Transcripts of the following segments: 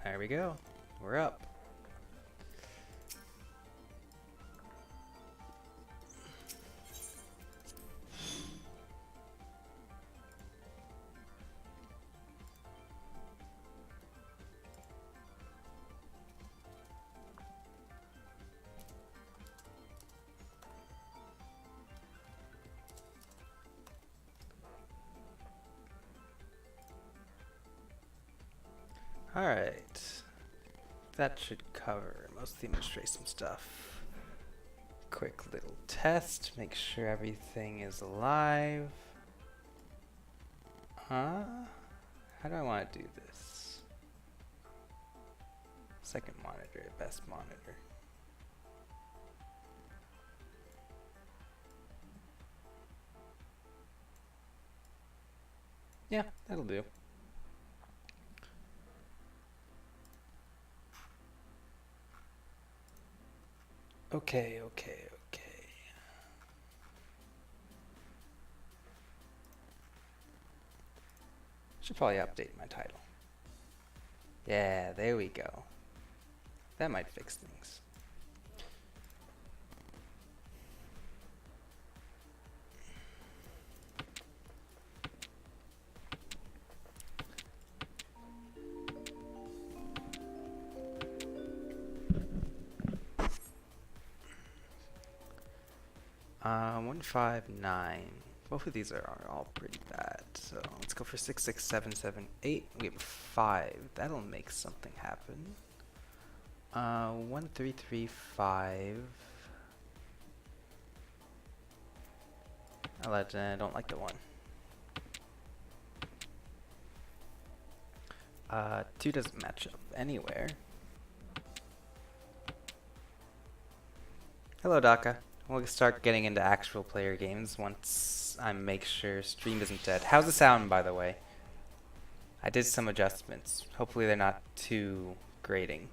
There we go. We're up. Alright. That should cover most of the administration stuff. Quick little test. Make sure everything is alive. How do I want to do this? Second monitor, best monitor. Yeah, that'll do. Okay. Should probably update my title. Yeah, there we go. That might fix things. Uh, 159. Both of these are all pretty bad. So let's go for 6, 6, 7, 7, 8. We have 5. That'll make something happen. 1, 3, 3, 5. I don't like the 1. 2 doesn't match up anywhere. Hello, Daka. We'll start getting into actual player games once I make sure stream isn't dead. How's the sound, by the way? I did some adjustments. Hopefully they're not too grating.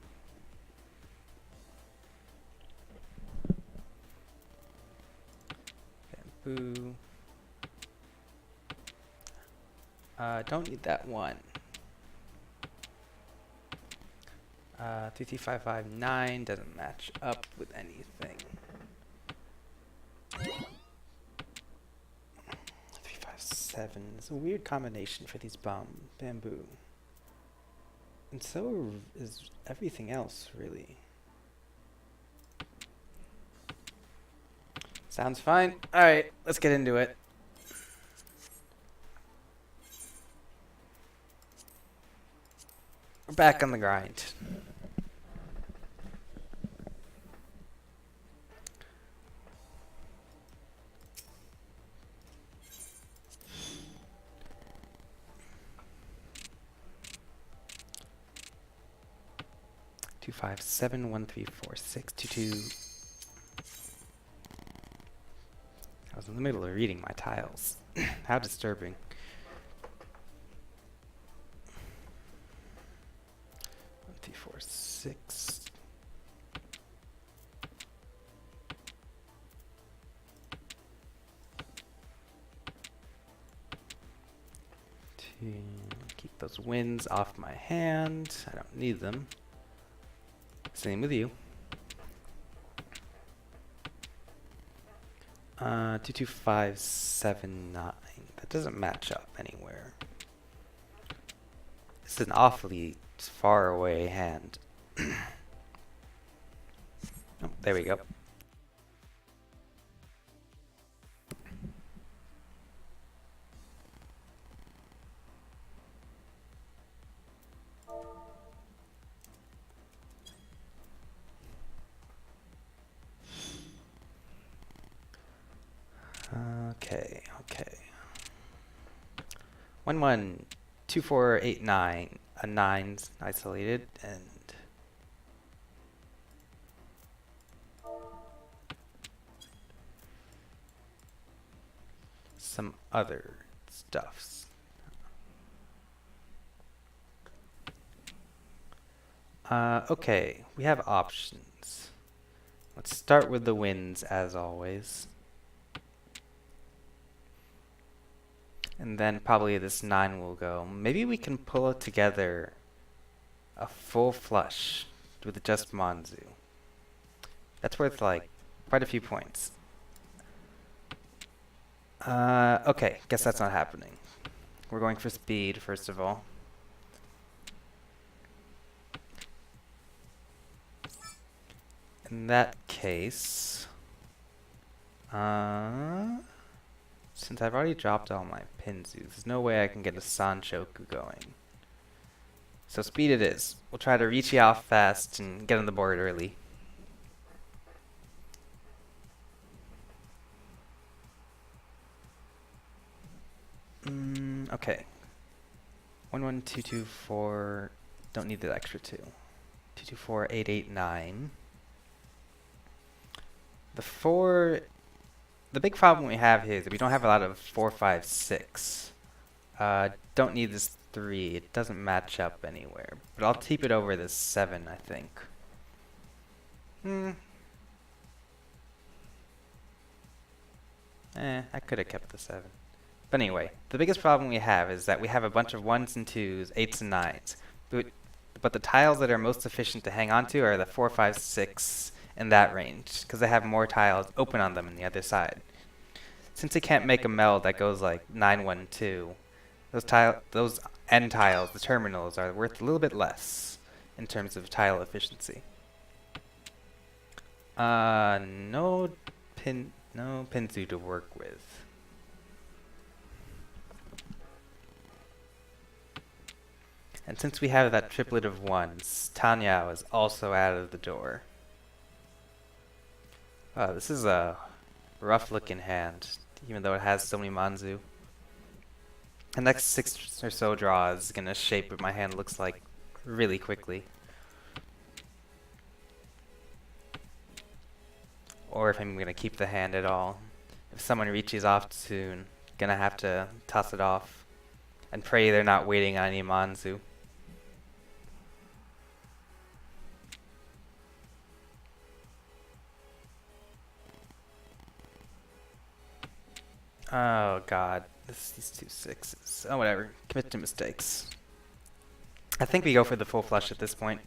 Bamboo. Don't need that 1. 3, 3, 5, 5, 9 doesn't match up with anything. 3, 5, 7. It's a weird combination for these bamboo. And so is everything else, really. Sounds fine. Alright, let's get into it. We're back on the grind. Two, 5, 7, 1, 3, 4, 6, 2, 2. I was in the middle of reading my tiles. How disturbing. 1, 3, 4, 6. Keep those wins off my hand. I don't need them. Same with you. 2, 2, 5, 7, 9. That doesn't match up anywhere. This is an awfully far away hand. Oh, there we go. Okay. 1, 1, 2, 4, 8, 9. A 9's isolated, and some other stuffs. Okay, we have options. Let's start with the wins as always. And then probably this 9 will go. Maybe we can pull together a full flush with just Manzu. That's worth like quite a few points. Okay, guess that's not happening. We're going for speed, first of all. In that case, since I've already dropped all my Pinzus, there's no way I can get a Sanchoku going. So speed it is. We'll try to reach you off fast and get on the board early. Okay. 1, 1, 2, 2, 4. Don't need the extra 2. 2, 2, 4, 8, 8, 9. The 4. The big problem we have here is that we don't have a lot of 4, 5, 6. Don't need this 3. It doesn't match up anywhere. But I'll keep it over this 7, I think. I could have kept the 7. But anyway, the biggest problem we have is that we have a bunch of 1s and 2s, 8s and 9s. But the tiles that are most efficient to hang on to are the 4, 5, 6 in that range, because they have more tiles open on them on the other side. Since they can't make a meld that goes like 9, 1, 2, those end tiles, the terminals, are worth a little bit less in terms of tile efficiency. No Pinzu to work with. And since we have that triplet of 1s, Tanyao is also out of the door. This is a rough looking hand, even though it has so many Manzu. The next 6 or so draws is going to shape what my hand looks like really quickly. Or if I'm going to keep the hand at all. If someone reaches off soon, going to have to toss it off and pray they're not waiting on any Manzu. Oh god, these 2 6s. Oh whatever, commit to mistakes. I think we go for the full flush at this point.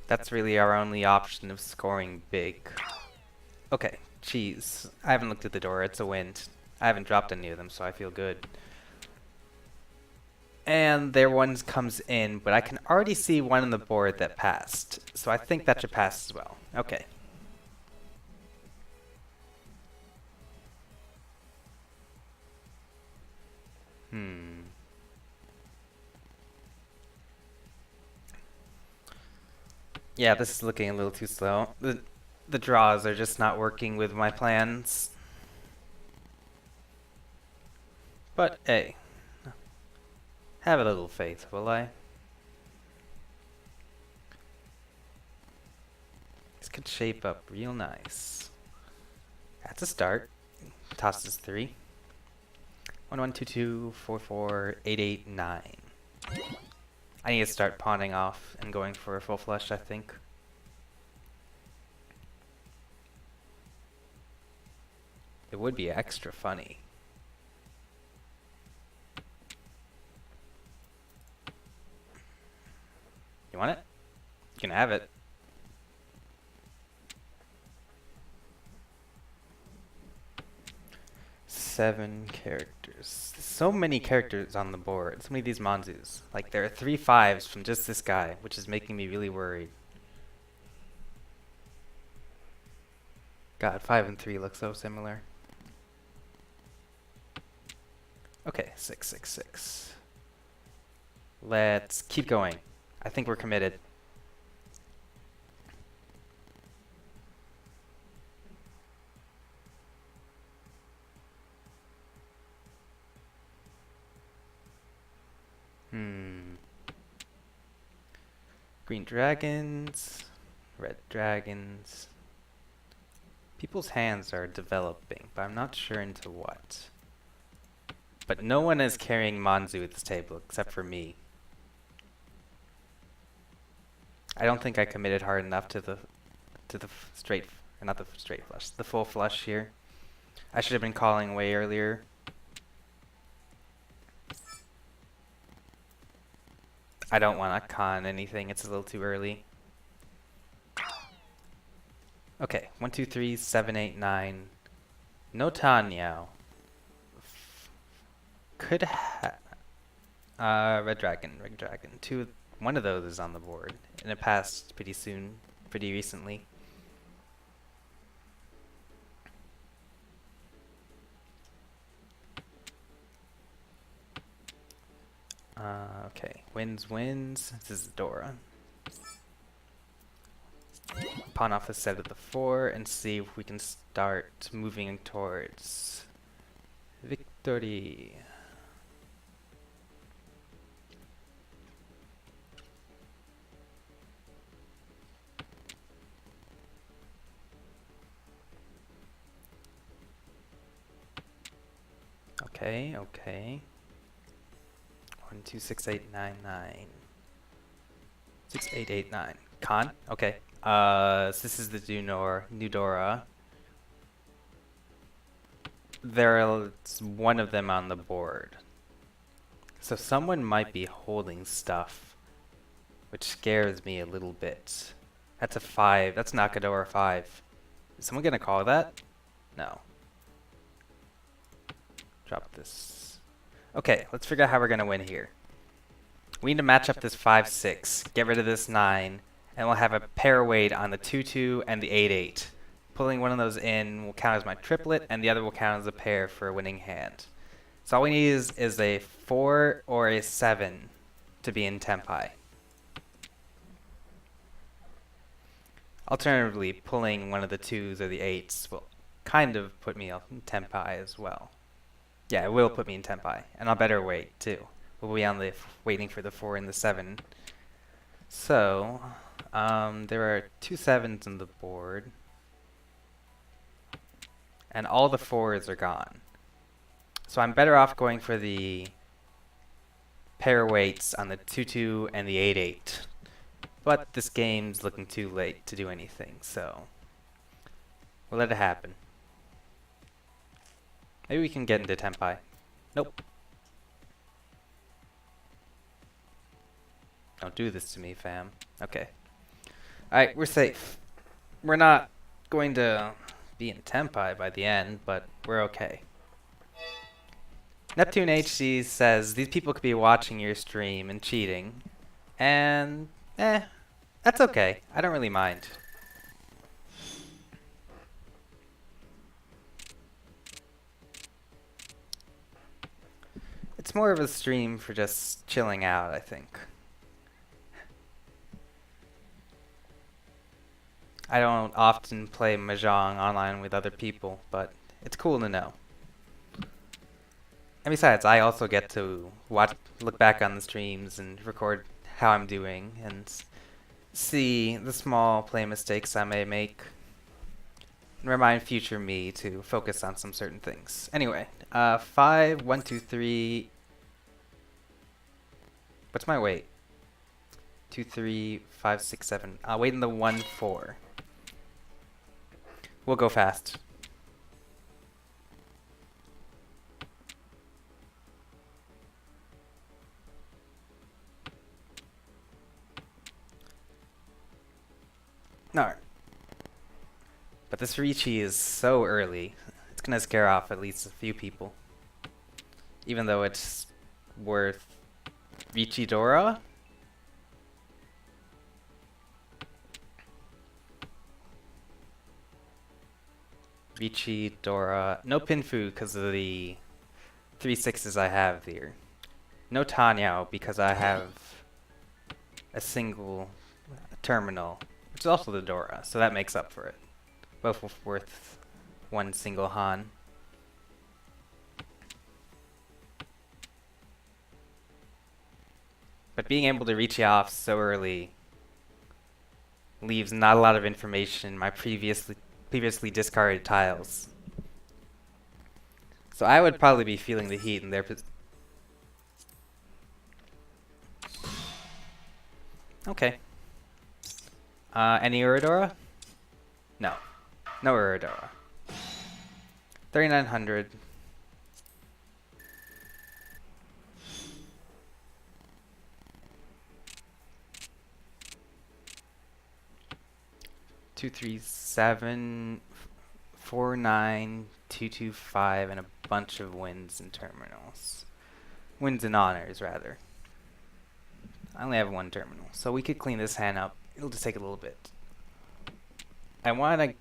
That's really our only option of scoring big. Okay, cheese. I haven't looked at the door, it's a wind. I haven't dropped any of them, so I feel good. And their one comes in, but I can already see one on the board that passed. So I think that should pass as well. Okay. Yeah, this is looking a little too slow. The draws are just not working with my plans. But hey, have a little faith, will I? This could shape up real nice. That's a start. Tosses 3. 1, 1, 2, 2, 4, 4, 8, 8, 9. I need to start pawning off and going for a full flush, I think. It would be extra funny. You want it? You can have it. Seven characters. So many characters on the board. So many of these Manzus. Like, there are 3 5s from just this guy, which is making me really worried. God, 5 and 3 look so similar. Okay, 6, 6, 6. Let's keep going. I think we're committed. Green dragons, red dragons. People's hands are developing, but I'm not sure into what. But no one is carrying Manzu at this table except for me. I don't think I committed hard enough to the straight, or not the straight flush, the full flush here. I should have been calling way earlier. I don't want to con anything. It's a little too early. Okay, 1, 2, 3, 7, 8, 9. No Tanyao. Could red dragon. One of those is on the board, and it passed pretty recently. Okay, wins. This is Dora. Pawn off the set of the 4 and see if we can start moving towards victory. Okay. 1, 2, 6, 8, 9, 9. 6, 8, 8, 9. Con? Okay. So this is the new Dora. There's one of them on the board. So someone might be holding stuff, which scares me a little bit. That's a 5. That's Nakadora 5. Is someone gonna call that? No. Drop this. Okay, let's figure out how we're gonna win here. We need to match up this 5, 6, get rid of this 9, and we'll have a pair weight on the 2, 2 and the 8, 8. Pulling one of those in will count as my triplet, and the other will count as a pair for a winning hand. So all we need is a 4 or a 7 to be in Tempai. Alternatively, pulling one of the 2s or the 8s will kind of put me in Tempai as well. Yeah, it will put me in Tempai, and I'll better wait too. We'll be on the waiting for the 4 and the 7. So, there are 2 7s on the board, and all the 4s are gone. So I'm better off going for the pair weights on the 2, 2 and the 8, 8. But this game's looking too late to do anything, so we'll let it happen. Maybe we can get into Tempai. Nope. Don't do this to me, fam. Okay. Alright, we're safe. We're not going to be in Tempai by the end, but we're okay. Neptune HC says, these people could be watching your stream and cheating. And, that's okay. I don't really mind. It's more of a stream for just chilling out, I think. I don't often play Mahjong online with other people, but it's cool to know. And besides, I also get to look back on the streams and record how I'm doing and see the small play mistakes I may make and remind future me to focus on some certain things. Anyway, 5, 1, 2, 3. What's my weight? 2, 3, 5, 6, 7. I'll wait in the 1, 4. We'll go fast. No. But this Ricci is so early. It's gonna scare off at least a few people. Even though it's worth Ricci Dora? Ricci Dora. No Pinfu because of the 3 6s I have here. No Tanyao because I have a single terminal, which is also the Dora, so that makes up for it. Both worth 1 single Han. But being able to reach off so early leaves not a lot of information in my previously discarded tiles. So I would probably be feeling the heat in their Okay. Any Uridora? No. No Uridora. 3,900. 237, 49, 225, and a bunch of wins and terminals. Wins and honors, rather. I only have one terminal, so we could clean this hand up. It'll just take a little bit. I want to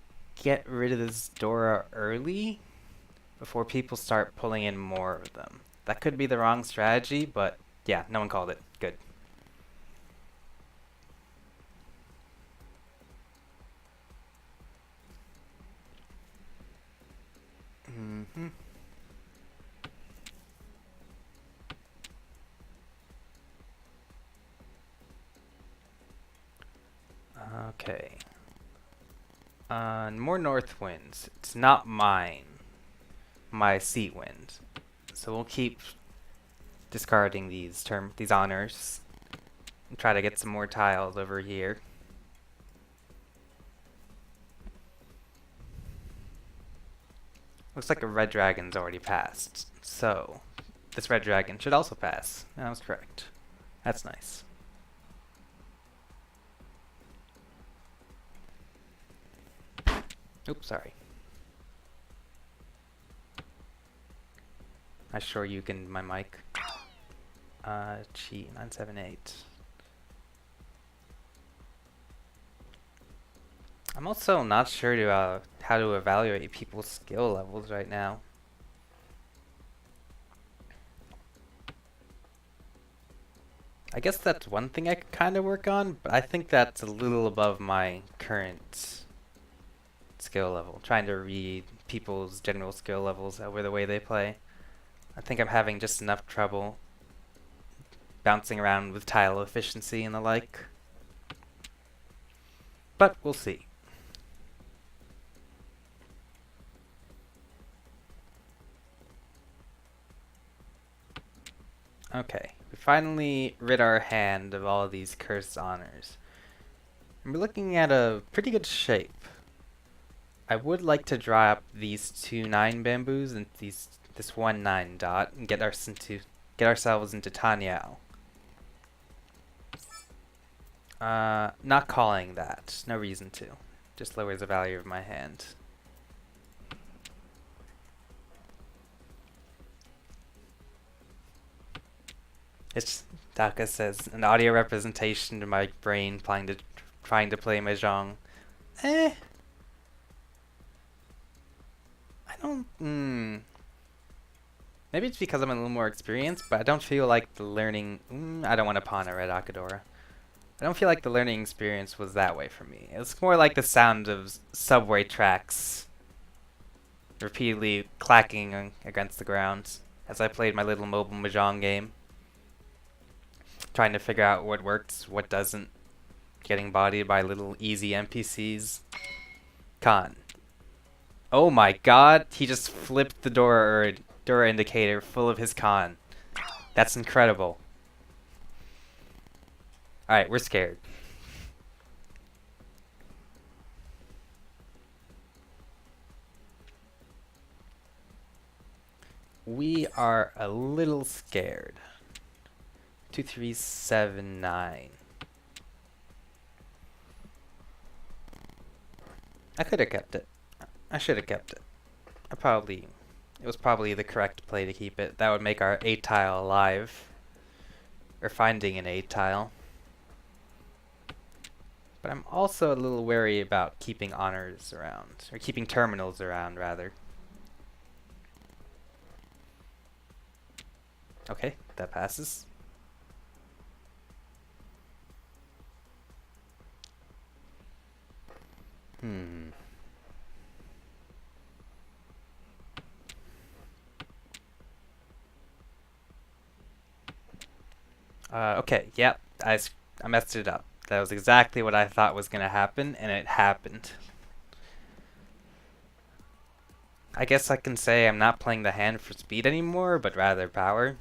get rid of this Dora early before people start pulling in more of them. That could be the wrong strategy, but yeah, no one called it. Good. Mm-hmm. Okay. More north winds. It's not mine. My seat wind. So we'll keep discarding these honors and try to get some more tiles over here. Looks like a red dragon's already passed. So this red dragon should also pass. That was correct. That's nice. Oops, sorry. I sure you can my mic. Cheat 978. I'm also not sure to how to evaluate people's skill levels right now. I guess that's one thing I could kind of work on, but I think that's a little above my current skill level. Trying to read people's general skill levels over the way they play. I think I'm having just enough trouble bouncing around with tile efficiency and the like. But we'll see. Okay, we finally rid our hand of all of these cursed honors. And we're looking at a pretty good shape. I would like to drop these 2 9 bamboos and this 1 9 dot and get ourselves into Tanyao. Not calling that. No reason to. Just lowers the value of my hand. It's, Daka says, an audio representation to my brain trying to play Mahjong. I don't, maybe it's because I'm a little more experienced, but I don't feel like the learning, I don't want to pawn a red Akadora. I don't feel like the learning experience was that way for me. It's more like the sound of subway tracks repeatedly clacking against the ground as I played my little mobile Mahjong game. Trying to figure out what works, what doesn't. Getting bodied by little easy NPCs. Con. Oh my god, he just flipped the Dora indicator full of his con. That's incredible. Alright, we're scared. We are a little scared. 2379. I could have kept it. I should have kept it. It was probably the correct play to keep it. That would make our 8 tile alive. Or finding an 8 tile. But I'm also a little wary about keeping honors around. Or keeping terminals around, rather. Okay, that passes. Okay, yep, I messed it up. That was exactly what I thought was gonna happen, and it happened. I guess I can say I'm not playing the hand for speed anymore, but rather power.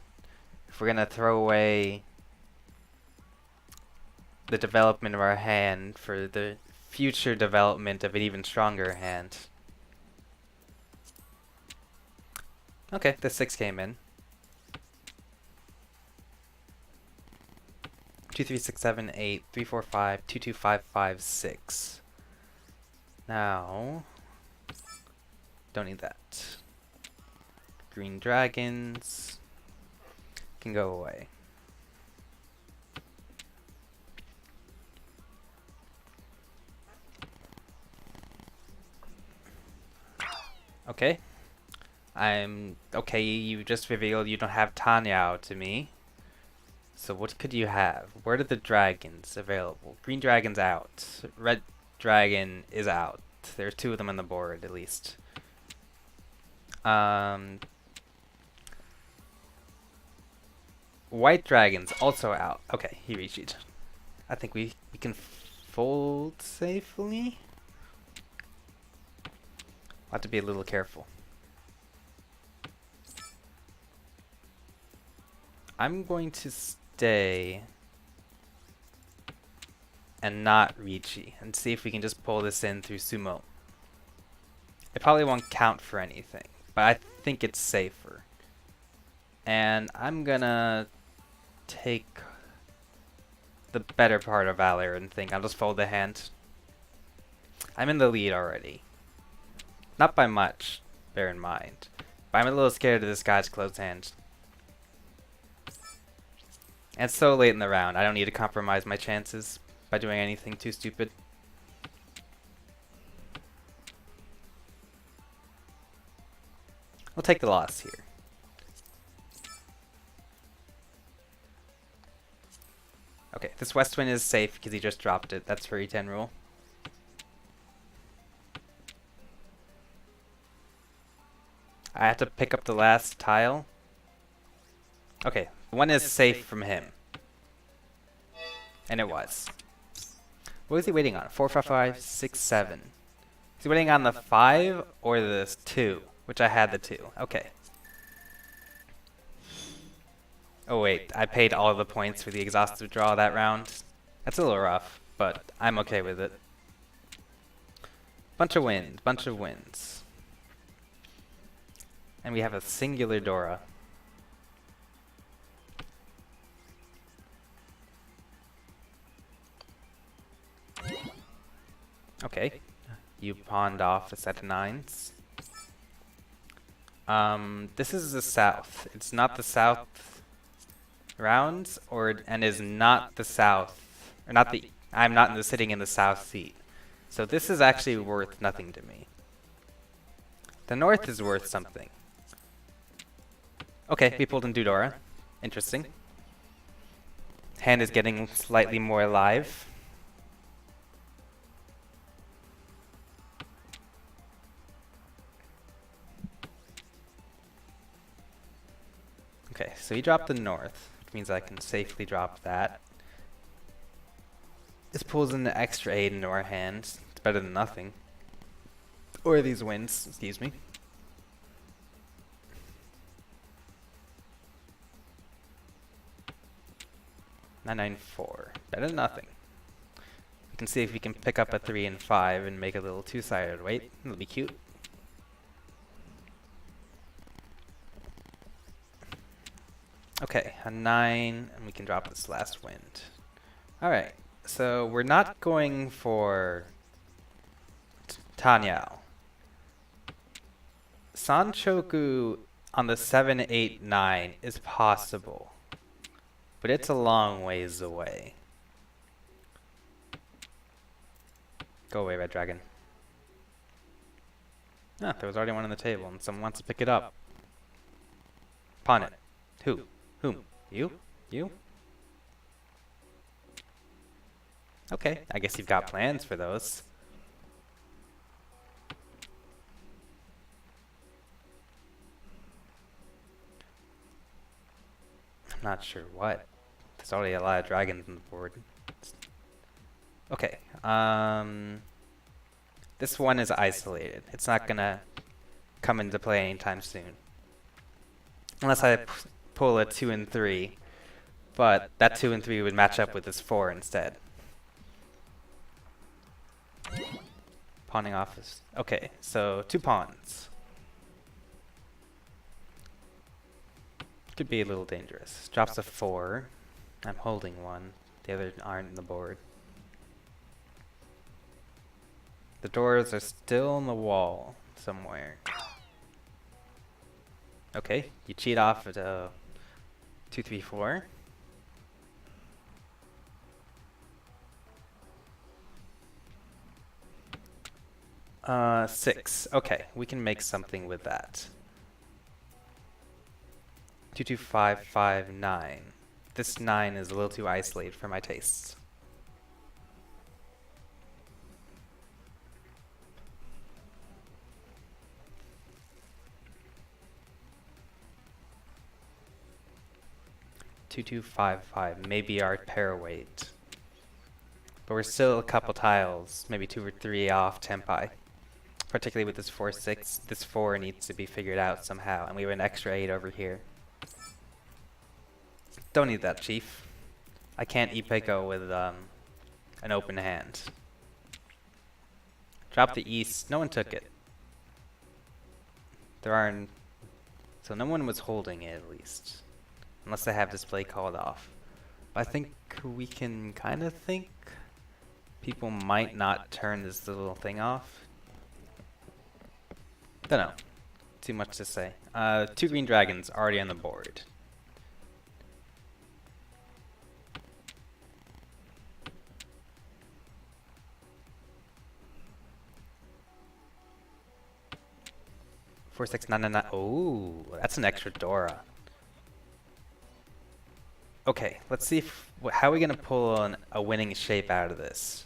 If we're gonna throw away the development of our hand for the future development of an even stronger hand. Okay, the 6 came in. 2, 3, 6, 7, 8, 3, 4, 5, 2, 2, 5, 5, 6. Now, don't need that. Green dragons can go away. Okay. Okay, you just revealed you don't have Tanyao to me. So what could you have? Where are the dragons available? Green dragon's out. Red dragon is out. There's 2 of them on the board, at least. White dragon's also out. Okay, he reached. I think we can fold safely. I'll have to be a little careful. I'm going to stay and not Ricci and see if we can just pull this in through sumo. It probably won't count for anything, but I think it's safer. And I'm gonna take the better part of valor and think I'll just fold the hand. I'm in the lead already. Not by much, bear in mind. But I'm a little scared of this guy's closed hand. And it's so late in the round, I don't need to compromise my chances by doing anything too stupid. We'll take the loss here. Okay, this west wind is safe because he just dropped it. That's for E10 rule. I have to pick up the last tile. Okay, one is safe from him. And it was. What was he waiting on? 4, 5, 5, 6, 7. Is he waiting on the 5 or the 2? Which I had the 2. Okay. Oh wait, I paid all the points for the exhaustive draw that round. That's a little rough, but I'm okay with it. Bunch of wins. And we have a singular Dora. Okay, you pawned off a set of 9s. This is the south. It's not the south rounds, and is not the south, or not the. I'm not sitting in the south seat, so this is actually worth nothing to me. The north is worth something. Okay, we pulled in Dudora. Interesting. Hand is getting slightly more alive. Okay, so he dropped the north, which means I can safely drop that. This pulls in the extra 8 into our hands. It's better than nothing. Or these wins, excuse me. $994. Better than nothing. We can see if we can pick up a 3 and 5 and make a little 2-sided weight. It'll be cute. Okay, a 9, and we can drop this last wind. Alright, so we're not going for Tanyao. Sanchoku on the 7, 8, 9 is possible, but it's a long ways away. Go away, Red Dragon. Ah, there was already one on the table, and someone wants to pick it up. Pawn it. Who? Whom? You? You? Okay, I guess you've got plans for those. I'm not sure what. There's already a lot of dragons on the board. Okay, this one is isolated. It's not gonna come into play anytime soon. Unless I pull a 2 and 3, but that 2 and 3 would match up with this 4 instead. Pawning off is okay. So 2 pawns could be a little dangerous. Drops a 4. I'm holding one. The other aren't on the board. The doors are still in the wall somewhere. Okay, you cheat off at 2, 3, 4. Six. Okay, we can make something with that. 2, 2, 5, 5, 9. This 9 is a little too isolated for my tastes. Two, 2, 5, 5. Maybe our pairweight. But we're still a couple tiles, maybe 2 or 3 off tempi. Particularly with this 4, 6. This 4 needs to be figured out somehow, and we have an extra 8 over here. Don't need that, Chief. I can't Ipeko with an open hand. Drop the east. No one took it. There aren't... So no one was holding it, at least. Unless they have display called off. But I think we can kind of think people might not turn this little thing off. Don't know. Too much to say. 2 green dragons already on the board. Four, 6, 9, 9, 9. Oh, that's an extra Dora. Okay, let's see if, how are we gonna pull a winning shape out of this?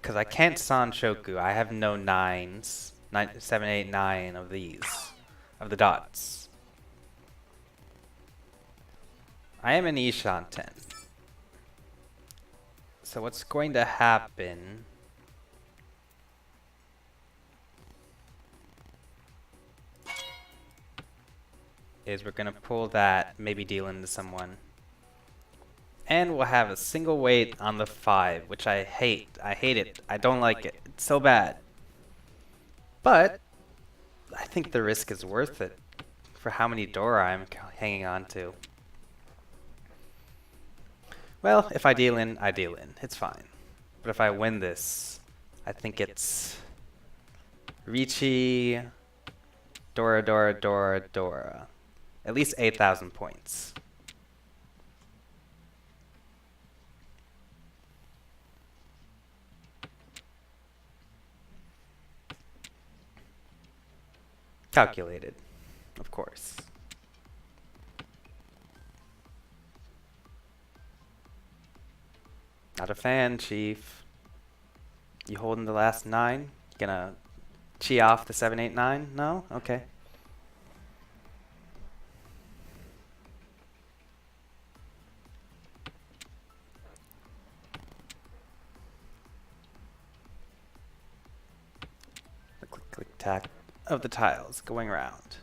Because I can't Sanshoku. I have no 9s. 9, 7, 8, 9 of these. Of the dots. I am an Ishan 10. So what's going to happen... is we're going to pull that, maybe deal into someone. And we'll have a single weight on the 5, which I hate. I hate it. I don't like it. It's so bad. But I think the risk is worth it for how many Dora I'm hanging on to. Well, if I deal in, I deal in. It's fine. But if I win this, I think it's Ricci, Dora, Dora, Dora, Dora. At least 8,000 points. Calculated, of course. Not a fan, Chief. You holding the last 9? You gonna chi off the 7, 8, 9? No? Okay. Click tack of the tiles going around.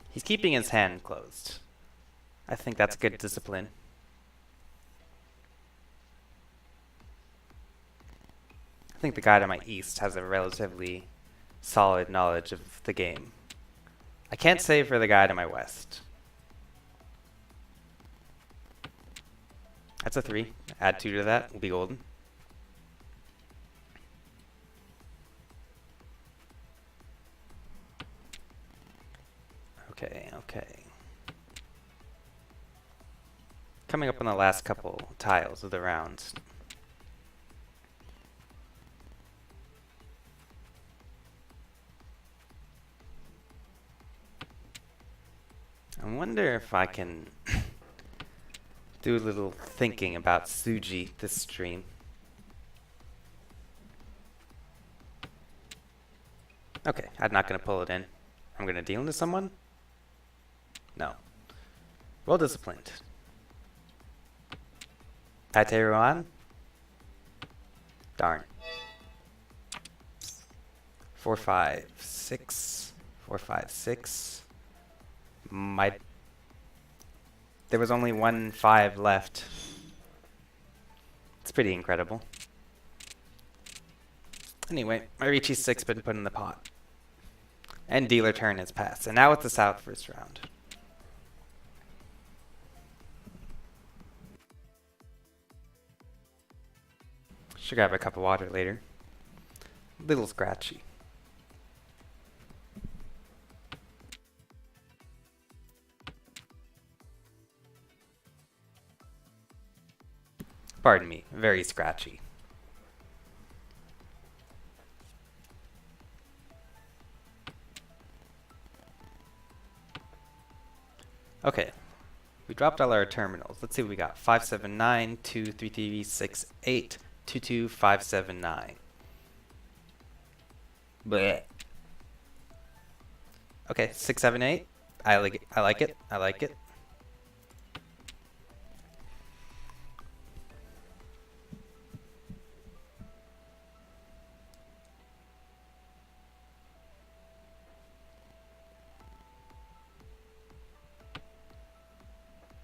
He's keeping his hand closed. I think that's good discipline. I think the guy to my east has a relatively solid knowledge of the game. I can't say for the guy to my west. That's a 3. Add 2 to that, will be golden. Okay, okay. Coming up on the last couple tiles of the round. I wonder if I can do a little thinking about Suji this stream. Okay, I'm not going to pull it in. I'm going to deal into someone? No. Well disciplined. Ateruan? Darn. 4, 5, 6. 4, 5, 6. There was only 1 5 left. It's pretty incredible. Anyway, my Ricci 6 been put in the pot. And dealer turn has passed. And now it's the South first round. Should grab a cup of water later. Little scratchy. Pardon me, very scratchy. Okay, we dropped all our terminals. Let's see what we got. 579, 2, 3, 3, 6, 8, 2, 2, 5, 7, 9. Bleh. Okay, 6, 7, 8. I like it. I like it. I like it.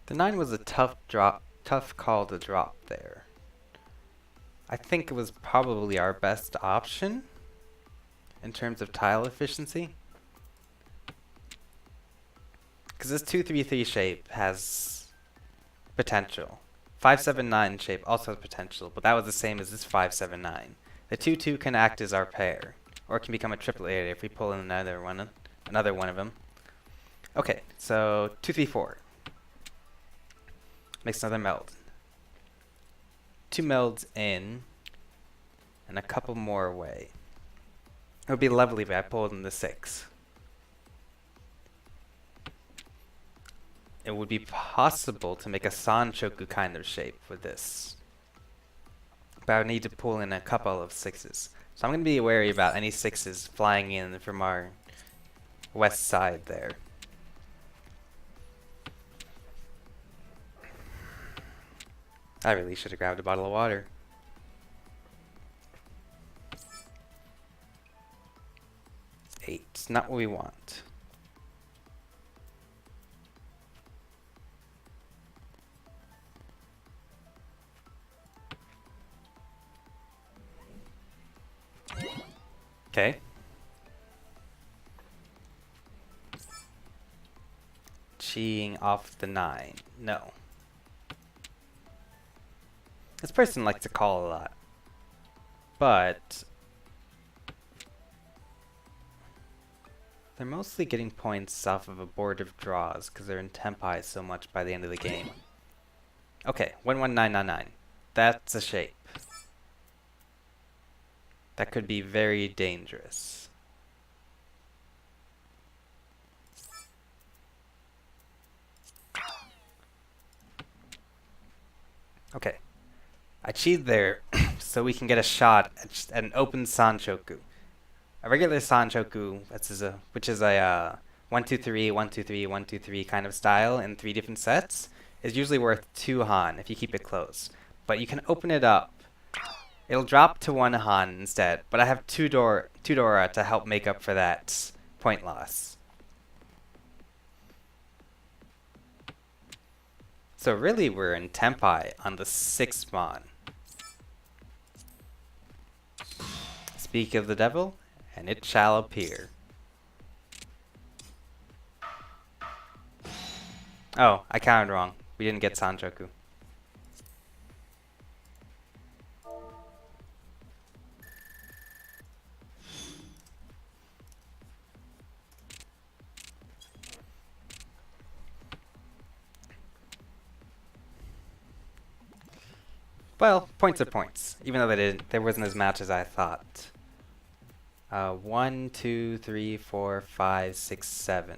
The 9 was a tough call to drop there. I think it was probably our best option in terms of tile efficiency. Because this 2-3-3 shape has potential. 5-7-9 shape also has potential, but that was the same as this 5-7-9. The 2-2 can act as our pair, or it can become a triple area if we pull in another one of them. Okay, so 2-3-4. Makes another meld. 2 melds in, and a couple more away. It would be lovely if I pulled in the 6. It would be possible to make a Sanchoku kind of shape with this. But I would need to pull in a couple of 6s. So I'm going to be wary about any 6s flying in from our west side there. I really should have grabbed a bottle of water. Eight, not what we want. Okay. Cheeing off the 9. No. This person likes to call a lot. But they're mostly getting points off of abortive draws because they're in tempi so much by the end of the game. Okay, 11999. That's a shape. That could be very dangerous. Okay. I cheated there so we can get a shot at an open Sanchoku. A regular Sanchoku, which is a 1-2-3, 1-2-3, 1-2-3 kind of style in 3 different sets, is usually worth 2 Han if you keep it close. But you can open it up. It'll drop to 1 Han instead, but I have 2 Dora to help make up for that point loss. So really we're in tempi on the 6th mon. Speak of the devil, and it shall appear. Oh, I counted wrong. We didn't get Sanchoku. Well, points are points, even though there wasn't as much as I thought. 1, 2, 3, 4, 5, 6, 7.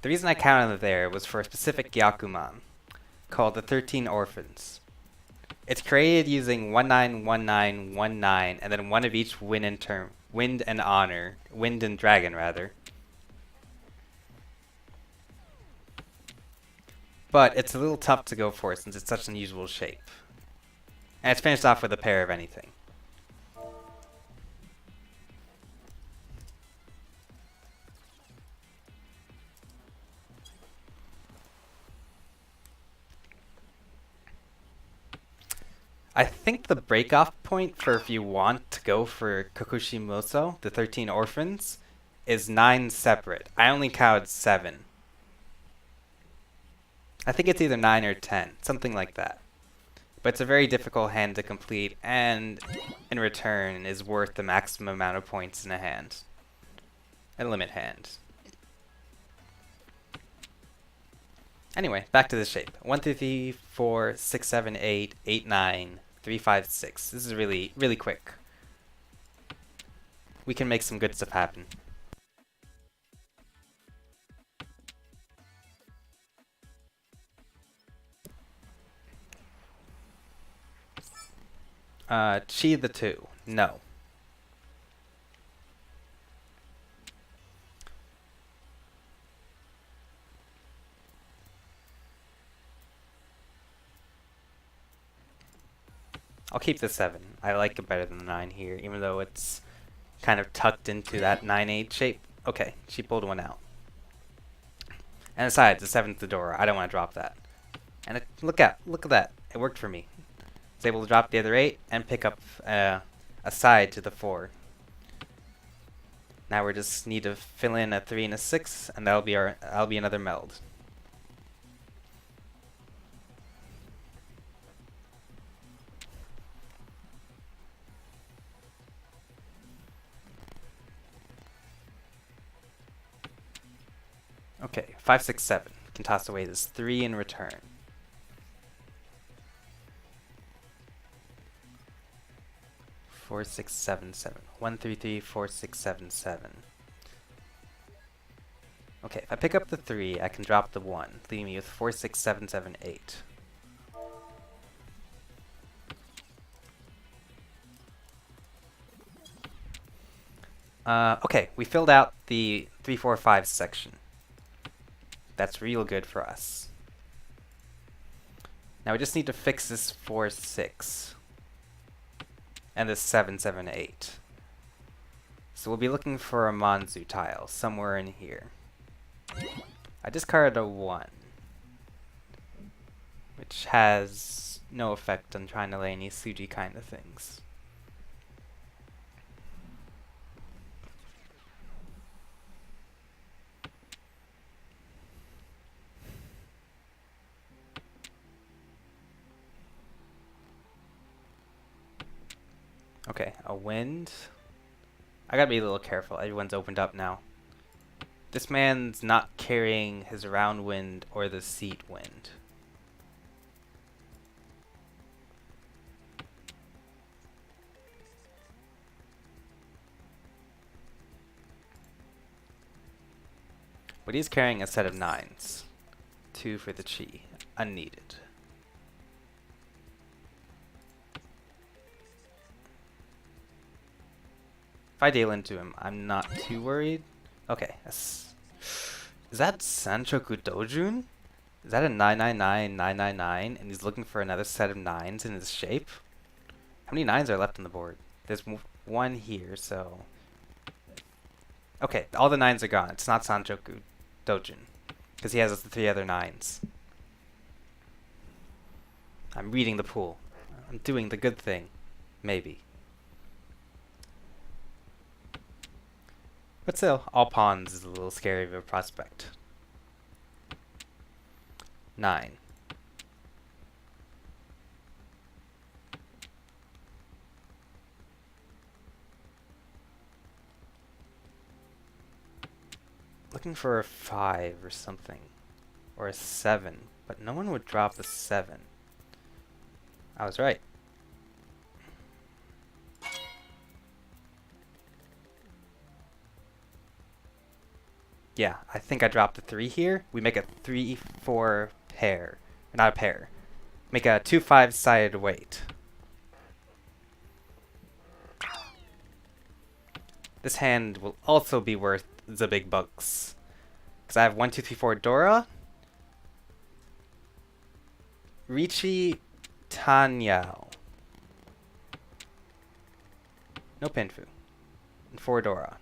The reason I counted it there was for a specific Gyakuman called the 13 Orphans. It's created using 191919 and then one of each wind and dragon rather. But it's a little tough to go for since it's such an unusual shape. And it's finished off with a pair of anything. I think the breakoff point for if you want to go for Kokushimoso, the 13 orphans, is 9 separate. I only counted 7. I think it's either 9 or 10, something like that. But it's a very difficult hand to complete, and in return is worth the maximum amount of points in a hand. A limit hand. Anyway, back to the shape. 1, 2, 3, 4, 6, 7, 8, 8, 9, 3, 5, 6. This is really, really quick. We can make some good stuff happen. Chi the 2. No. I'll keep the 7. I like it better than the 9 here, even though it's kind of tucked into that 9-8 shape. Okay, she pulled one out. And besides, the 7th the door. I don't want to drop that. And look at that. It worked for me. I was able to drop the other 8 and pick up a side to the 4. Now we just need to fill in a 3 and a 6, and that'll be another meld. Okay, 5, 6, 7. Can toss away this 3 in return. 4, 6, 7, 7. 1, 3, 3, 4, 6, 7, 7. Okay, if I pick up the 3, I can drop the 1, leaving me with 4, 6, 7, 7, 8. Okay, we filled out the 3, 4, 5 section. That's real good for us. Now we just need to fix this 4, 6. And this 7, 7, 8. So we'll be looking for a Manzu tile somewhere in here. I discarded a 1, which has no effect on trying to lay any Suji kind of things. Okay, a wind. I gotta be a little careful. Everyone's opened up now. This man's not carrying his round wind or the seat wind. But he's carrying a set of 9s. 2 for the chi. Unneeded. If I deal into him, I'm not too worried. Okay. Is that Sanchoku Dojun? Is that a 999, 999, and he's looking for another set of 9s in his shape? How many 9s are left on the board? There's 1 here, so... Okay, all the 9s are gone. It's not Sanchoku Dojun, because he has the 3 other 9s. I'm reading the pool. I'm doing the good thing. Maybe. But still, all pawns is a little scary of a prospect. 9. Looking for a 5 or something. Or a 7. But no one would drop a 7. I was right. Yeah, I think I dropped a 3 here. We make a 3-4 pair. Not a pair. Make a 2-5 sided weight. This hand will also be worth the big bucks. Because I have 1, 2, 3, 4 Dora. Richi Tanyao. No Pinfu. And 4 Dora.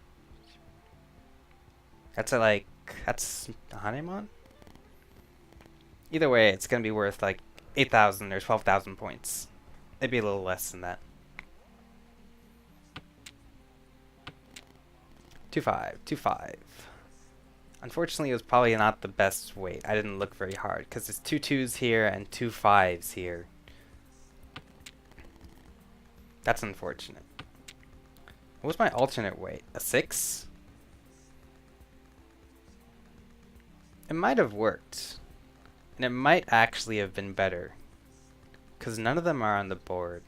That's that's Hanemon? Either way, it's gonna be worth like 8,000 or 12,000 points. Maybe a little less than that. 2-5, 2-5. Unfortunately, it was probably not the best weight. I didn't look very hard because there's 2 2s here and 2 5s here. That's unfortunate. What was my alternate weight? A 6? It might have worked. And it might actually have been better. Because none of them are on the board.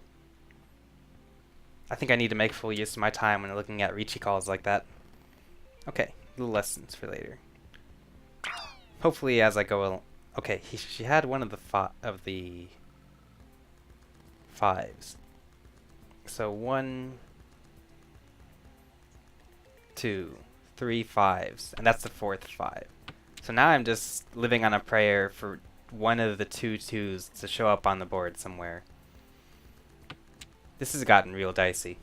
I think I need to make full use of my time when looking at Ricci calls like that. Okay, little lessons for later. Hopefully as I go along. Okay, she had one of the fives. So 1, 2, 3 5s, and that's the 4th 5. So now I'm just living on a prayer for one of the 2 2s to show up on the board somewhere. This has gotten real dicey.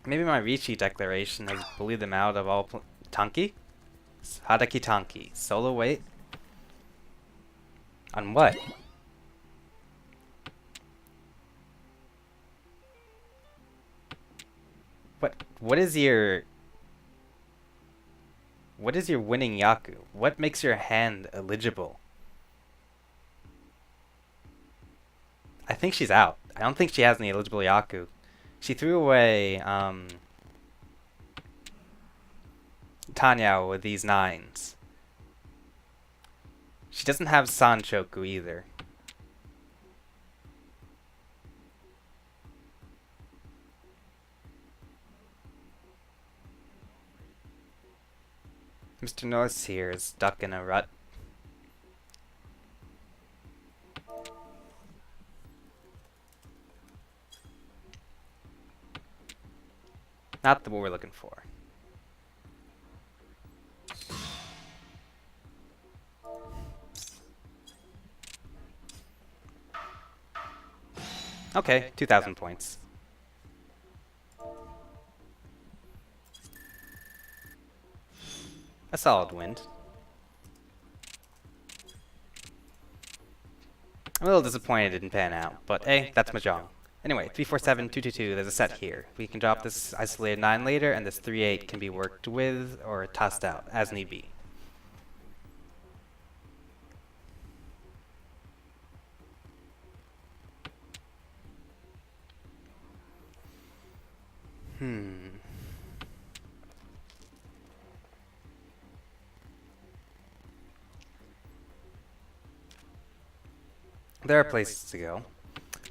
Maybe my Ricci declaration has bullied them out of all Tanki? Hadaki Tanki. Solo weight? On what? What is your winning Yaku? What makes your hand eligible? I think she's out. I don't think she has any eligible Yaku. She threw away Tanya with these 9s. She doesn't have Sanchoku either. Mr. Norris here is stuck in a rut. Not the what we're looking for. Okay, 2,000 points. A solid win. I'm a little disappointed it didn't pan out, but hey, that's Mahjong. Anyway, 347, 222, there's a set here. We can drop this isolated 9 later, and this 3-8 can be worked with or tossed out, as need be. There are places to go.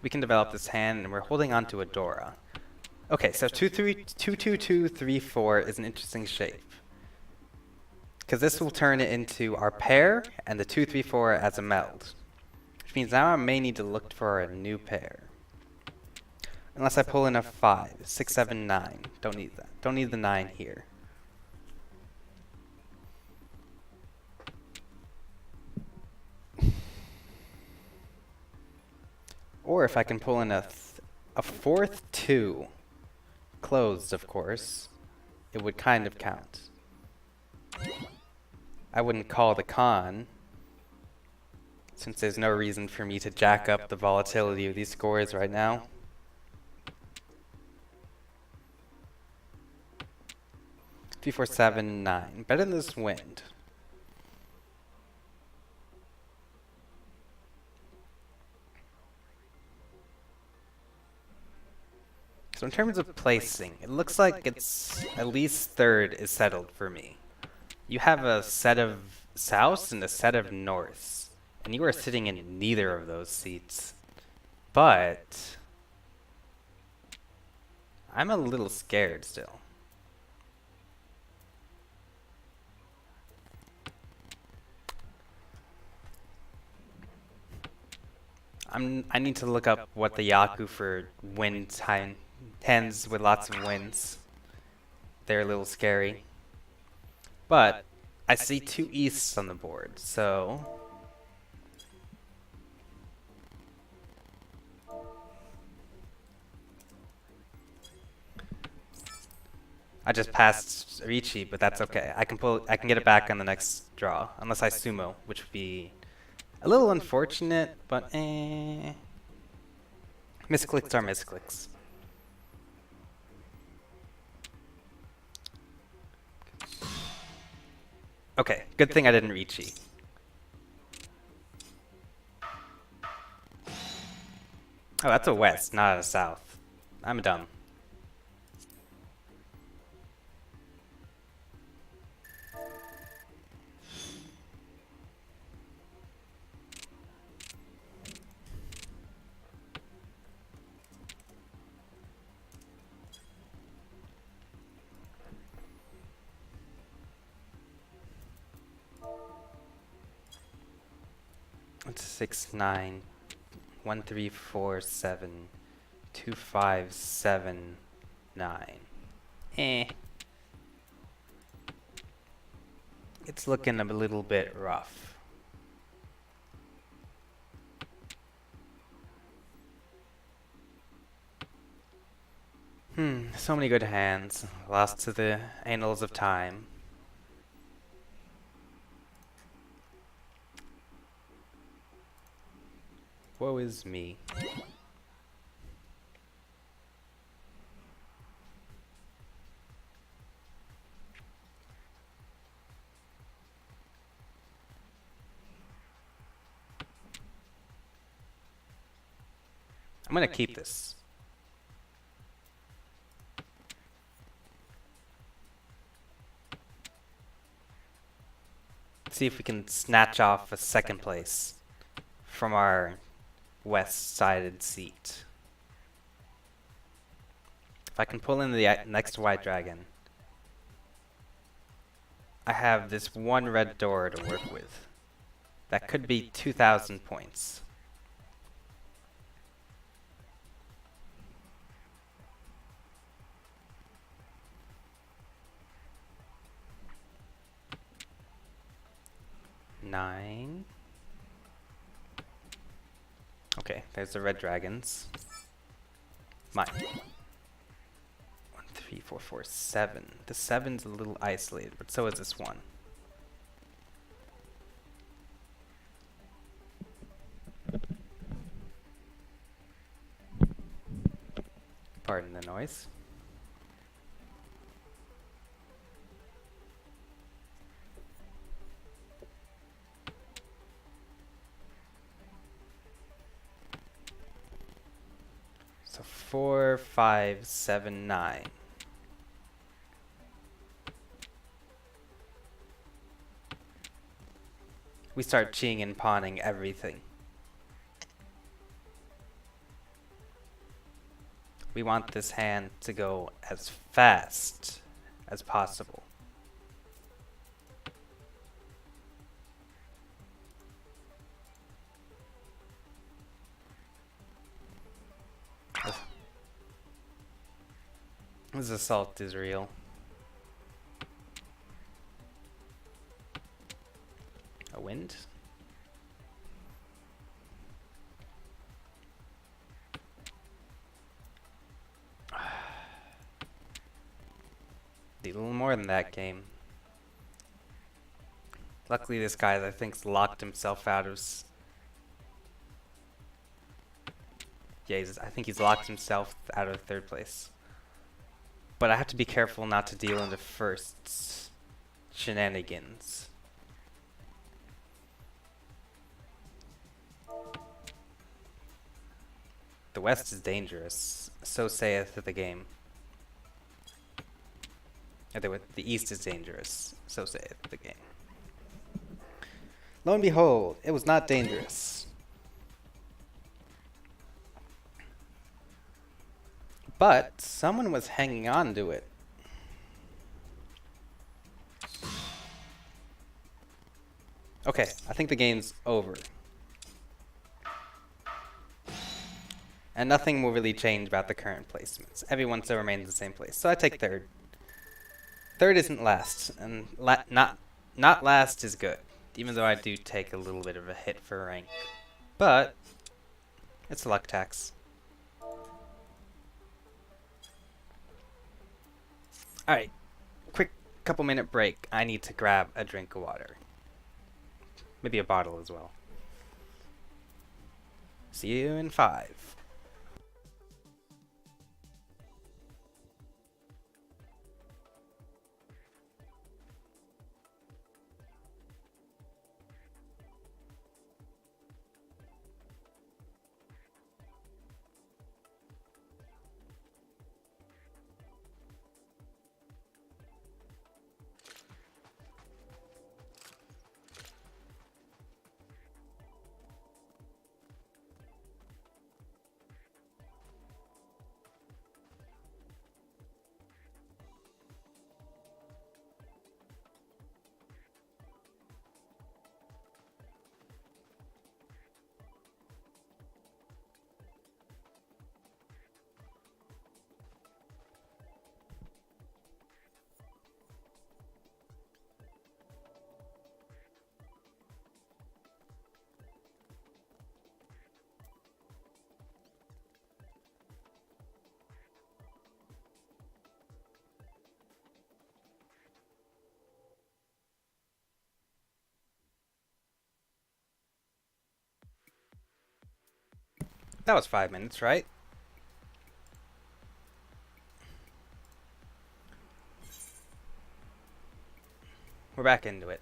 We can develop this hand, and we're holding on to a Dora. Okay, so 2-2-2-3-4 is an interesting shape. Because this will turn it into our pair, and the 2-3-4 as a meld. Which means now I may need to look for a new pair. Unless I pull in a 5, 6, 7, 9. Don't need that. Don't need the 9 here. Or if I can pull in a 4th 2, closed of course, it would kind of count. I wouldn't call the con, since there's no reason for me to jack up the volatility of these scores right now. Three, 4, 7, 9. Better than this wind. So in terms of placing, it looks like it's at least 3rd is settled for me. You have a set of souths and a set of norths, and you are sitting in neither of those seats. But I'm a little scared still. I need to look up what the Yaku for wind hands with lots of winds. They're a little scary. But I see 2 easts on the board, so I just passed Ricci, but that's okay. I can get it back on the next draw, unless I sumo, which would be A little unfortunate, but eh. Misclicks are misclicks. Okay, good thing I didn't reach E. Oh, that's a west, not a south. I'm dumb. It's 6, 9, 1, 3, 4, 7, 2, 5, 7, 9. Eh. It's looking a little bit rough. So many good hands. Lost to the annals of time. Woe is me. I'm gonna keep this. See if we can snatch off a second place from our west-sided seat. If I can pull in the next white dragon, I have this one red door to work with. That could be 2,000 points. Nine. Okay, there's the red dragons. Mine. 1, 3, 4, 4, 7. The 7's a little isolated, but so is this one. Pardon the noise. So 4, 5, 7, 9. We start cheating and pawning everything. We want this hand to go as fast as possible. This assault is real. A wind? Need a little more than that game. Luckily this guy, I think, locked himself out of... Yeah, I think he's locked himself out of third place. But I have to be careful not to deal into first shenanigans. The west is dangerous, so saith the game. The east is dangerous, so saith the game. Lo and behold, it was not dangerous. But someone was hanging on to it. Okay, I think the game's over. And nothing will really change about the current placements. Everyone still remains in the same place. So I take third. Third isn't last, and not last is good. Even though I do take a little bit of a hit for rank. But it's a luck tax. Alright, quick couple minute break. I need to grab a drink of water. Maybe a bottle as well. See you in 5. That was 5 minutes, right? We're back into it.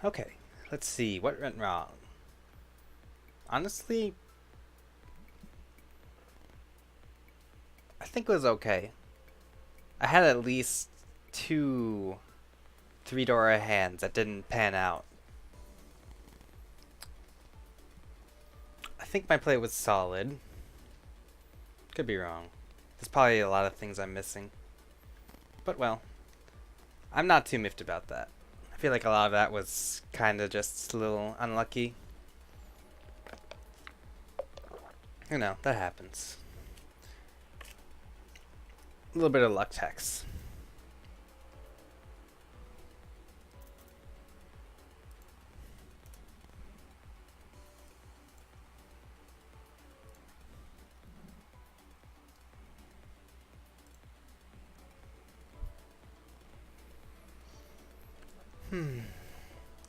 Okay, let's see. What went wrong? Honestly, I think it was okay. I had at least 2 3-door hands that didn't pan out. I think my play was solid. Could be wrong. There's probably a lot of things I'm missing. But well, I'm not too miffed about that. I feel like a lot of that was kind of just a little unlucky. You know, that happens. A little bit of luck tax.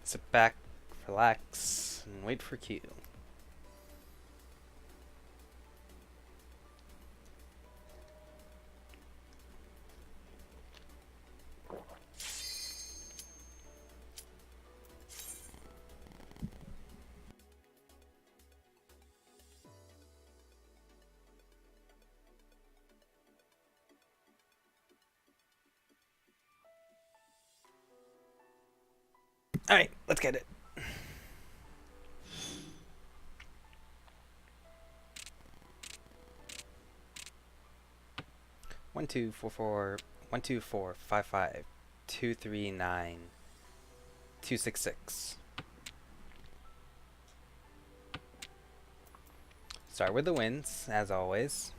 Sit back, relax, and wait for cue. Alright, let's get it. One two four four 1 2 4 5 5 2 3 9 2 6 6. Start with the wins, as always.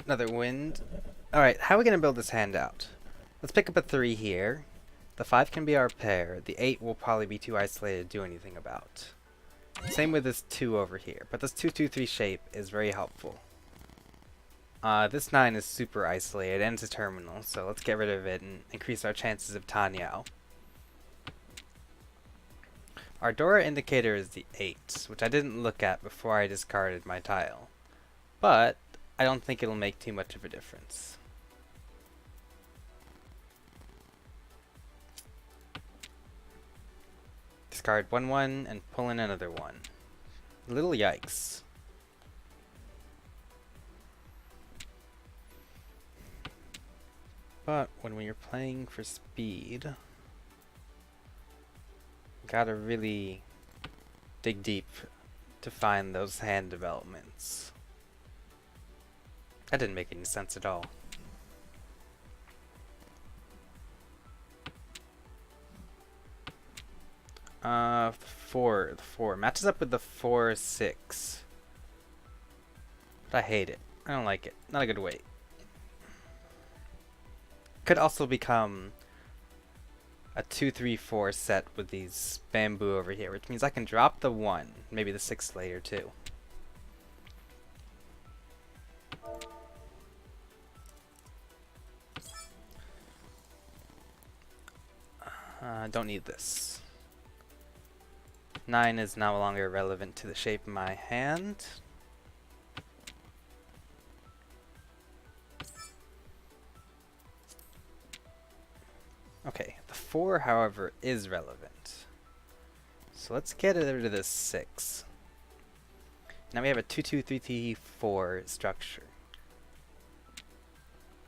Another wind. Alright, how are we going to build this hand out? Let's pick up a 3 here. The 5 can be our pair. The 8 will probably be too isolated to do anything about. Same with this 2 over here. But this 2-2-3 shape is very helpful. This 9 is super isolated and it's a terminal, so let's get rid of it and increase our chances of Tanyao. Our Dora indicator is the 8, which I didn't look at before I discarded my tile. But I don't think it'll make too much of a difference. Discard 1-1 and pull in another one. Little yikes. But when you're playing for speed, you gotta really dig deep to find those hand developments. That didn't make any sense at all. The 4 matches up with the 4-6. But I hate it. I don't like it. Not a good weight. Could also become a 2-3-4 set with these bamboo over here, which means I can drop the 1, maybe the 6 later too. Don't need this. 9 is no longer relevant to the shape of my hand. Okay, the 4, however, is relevant. So let's get rid of this 6. Now we have a 2, 2, 3, 3, 4 structure.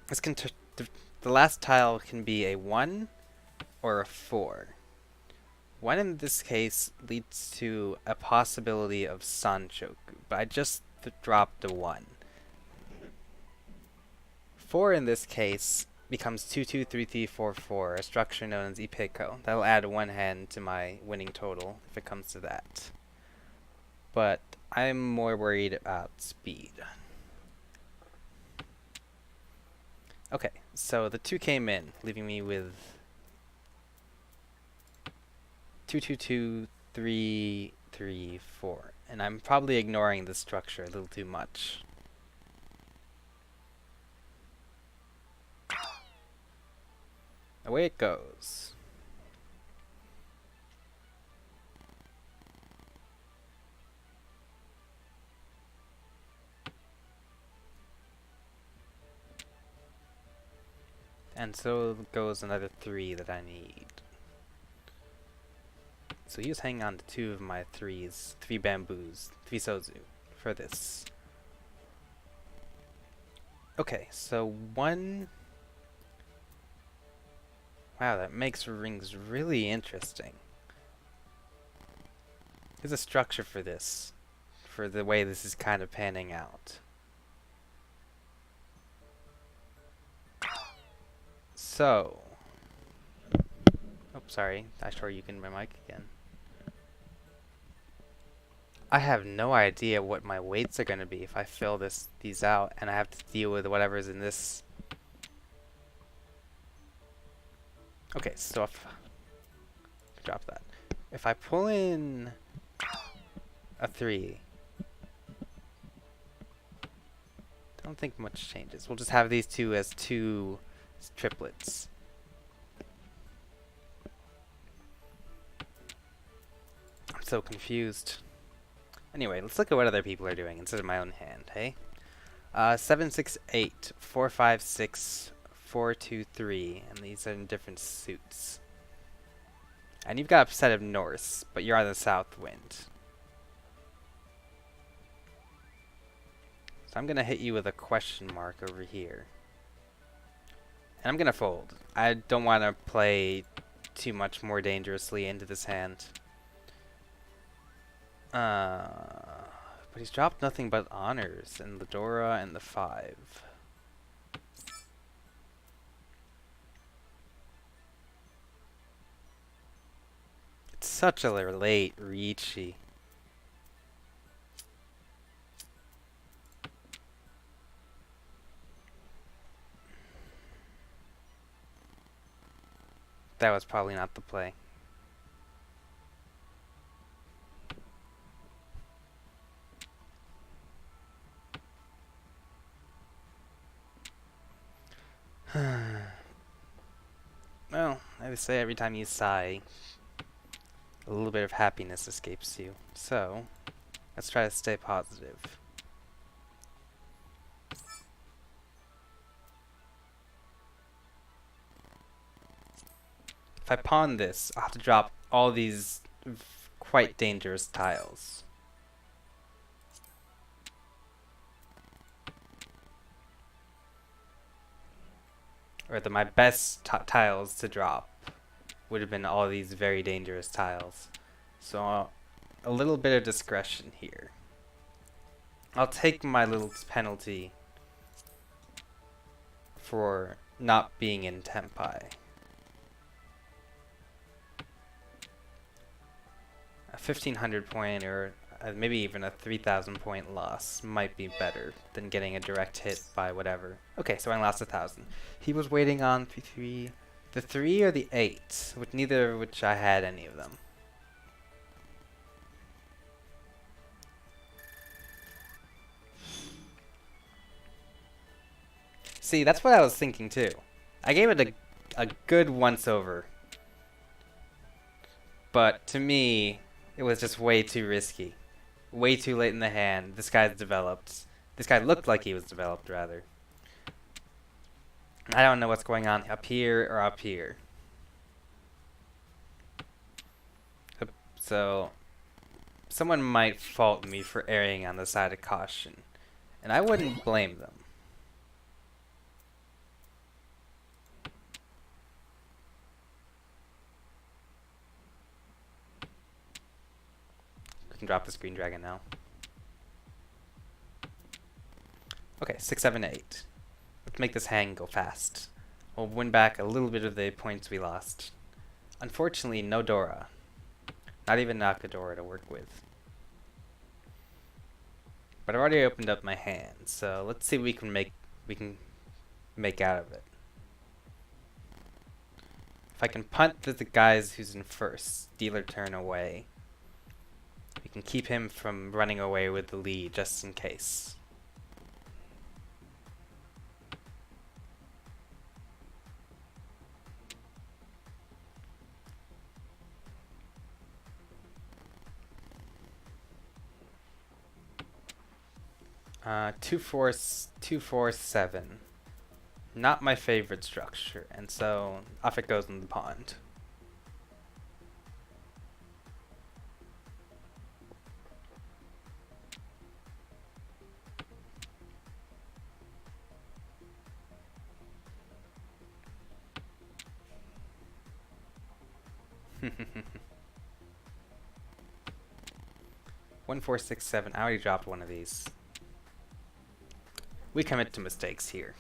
This can the last tile can be a 1 or a 4. 1 in this case leads to a possibility of Sanchoku, but I just dropped a 1. 4 in this case becomes 2, 2, 3, 3, 4, 4, a structure known as Ipeko. That'll add 1 hand to my winning total if it comes to that. But I'm more worried about speed. Okay, so the 2 came in, leaving me with 2, 2, 2, 3, 3, 4. And I'm probably ignoring this structure a little too much. Away it goes. And so goes another 3 that I need. So he was hanging on to 2 of my 3s, 3 bamboos, 3 sozu, for this. Okay, so 1... Wow, that makes rings really interesting. There's a structure for this, for the way this is kind of panning out. So... Oh, sorry, I sure you can my mic again. I have no idea what my weights are going to be if I fill these out and I have to deal with whatever's in this. Okay, so if drop that. If I pull in a 3, I don't think much changes. We'll just have these 2 as 2 triplets. I'm so confused. Anyway, let's look at what other people are doing instead of my own hand, hey? 7, 6, 8, 4, 5, 6, 4, 2, 3, and these are in different suits. And you've got a set of Norse, but you're on the south wind. So I'm going to hit you with a question mark over here. And I'm going to fold. I don't want to play too much more dangerously into this hand. But he's dropped nothing but honors and the Dora and the 5. It's such a late Riichi. That was probably not the play. Well, I would say every time you sigh, a little bit of happiness escapes you. So, let's try to stay positive. If I pawn this, I'll have to drop all these quite dangerous tiles. Or my best tiles to drop would have been all these very dangerous tiles. So a little bit of discretion here. I'll take my little penalty for not being in Tempai. A 1,500 point or maybe even a 3,000 point loss might be better than getting a direct hit by whatever. Okay, so I lost 1,000. He was waiting on the 3 or the 8, with neither of which I had any of them. See, that's what I was thinking too. I gave it a good once over. But to me, it was just way too risky. Way too late in the hand. This guy's developed. This guy looked like he was developed, rather. I don't know what's going on up here or up here. So, someone might fault me for erring on the side of caution. And I wouldn't blame them. We can drop this green dragon now. Okay, 6, 7, 8. Let's make this hand go fast. We'll win back a little bit of the points we lost. Unfortunately, no Dora. Not even Nakadora to work with. But I've already opened up my hand, so let's see what we can make out of it. If I can punt the guys who's in first, dealer turn away, we can keep him from running away with the lead just in case. Two, four, 7. Not my favorite structure, and so off it goes in the pond. One, 4, 6, 7. I already dropped one of these. We commit to mistakes here,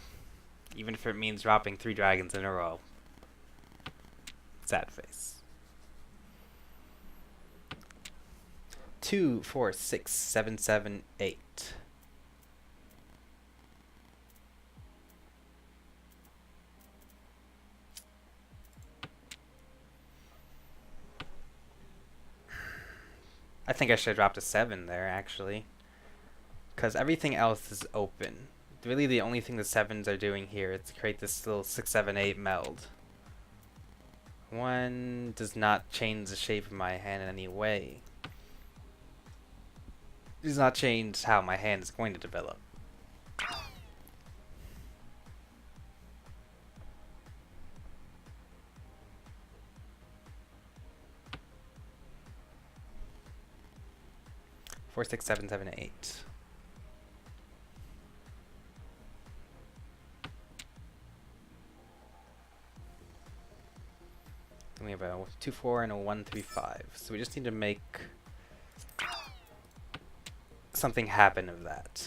even if it means dropping 3 dragons in a row. Sad face. 2, 4, 6, 7, 7, 8. I think I should have dropped a 7 there, actually, because everything else is open. Really, the only thing the 7s are doing here is to create this little 6, 7, 8 meld. 1 does not change the shape of my hand in any way. It does not change how my hand is going to develop. Four, 6, 7, 7, 8. We have a 2, 4 and a 1, 3, 5. So we just need to make something happen of that.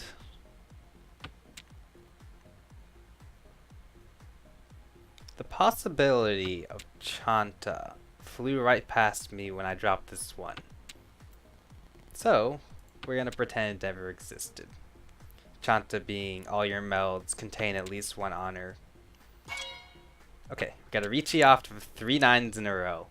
The possibility of Chanta flew right past me when I dropped this one. So we're gonna pretend it never existed. Chanta being all your melds contain at least 1 honor. Okay, we got a Ricci off of 3 9s in a row.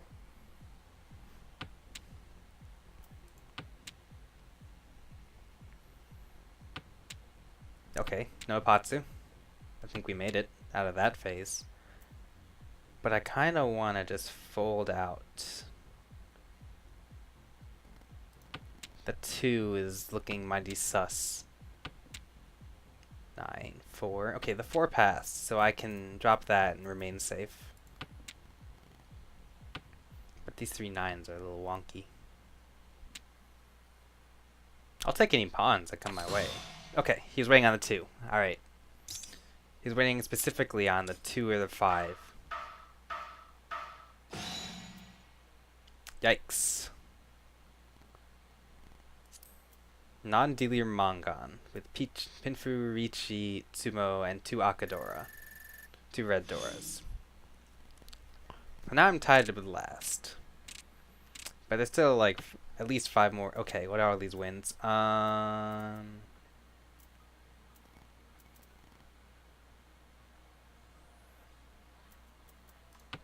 Okay, no Apatsu. I think we made it out of that phase. But I kind of want to just fold out. The 2 is looking mighty sus. 9, 4. Okay, the 4 passed, so I can drop that and remain safe. But these 3 9s are a little wonky. I'll take any pawns that come my way. Okay, he's waiting on the 2. Alright. He's waiting specifically on the 2 or the 5. Yikes. Non-dealer Mongon with Pinfu, Ricci, Tsumo, and 2 Akadora. 2 red Doras. Now I'm tied with last. But there's still like at least 5 more. Okay, what are all these wins?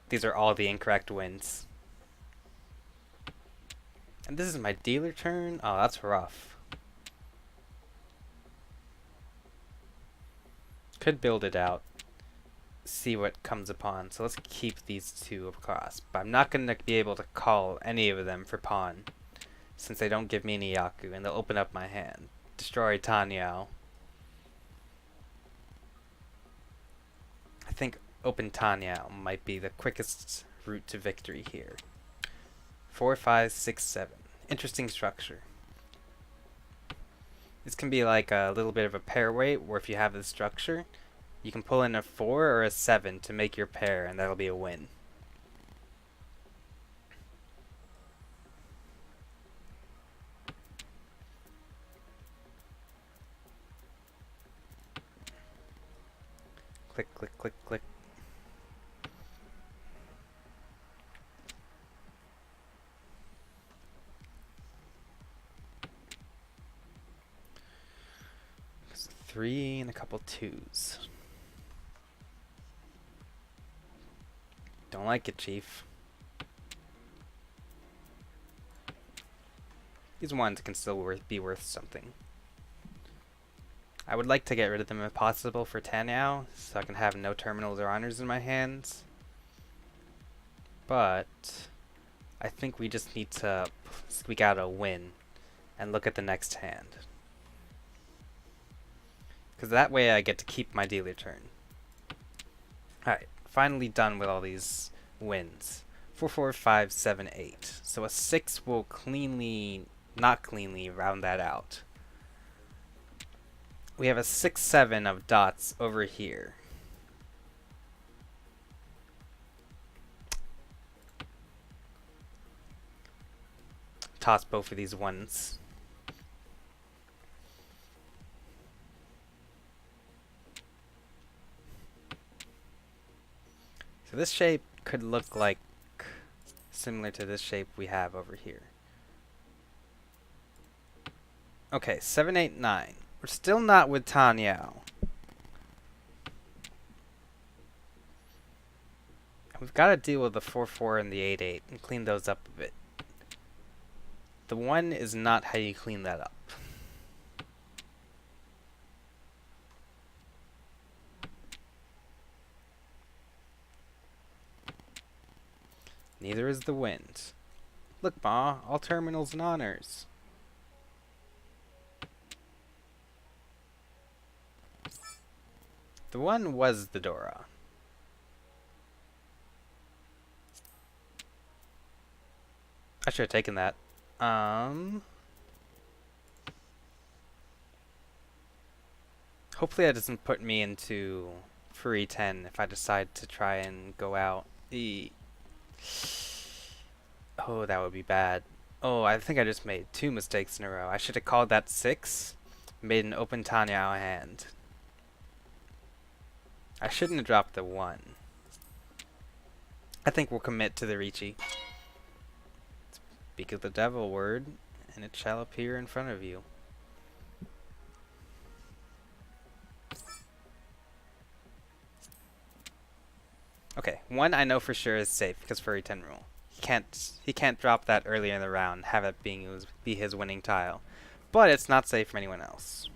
These are all the incorrect wins. And this is my dealer turn? Oh, that's rough. Could build it out. see what comes upon. So let's keep these two across. But I'm not going to be able to call any of them for pawn, since they don't give me any Yaku, and they'll open up my hand. Destroy Tanyao. I think open Tanyao might be the quickest route to victory here. 4, 5, 6, 7. Interesting structure. This can be like a little bit of a pair weight, where if you have this structure, you can pull in a 4 or a 7 to make your pair, and that'll be a win. Click, click, click, click. There's a 3 and a couple 2s. Don't like it, Chief. These ones can still be worth something. I would like to get rid of them if possible for Tanyao, so I can have no terminals or honors in my hands. But I think we just need to squeak out a win and look at the next hand. Because that way I get to keep my dealer turn. Alright, finally done with all these wins. 4, 4, 5, 7, 8. So a 6 will not cleanly round that out. We have a 6, 7 of dots over here. Toss both of these ones. So this shape could look like similar to this shape we have over here. Okay, 7, 8, 9. We're still not with Tanyao. We've got to deal with the 4, 4 and the 8, 8 and clean those up a bit. The 1 is not how you clean that up. Neither is the wind. Look, Ma, all terminals and honors. The 1 was the Dora. I should have taken that. Hopefully that doesn't put me into free 10 if I decide to try and go out. Oh, that would be bad. Oh, I think I just made 2 mistakes in a row. I should have called that 6, made an open Tanyao hand. I shouldn't have dropped the 1. I think we'll commit to the Ricci. Speak of the devil word, and it shall appear in front of you. Okay, 1 I know for sure is safe because furry 10 rule. He can't drop that earlier in the round, have it be his winning tile. But it's not safe for anyone else.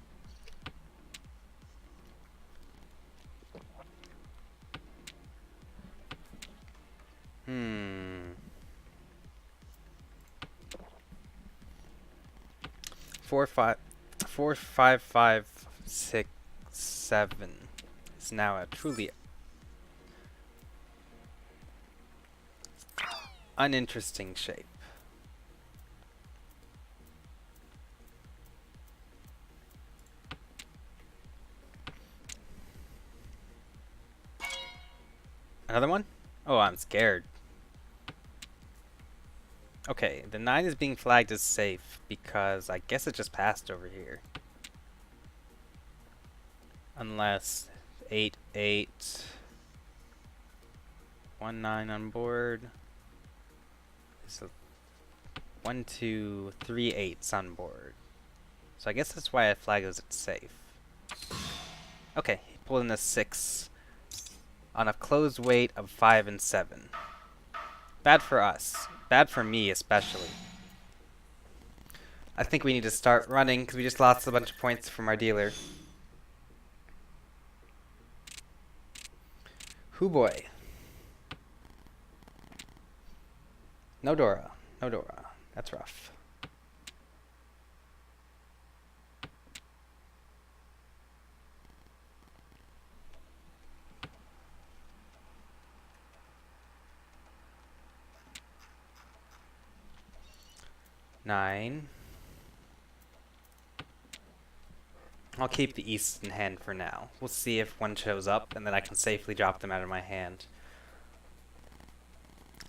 Four, 5, 5, 6, 7 is now a truly uninteresting shape. Another one? Oh, I'm scared. Okay, the 9 is being flagged as safe because I guess it just passed over here. Unless 8, 8, 1, 9 on board. So 1, 2, 3 8s on board. So I guess that's why I flagged as it's safe. Okay, he pulled in a 6 on a closed weight of 5 and 7. Bad for us. Bad for me, especially. I think we need to start running because we just lost a bunch of points from our dealer. Hoo boy. No Dora. No Dora. That's rough. Nine. I'll keep the east in hand for now. We'll see if one shows up, and then I can safely drop them out of my hand.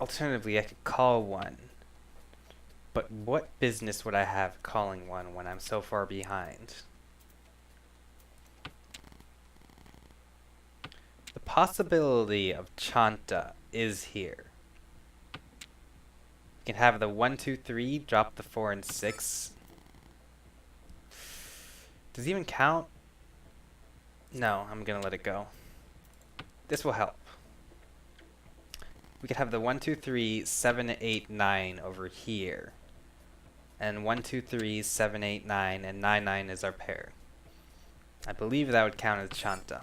Alternatively, I could call one. But what business would I have calling one when I'm so far behind? The possibility of Chanta is here. You can have the 1, 2, 3, drop the 4 and 6. Does it even count? No, I'm gonna let it go. This will help. We could have the 1, 2, 3, 7, 8, 9 over here. And 1, 2, 3, 7, 8, 9, and 9, 9 is our pair. I believe that would count as Chanta.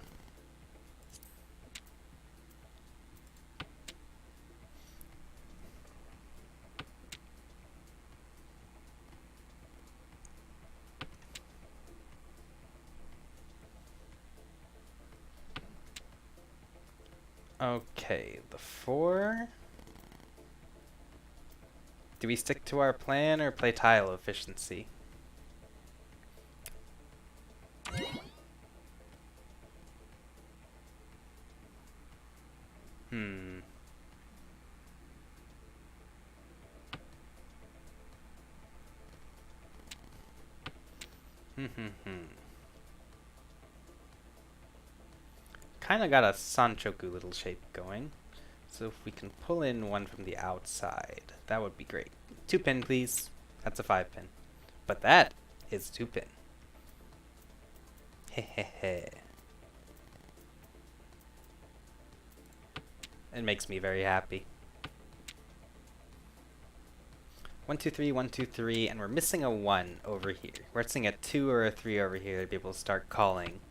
Okay, the 4. Do we stick to our plan or play tile efficiency? Hmm. Kinda got a Sanchoku little shape going. So if we can pull in one from the outside, that would be great. 2 pin, please. That's a 5 pin. But that is 2 pin. Hehehe. It makes me very happy. 1, 2, 3, 1, 2, 3, and we're missing a 1 over here. We're missing a 2 or a 3 over here to be able to start calling.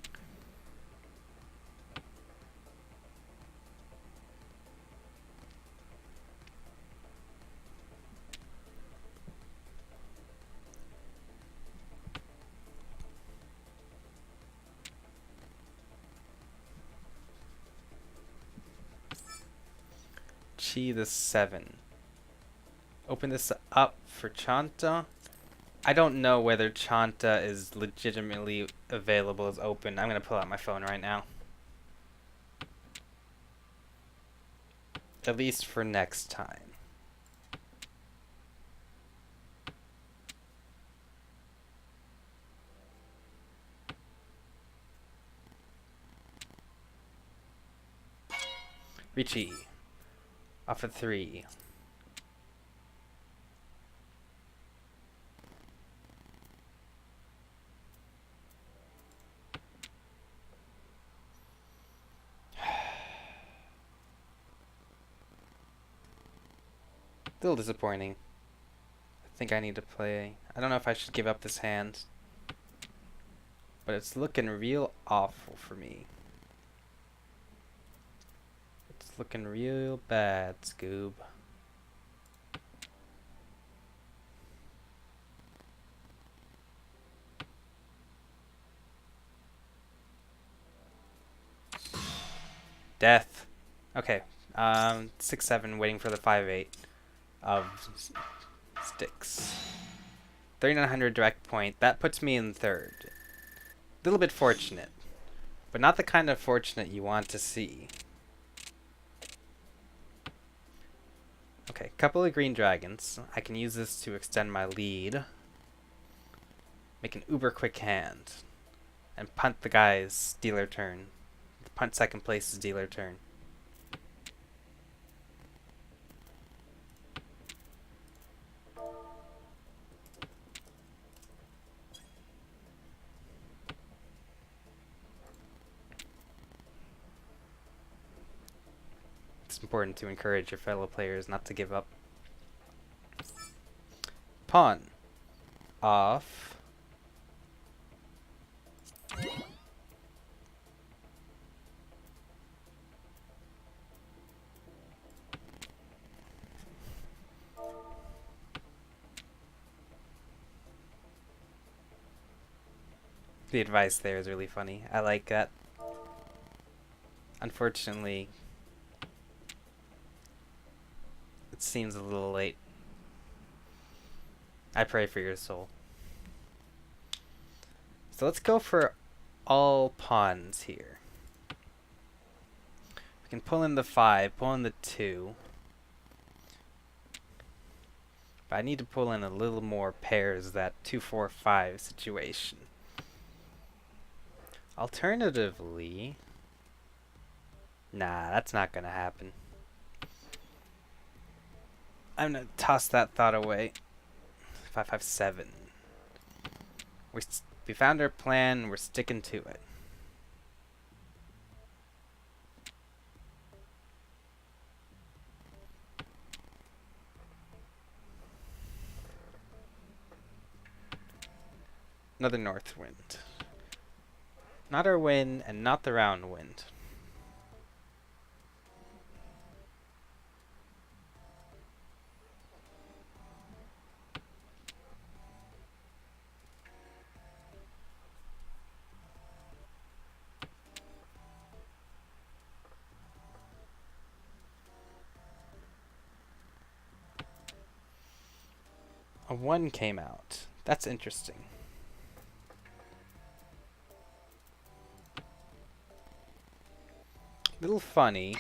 Chi the 7. Open this up for Chanta. I don't know whether Chanta is legitimately available as open. I'm going to pull out my phone right now. At least for next time. Richie. Off at 3. Still disappointing. I think I need to play. I don't know if I should give up this hand. But it's looking real awful for me. It's looking real bad, Scoob. Death. Okay. 6, 7, waiting for the 5, 8 of sticks. 3900 direct point. That puts me in 3rd. A little bit fortunate, but not the kind of fortunate you want to see. Okay, couple of green dragons. I can use this to extend my lead. Make an uber quick hand. And punt the guy's dealer turn. Punt second place's dealer turn. It's important to encourage your fellow players not to give up. Pawn. Off. The advice there is really funny. I like that. Unfortunately, it seems a little late. I pray for your soul. So let's go for all pawns here. We can pull in the 5, pull in the 2. But I need to pull in a little more pairs, that 2, 4, 5 situation. Alternatively, nah, that's not gonna happen. I'm gonna toss that thought away. 5, 5, 7. We found our plan, we're sticking to it. Another north wind. Not our wind, and not the round wind. A 1 came out. That's interesting. Little funny.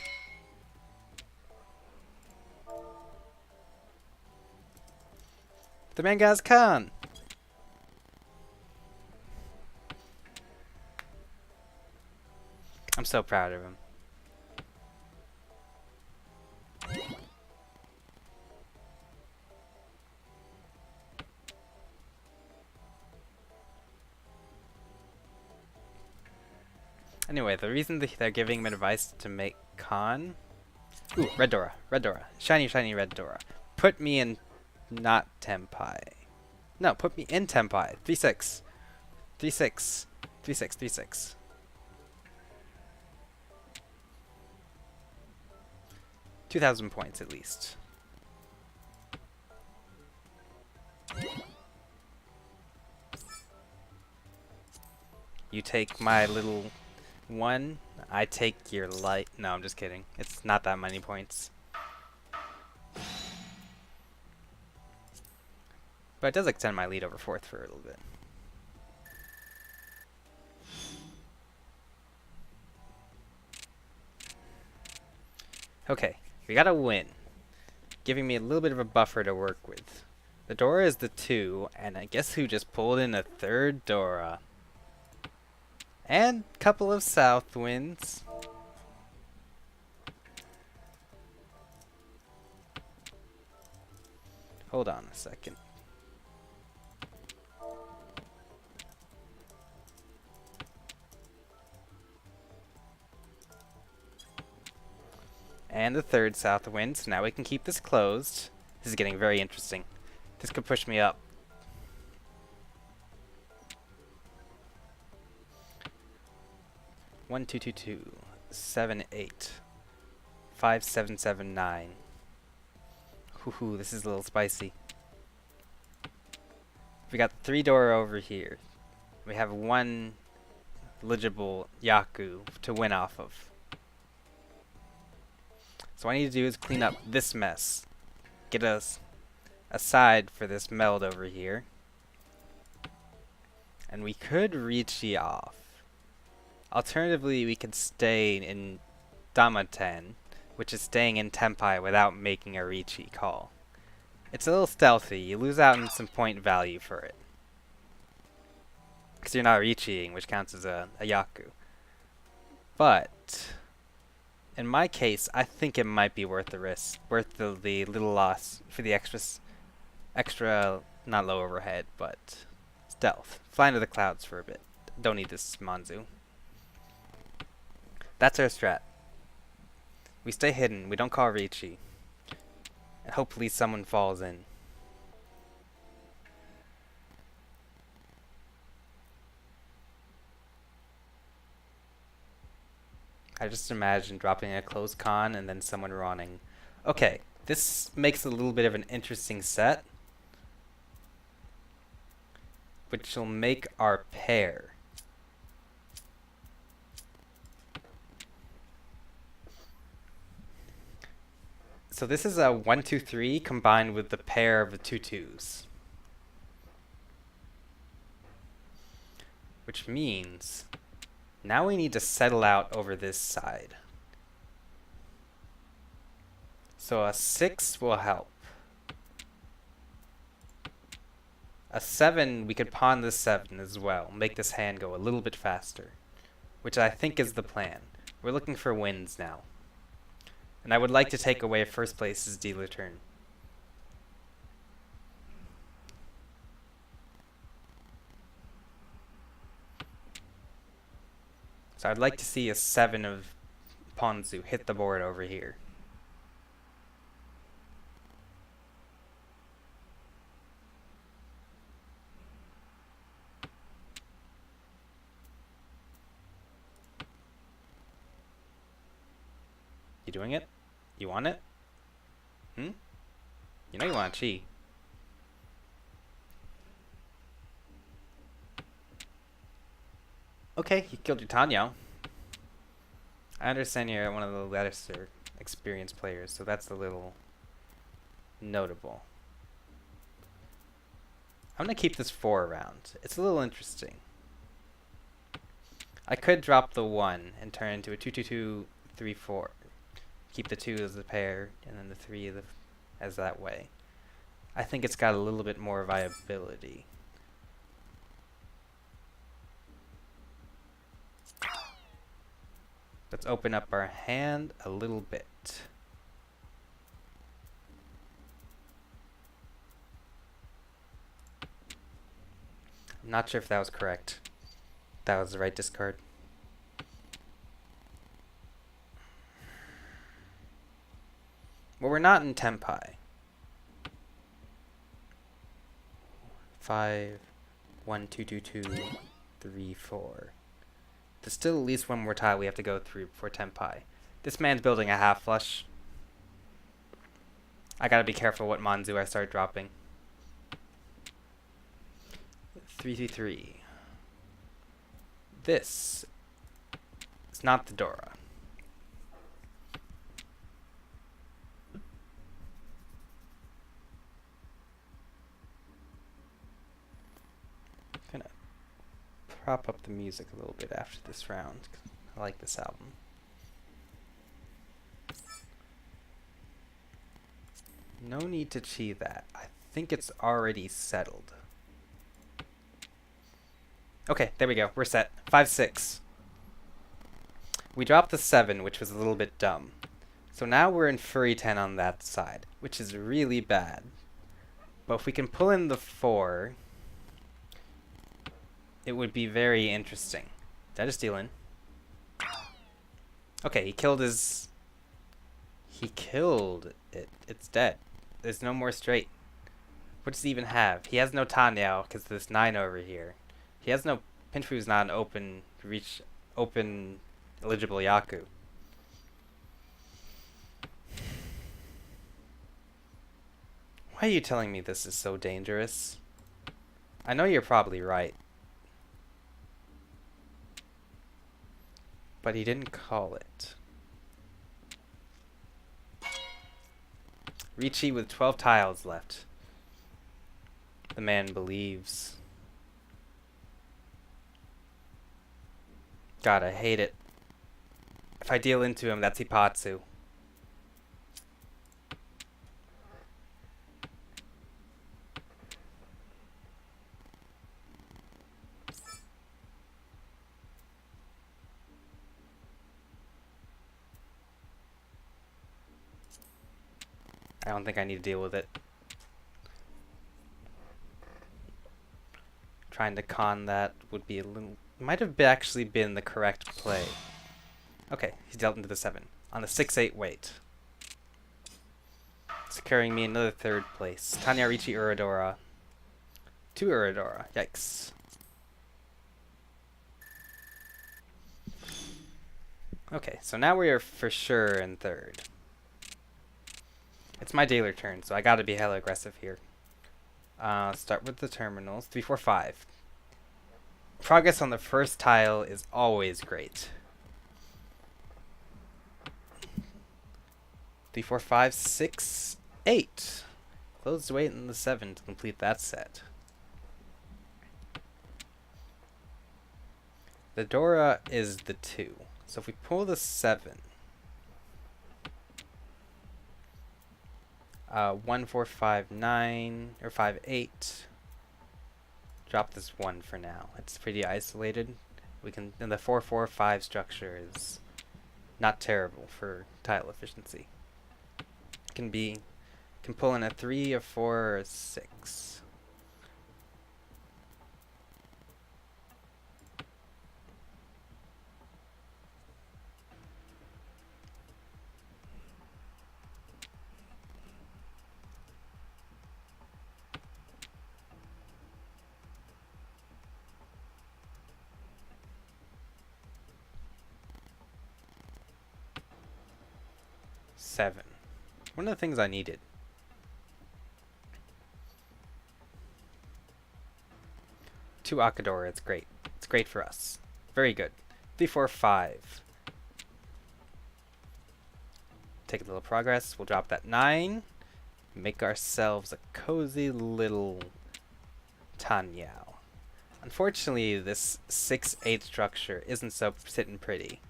The man guy's con. I'm so proud of him. Anyway, the reason they're giving him advice to make con... Ooh, red Dora, red Dora. Shiny, shiny red Dora. Put me in not Tempai. No, put me in Tempai. 3-6. 3-6. 3-6, 3-6. $2,000 points at least. You take my little 1, I take your light. No, I'm just kidding. It's not that many points. But it does extend my lead over 4th for a little bit. Okay, we got a win, giving me a little bit of a buffer to work with. The Dora is the 2, and I guess who just pulled in a 3rd Dora? And a couple of south winds. Hold on a second. And the 3rd south wind, so now we can keep this closed. This is getting very interesting. This could push me up. One, 2, 2, 2, 7, 8, 5, 7, 7, 9. Hoo, this is a little spicy. We got 3 Dora over here. We have 1 legible Yaku to win off of. So what I need to do is clean up this mess. Get us a side for this meld over here. And we could Ricci off. Alternatively, we could stay in Damaten, which is staying in Tempai without making a Ricci call. It's a little stealthy. You lose out on some point value for it. Because you're not Ricciing, which counts as a Yaku. But in my case, I think it might be worth the risk, worth the little loss for the extra, not low overhead, but stealth. Fly into the clouds for a bit. Don't need this Manzu. That's our strat. We stay hidden, we don't call Ricci. And hopefully someone falls in. I just imagine dropping a close con and then someone running. Okay, this makes a little bit of an interesting set, which will make our pair. So this is a 1-2-3 combined with the pair of the 2-2s. Which means now we need to settle out over this side. So a 6 will help. A 7, we could pawn this 7 as well, make this hand go a little bit faster, which I think is the plan. We're looking for wins now. And I would like to take away first place's dealer turn. So I'd like to see a 7 of Ponzu hit the board over here. You doing it? You want it? You know you want chi. Okay, you killed your Tanyo. I understand you're one of the lesser experienced players, so that's a little notable. I'm going to keep this 4 around. It's a little interesting. I could drop the 1 and turn into a 2-2-2-3-4. Keep the 2 as a pair, and then the 3 as that way. I think it's got a little bit more viability. Let's open up our hand a little bit. I'm not sure if that was correct. That was the right discard. Well, we're not in Tempai. 5, 1, 2, 2, 2, 3, 4. There's still at least one more tile we have to go through before Tempai. This man's building a half flush. I gotta be careful what Manzu I start dropping. 3, 3, 3. This is not the Dora. Gonna prop up the music a little bit after this round. I like this album. No need to chi that. I think it's already settled. Okay, there we go. We're set. 5, 6. We dropped the 7, which was a little bit dumb. So now we're in Furry 10 on that side, which is really bad. But if we can pull in the 4, it would be very interesting. Did I just deal in? Okay, he killed his... He killed it. It's dead. There's no more straight. What does he even have? He has no Tanyao because there's 9 over here. He has no... Pinfu's not an open reach... Open eligible Yaku. Why are you telling me this is so dangerous? I know you're probably right. But he didn't call it. Ricci with 12 tiles left. The man believes. God, I hate it. If I deal into him, that's Ipatsu. I don't think I need to deal with it. Trying to con that would be a little... Might have actually been the correct play. Okay, he's dealt into the 7. On the 6-8 weight. Securing me another 3rd place. Tanya Ricci Uradora. 2 Uradora. Yikes. Okay, so now we are for sure in 3rd. It's my dealer turn, so I gotta be hella aggressive here. Start with the terminals. 3, 4, 5. Progress on the first tile is always great. 3, 4, 5, 6, 8. Closed weight in the 7 to complete that set. The Dora is the 2. So if we pull the 7, 1, 4, 5, 9, or 5, 8. Drop this 1 for now. It's pretty isolated. We can, and the 4, 4, 5 structure is not terrible for tile efficiency. Can pull in a 3, a 4, or a 6. Seven. One of the things I needed. Two Akadora, it's great. It's great for us. Very good. 3, 4, 5. Take a little progress. We'll drop that 9. Make ourselves a cozy little Tanyao. Unfortunately, this 6, 8 structure isn't so sitting pretty.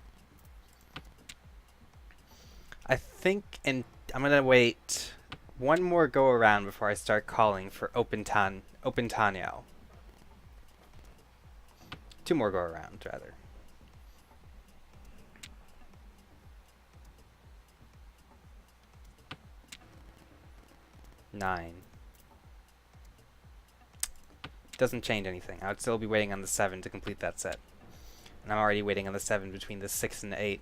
I think I'm gonna wait one more go around before I start calling for open Tanyao. 2 more go around, rather. Nine. Doesn't change anything. I would still be waiting on the 7 to complete that set. And I'm already waiting on the 7 between the 6 and the 8.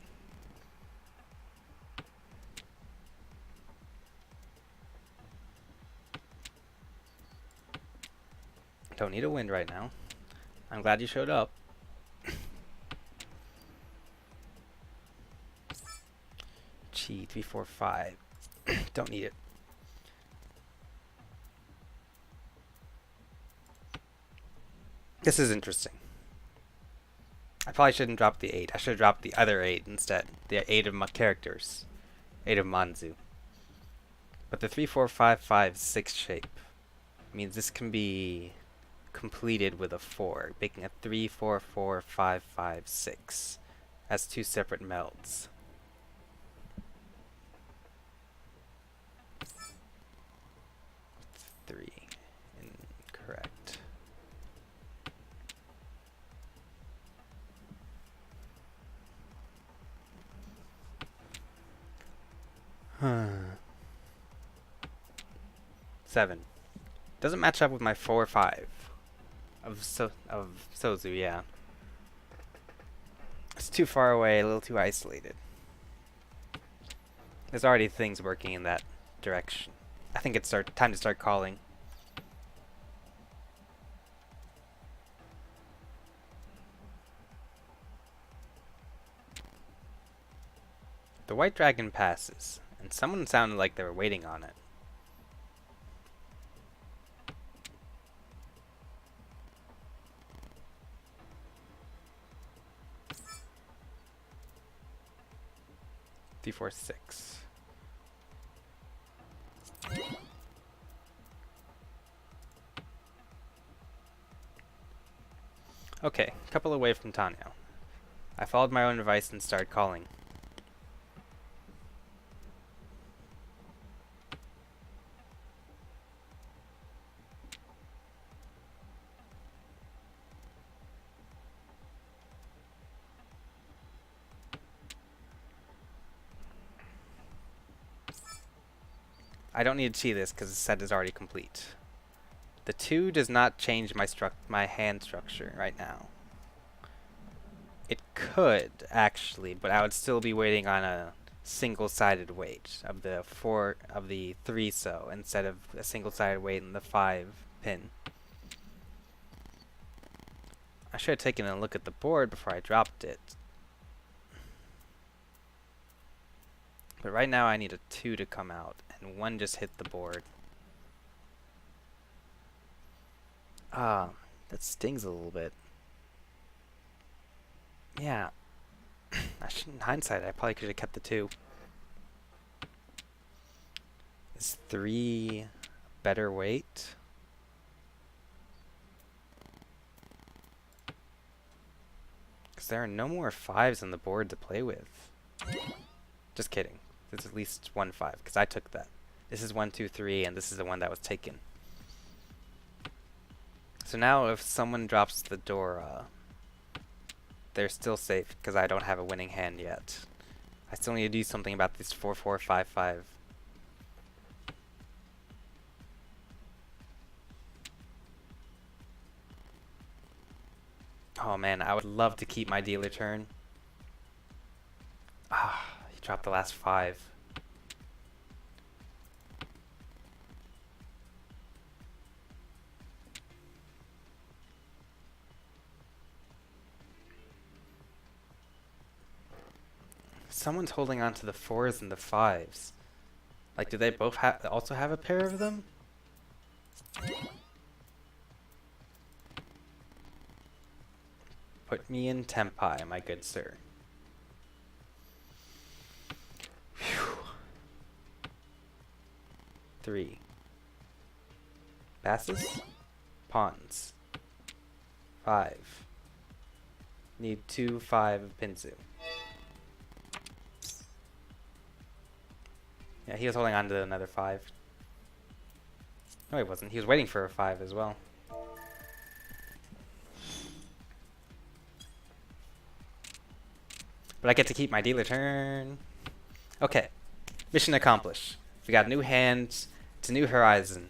Don't need a wind right now. I'm glad you showed up. Chi, 3, 4, 5. Don't need it. This is interesting. I probably shouldn't drop the 8. I should have dropped the other 8 instead. The 8 of my characters. 8 of Manzu. But the 3, 4, 5, 5, 6 shape means this can be completed with a 4, making a 3, 4, 4, 5, 5, 6 as 2 separate melds. Three. Incorrect. Seven. Doesn't match up with my 4, 5 of Sozu, yeah. It's too far away, a little too isolated. There's already things working in that direction. I think it's time to start calling. The white dragon passes, and someone sounded like they were waiting on it. D4-6. Okay, a couple away from Tanyao. I followed my own advice and started calling. I don't need to see this because the set is already complete. The 2 does not change my hand structure right now. It could, actually, but I would still be waiting on a single-sided weight of the 3 so instead of a single-sided weight in the 5 pin. I should have taken a look at the board before I dropped it. But right now I need a 2 to come out, and 1 just hit the board. Ah, that stings a little bit. Yeah. In hindsight, I probably could have kept the 2. Is 3 better weight? Because there are no more 5s on the board to play with. Just kidding. There's at least 1 5, because I took that. This is 1, 2, 3, and this is the one that was taken. So now if someone drops the Dora, they're still safe, because I don't have a winning hand yet. I still need to do something about this 4, 4, 5, 5. Oh man, I would love to keep my dealer turn. Ah, he dropped the last 5. Someone's holding on to the 4s and the 5s. Like, do they both also have a pair of them? Put me in Tempai, my good sir. Whew. 3. Passes? Pawns. 5. Need 2, 5 of Pinzu. Yeah, he was holding on to another 5. No, he wasn't. He was waiting for a 5 as well. But I get to keep my dealer turn. Okay. Mission accomplished. We got new hands. It's a new horizon.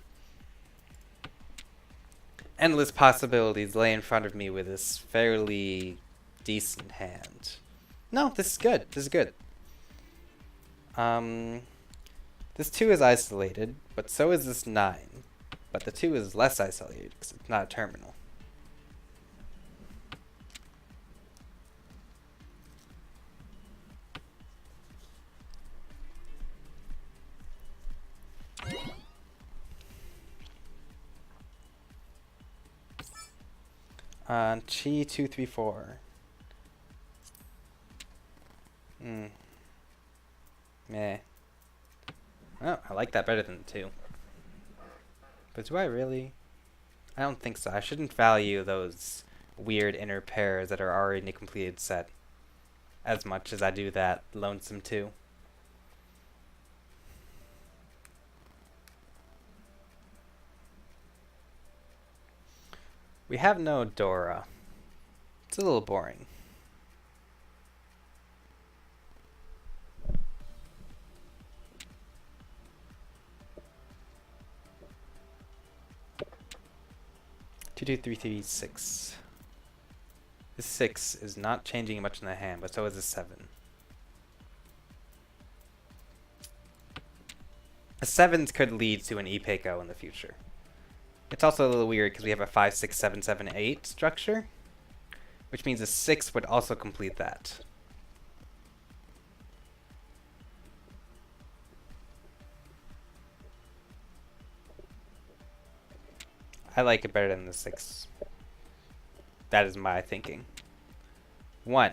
Endless possibilities lay in front of me with this fairly decent hand. No, this is good. This is good. This 2 is isolated, but so is this 9. But the 2 is less isolated because it's not a terminal. Chi 2, 3, 4. Meh. Oh, I like that better than the 2. But do I really? I don't think so. I shouldn't value those weird inner pairs that are already in a completed set as much as I do that lonesome 2. We have no Dora. It's a little boring. Two, 2, 3, 3, 6. This 6 is not changing much in the hand, but so is the 7. A 7s could lead to an Ipeko in the future. It's also a little weird because we have a 5, 6, 7, 7, 8 structure, which means a 6 would also complete that. I like it better than the 6. That is my thinking. 1.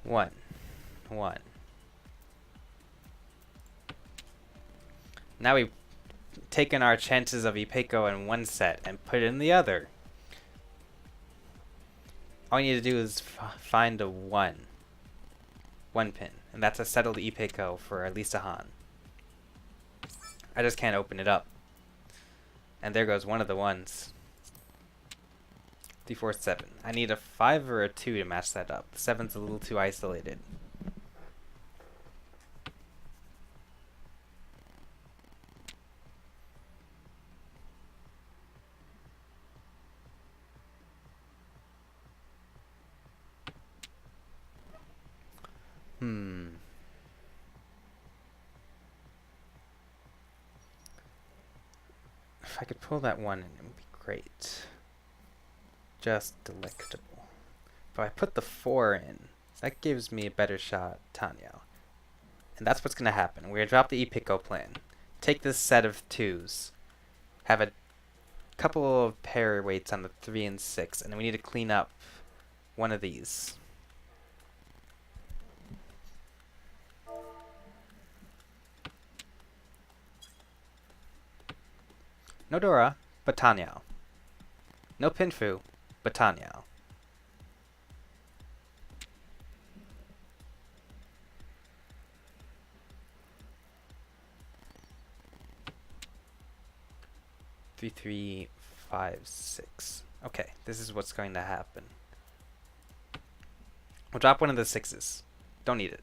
1. 1. Now we've taken our chances of Ipeko in one set and put it in the other. All you need to do is find a 1. 1 pin. And that's a settled Ipeko for at least a Han. I just can't open it up. And there goes one of the 1s. 3, 4, 7. I need a 5 or a 2 to match that up. The 7's a little too isolated. If I could pull that 1 in, it would be great. Just delectable. If I put the 4 in, that gives me a better shot at Tanyao. And that's what's going to happen. We're going to drop the Ipeko plan. Take this set of 2s. Have a couple of pair weights on the 3 and 6. And then we need to clean up one of these. No Dora, but Tanyao. No Pinfu, but Tanyao. Three, three, 5, 6. Okay, this is what's going to happen. We'll drop one of the 6s. Don't need it.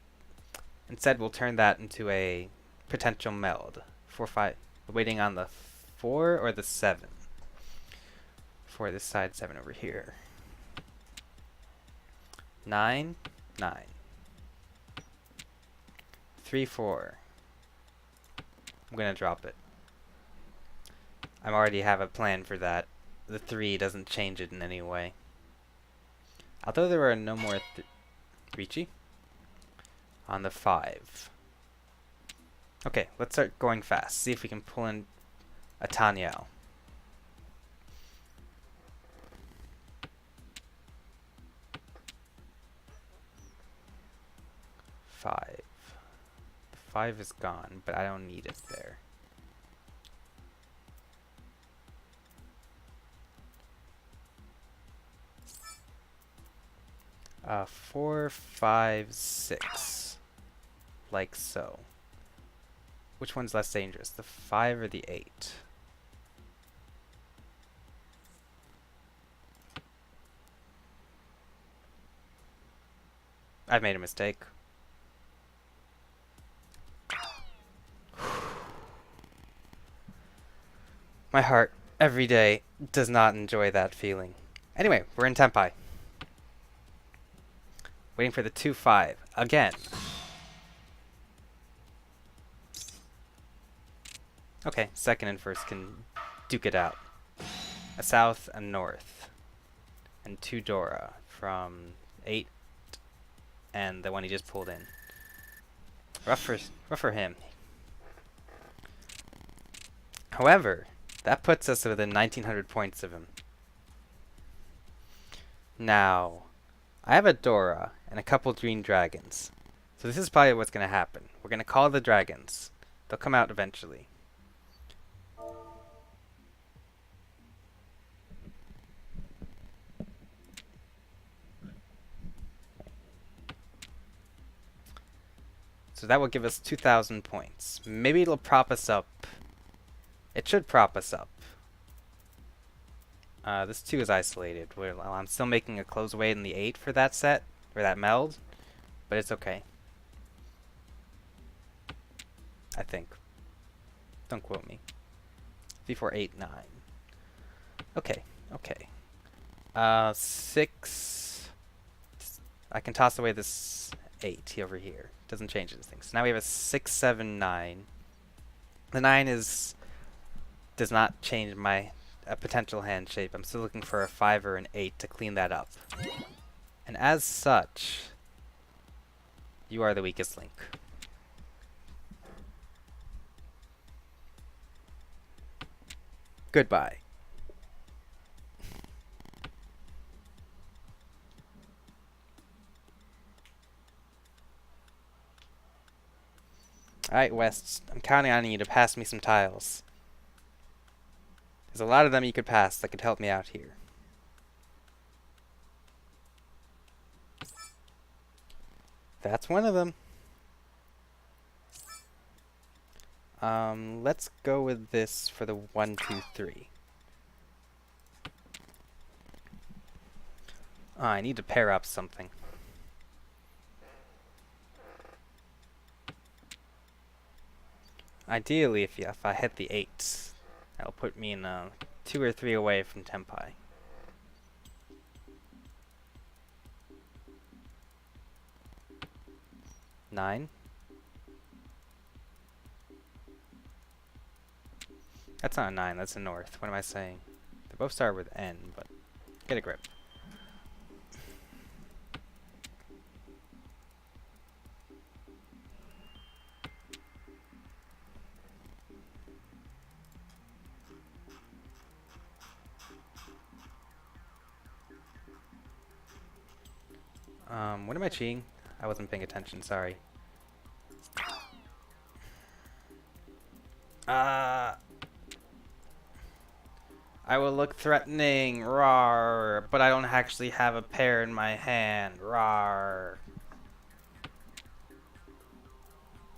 Instead, we'll turn that into a potential meld. 4, 5. Waiting on the 4 or the 7. For this side, 7 over here. 9, 9. 3, 4. I'm going to drop it. I already have a plan for that. The 3 doesn't change it in any way. Although there are no more Ricci on the 5. Okay, let's start going fast. See if we can pull in a Tanyao. Five. 5 is gone, but I don't need it there. Uh, 4, 5, 6. Like so. Which one's less dangerous, the 5 or the 8? I've made a mistake. My heart, every day, does not enjoy that feeling. Anyway, we're in Tempai. Waiting for the 2, 5. Again. Okay, second and first can duke it out. A south and north. And 2 Dora from 8 and the one he just pulled in. Rough for him. However, that puts us within 1900 points of him. Now, I have a Dora and a couple green dragons. So this is probably what's going to happen. We're going to call the dragons. They'll come out eventually. So that will give us 2,000 points. Maybe it'll prop us up. It should prop us up. This 2 is isolated. I'm still making a close weight in the 8 for that set, or that meld, but it's okay. I think. Don't quote me. 3, 4, 8, 9. Okay, okay. 6. I can toss away this 8 over here. Doesn't change anything. So now we have a 6, 7, 9. The 9 does not change my potential hand shape. I'm still looking for a 5 or an 8 to clean that up. And as such, you are the weakest link. Goodbye. Alright, West. I'm counting on you to pass me some tiles. There's a lot of them you could pass that could help me out here. That's one of them. Let's go with this for the 1, 2, 3. Oh, I need to pair up something. Ideally, if I hit the 8, that'll put me in 2 or 3 away from Tempai. Nine. That's not a 9, that's a north. What am I saying? They both start with N, but get a grip. What am I cheating? I wasn't paying attention, sorry. I will look threatening, rawr, but I don't actually have a pair in my hand, rawr.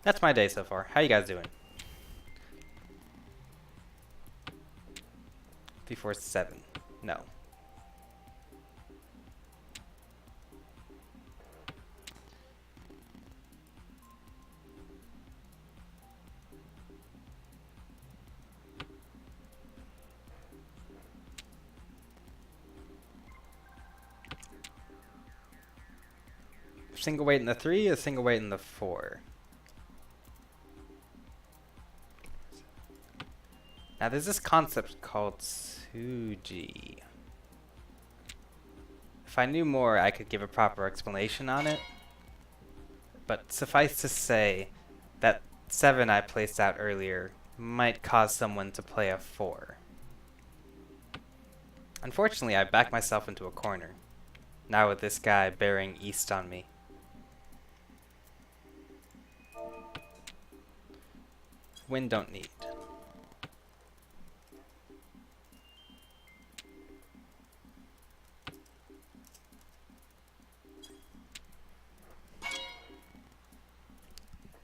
That's my day so far. How you guys doing? Before 7. No. Single weight in the 3, a single weight in the 4. Now there's this concept called Tsuji. If I knew more, I could give a proper explanation on it. But suffice to say, that 7 I placed out earlier might cause someone to play a 4. Unfortunately, I backed myself into a corner. Now with this guy bearing east on me. Win don't need.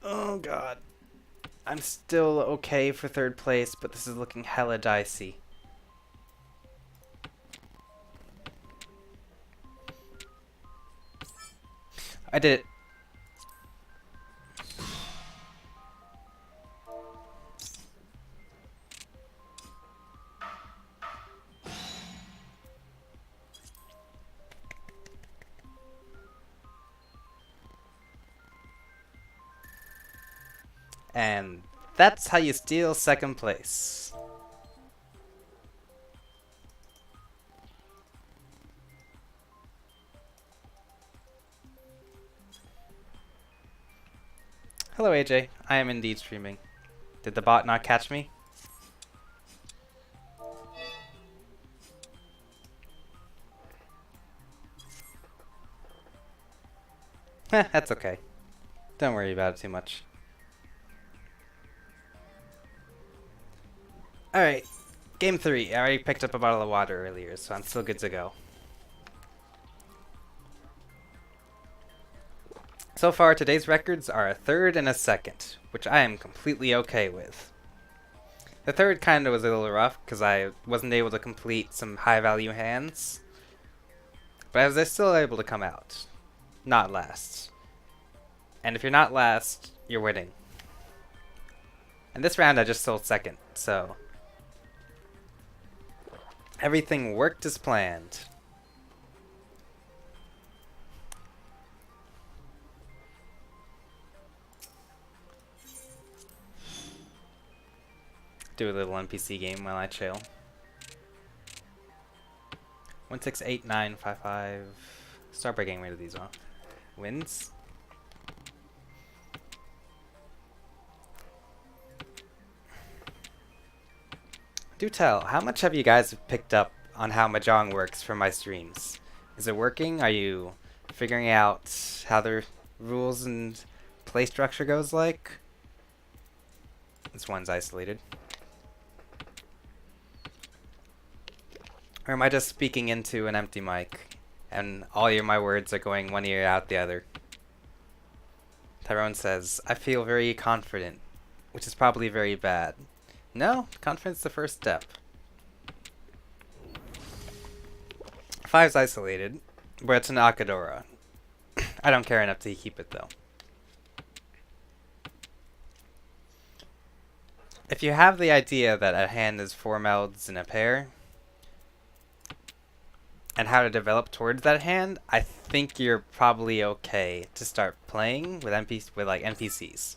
Oh god. I'm still okay for 3rd place, but this is looking hella dicey. I did it. And that's how you steal 2nd place. Hello AJ, I am indeed streaming. Did the bot not catch me? That's okay. Don't worry about it too much. Alright, game 3. I already picked up a bottle of water earlier, so I'm still good to go. So far, today's records are a 3rd and a 2nd, which I am completely okay with. The 3rd kinda was a little rough, because I wasn't able to complete some high-value hands. But I was still able to come out. Not last. And if you're not last, you're winning. And this round I just sold 2nd, so everything worked as planned. Do a little NPC game while I chill. 168955. Start by getting rid of these off. Wins. Do tell, how much have you guys picked up on how Mahjong works from my streams? Is it working? Are you figuring out how the rules and play structure goes like? This one's isolated. Or am I just speaking into an empty mic and all my words are going one ear out the other? Tyrone says, I feel very confident, which is probably very bad. No, confidence is the first step. 5's isolated, but it's an Akadora. I don't care enough to keep it though. If you have the idea that a hand is 4 melds in a pair, and how to develop towards that hand, I think you're probably okay to start playing with NPCs.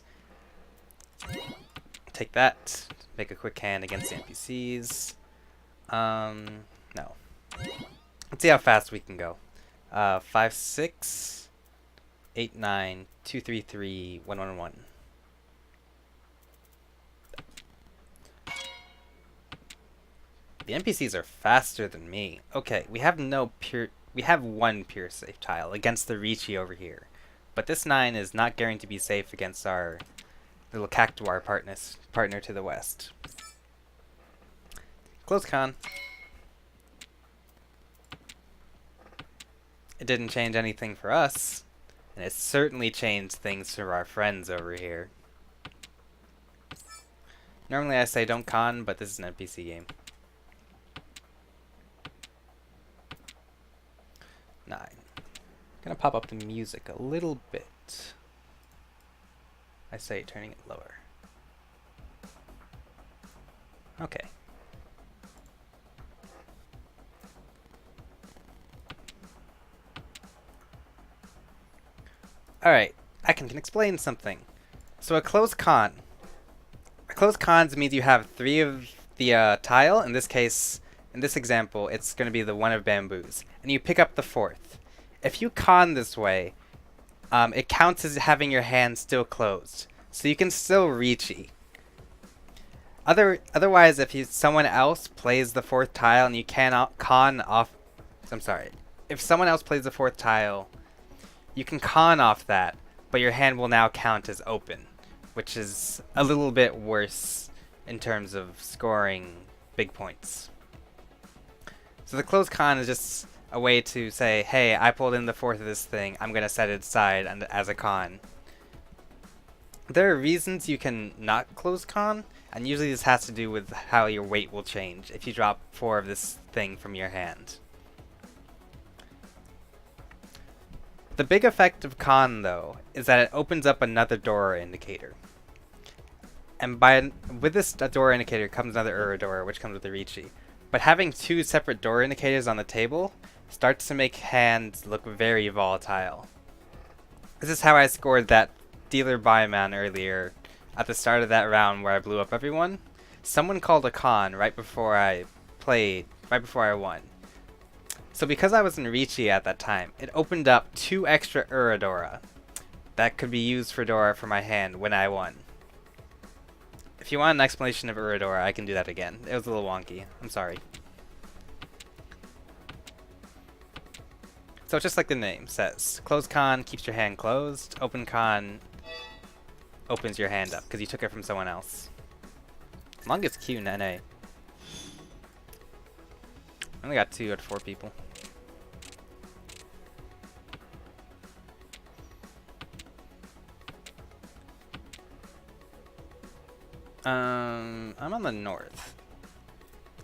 Take that. Make a quick hand against the NPCs. No. Let's see how fast we can go. 5, 6, 8, 9, 2, 3, 3, 1, 1, 1. The NPCs are faster than me. Okay, we have one pure safe tile against the Ricci over here. But this 9 is not guaranteed to be safe against our little Cactuar partner to the west. Close con. it didn't change anything for us, and it certainly changed things for our friends over here. Normally I say don't con, but this is an NPC game. 9. Gonna pop up the music a little bit. I say turning it lower. Okay. Alright, I can explain something. So a closed con. A closed cons means you have 3 of the tile. In this case, in this example, it's going to be the 1 of bamboos. And you pick up the 4th. If you con this way, it counts as having your hand still closed. So you can still reachy. Otherwise, if someone else plays the 4th tile and you cannot con off... I'm sorry. If someone else plays the 4th tile, you can con off that, but your hand will now count as open, which is a little bit worse in terms of scoring big points. So the closed con is just a way to say, hey, I pulled in the 4th of this thing, I'm going to set it aside as a con. There are reasons you can not close con, and usually this has to do with how your weight will change if you drop 4 of this thing from your hand. The big effect of con, though, is that it opens up another door indicator. And with this door indicator comes another door, which comes with the Riichi. But having 2 separate door indicators on the table starts to make hands look very volatile. This is how I scored that dealer buy man earlier at the start of that round where I blew up everyone. Someone called a con right before I won. So because I was in Riichi at that time, it opened up 2 extra Uradora that could be used for Dora for my hand when I won. If you want an explanation of Uradora, I can do that again. It was a little wonky. I'm sorry. So just like the name says, closed con keeps your hand closed, open con opens your hand up because you took it from someone else. Longest queue in NA. I only got 2 out of 4 people. I'm on the north.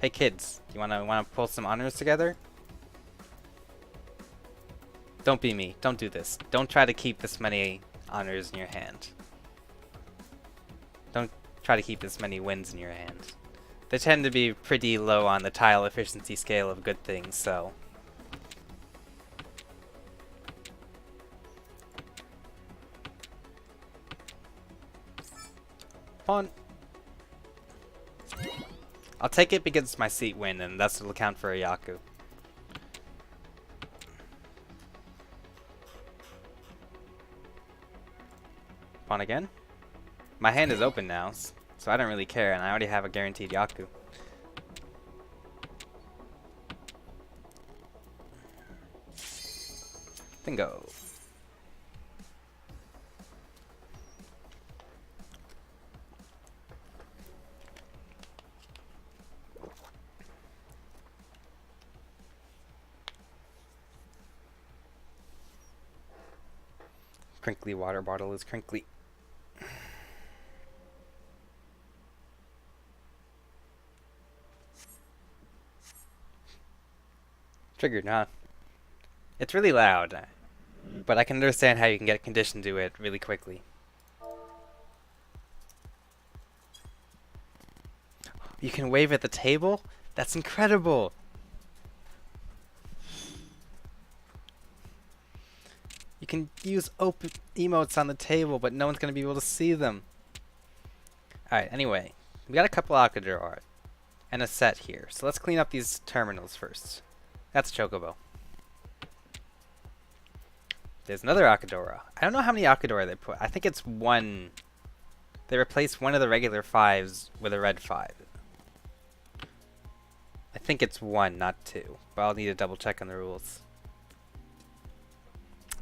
Hey kids, you wanna pull some honors together? Don't be me. Don't do this. Don't try to keep this many honors in your hand. Don't try to keep this many wins in your hand. They tend to be pretty low on the tile efficiency scale of good things, so... Pawn. I'll take it because it's my seat win, and that's will count for a Yaku. Pawn again? My hand is open now, so I don't really care, and I already have a guaranteed Yaku. Bingo. Crinkly water bottle is crinkly. Triggered, huh? It's really loud, but I can understand how you can get conditioned to it really quickly. You can wave at the table? That's incredible! You can use open emotes on the table, but no one's going to be able to see them. Alright, anyway. We got a couple Akador and a set here. So let's clean up these terminals first. That's Chocobo. There's another Akadora. I don't know how many Akadora they put. I think it's 1. They replaced one of the regular 5s with a red 5. I think it's 1, not 2. But I'll need to double check on the rules.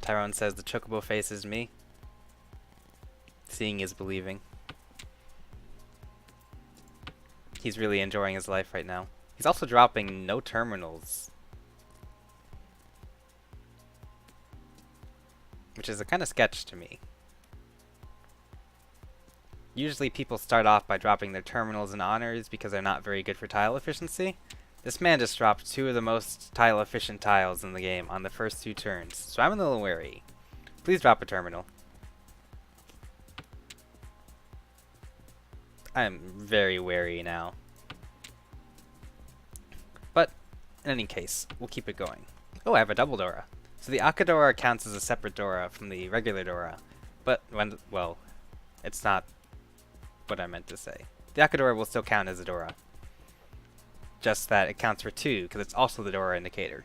Tyrone says the Chocobo faces me. Seeing is believing. He's really enjoying his life right now. He's also dropping no terminals. which is a kind of sketch to me. Usually people start off by dropping their terminals and honors because they're not very good for tile efficiency. This man just dropped 2 of the most tile efficient tiles in the game on the first 2 turns, so I'm a little wary. Please drop a terminal. I am very wary now. But, in any case, we'll keep it going. Oh, I have a double Dora. So the Akadora counts as a separate Dora from the regular Dora. But, well, it's not what I meant to say. The Akadora will still count as a Dora. Just that it counts for 2, because it's also the Dora indicator.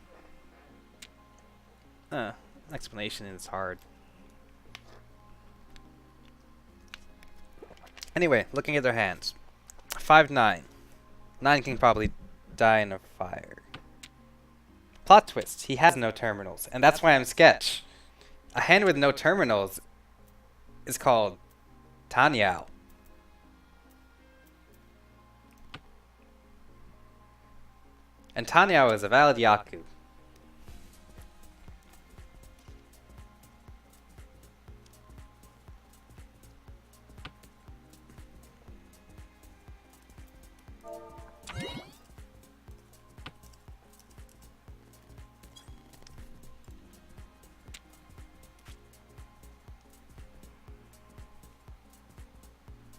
Explanation is hard. Anyway, looking at their hands. 5-9. 9 can probably die in a fire. Plot twist, he has no terminals, and that's why I'm sketch. A hand with no terminals is called Tanyao. And Tanyao is a valid Yaku.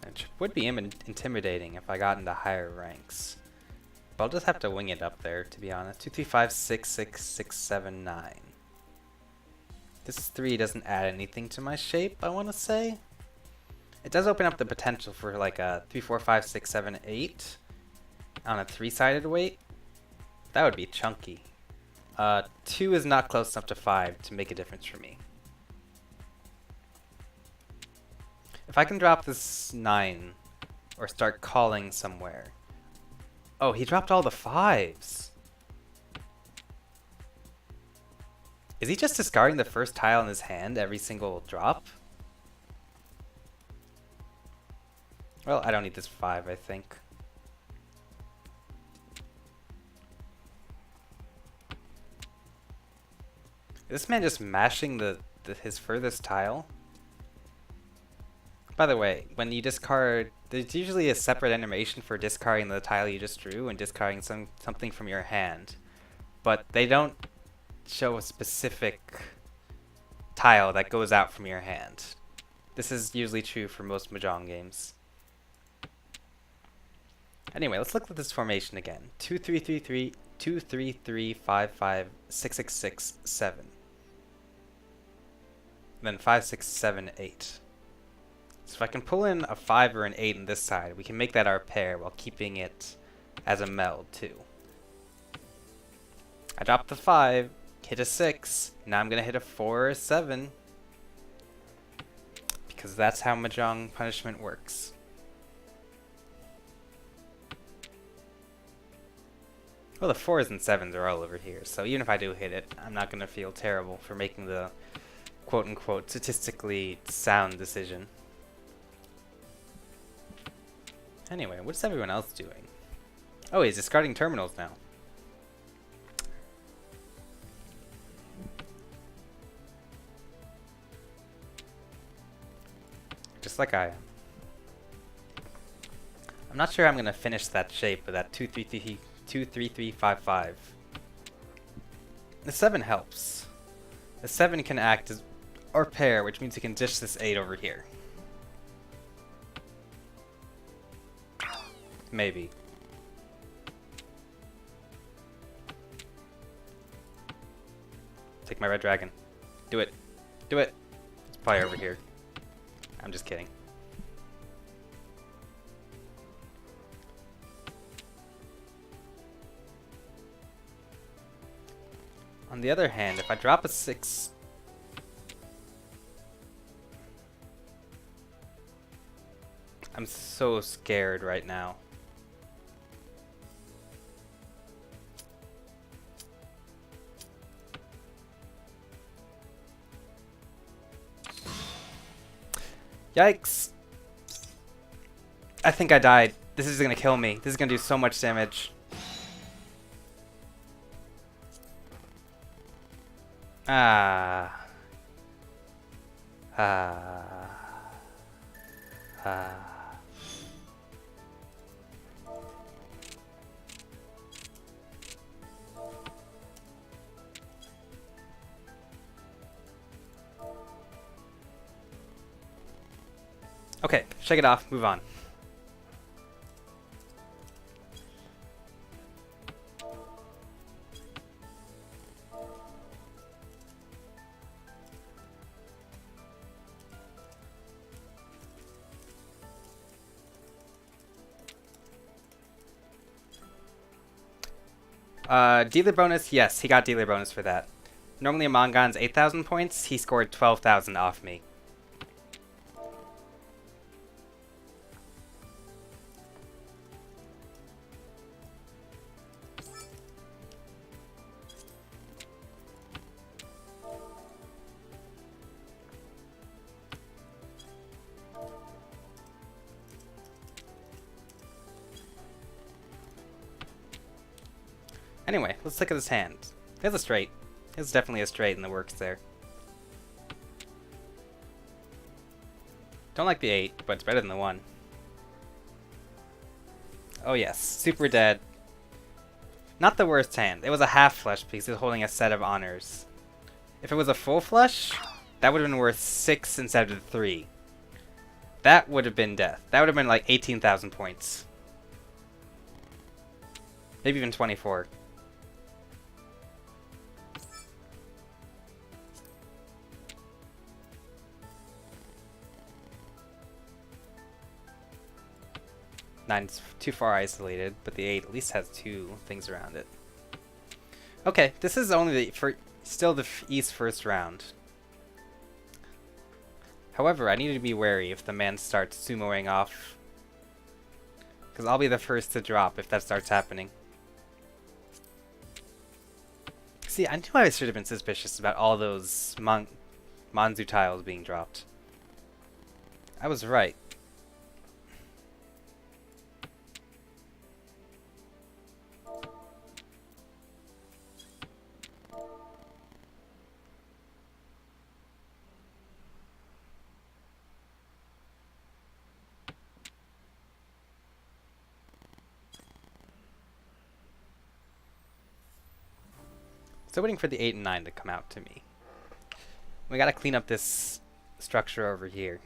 It would be intimidating if I got into higher ranks. But I'll just have to wing it up there, to be honest. 2, 3, 5, 6, 6, 6, 7, 9. This 3 doesn't add anything to my shape, I want to say. It does open up the potential for like a 3, 4, 5, 6, 7, 8 on a 3-sided weight. That would be chunky. 2 is not close enough to 5 to make a difference for me. If I can drop this 9 or start calling somewhere. Oh, he dropped all the 5s. Is he just discarding the first tile in his hand every single drop? Well, I don't need this 5, I think. Is this man just mashing his furthest tile? By the way, when you discard, there's usually a separate animation for discarding the tile you just drew and discarding something from your hand. But they don't show a specific tile that goes out from your hand. This is usually true for most Mahjong games. Anyway, let's look at this formation again. 2, 3, 3, 3, 2, 3, 3, 5, 5, 6, 6, 6, 7. Then 5, 6, 7, 8. So if I can pull in a 5 or an 8 on this side, we can make that our pair while keeping it as a meld too. I dropped the 5, hit a 6, now I'm going to hit a 4 or a 7. Because that's how Mahjong punishment works. Well, the 4s and 7s are all over here, so even if I do hit it, I'm not going to feel terrible for making the quote-unquote statistically sound decision. Anyway, what's everyone else doing? Oh, he's discarding terminals now. Just like I am. I'm not sure I'm going to finish that shape with that 2, 3, 3, 2, 3, 3, 5, 5. The 7 helps. The 7 can act as our pair, which means we can dish this 8 over here. Maybe. Take my red dragon. Do it. Do it. It's probably over here. I'm just kidding. On the other hand, if I drop a 6... I'm so scared right now. Yikes. I think I died. This is gonna kill me. This is gonna do so much damage. Ah. Ah. Ah. Okay, shake it off, move on. Dealer bonus, yes, he got dealer bonus for that. Normally Amon Gan's 8,000 points, he scored 12,000 off me. Anyway, let's look at his hand. There's a straight. There's definitely a straight in the works there. Don't like the 8, but it's better than the 1. Oh yes, super dead. Not the worst hand. It was a half flush because he was holding a set of honors. If it was a full flush, that would have been worth 6 instead of 3. That would have been death. That would have been like 18,000 points. Maybe even 24. Nine's too far isolated, but the 8 at least has 2 things around it. Okay, this is only still the East first round. However, I need to be wary if the man starts sumoing off, because I'll be the first to drop if that starts happening. See, I knew I should have been suspicious about all those Manzu tiles being dropped. I was right. Still waiting for the 8 and 9 to come out to me. We gotta clean up this structure over here.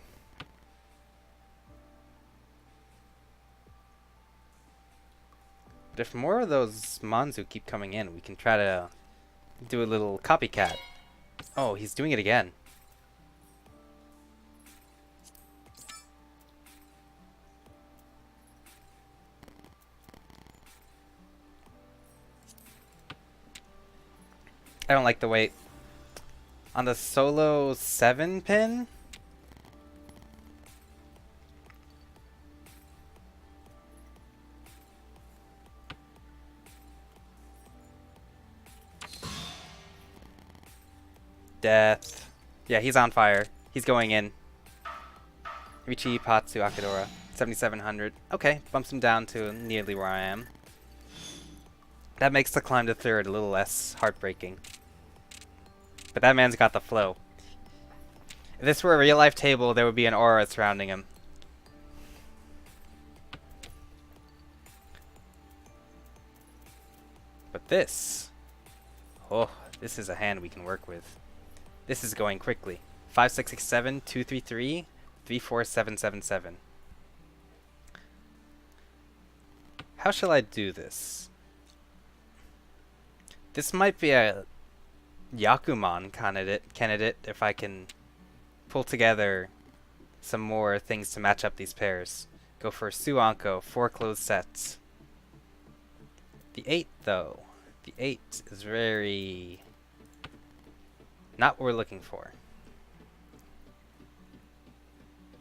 But if more of those Manzu keep coming in, we can try to do a little copycat. Oh, he's doing it again. I don't like the weight. On the solo 7 pin? Death. Yeah, he's on fire. He's going in. Richi, Patsu, Akadora. 7,700. Okay, bumps him down to nearly where I am. That makes the climb to 3rd a little less heartbreaking. But that man's got the flow. If this were a real-life table, there would be an aura surrounding him. But this... oh, this is a hand we can work with. This is going quickly. 5, 6, 6, 7, 2, 3, 3, 3, 4, 7, 7, 7. How shall I do this? This might be a Yakuman candidate if I can pull together some more things to match up these pairs. Go for Suanko, 4 closed sets. The 8 though. The 8 is very... not what we're looking for.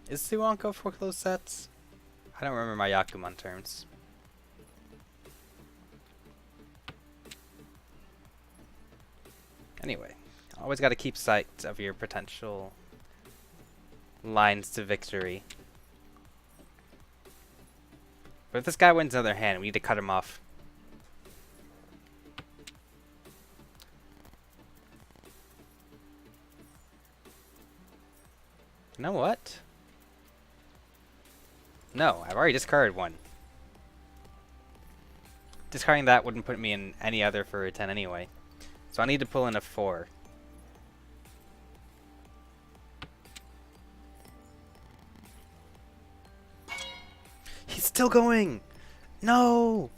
Is Suanko 4 closed sets? I don't remember my Yakuman terms. Anyway, always got to keep sight of your potential lines to victory. But if this guy wins another hand, we need to cut him off. You know what? No, I've already discarded one. Discarding that wouldn't put me in any other for a 10 anyway. So I need to pull in a 4. He's still going! No!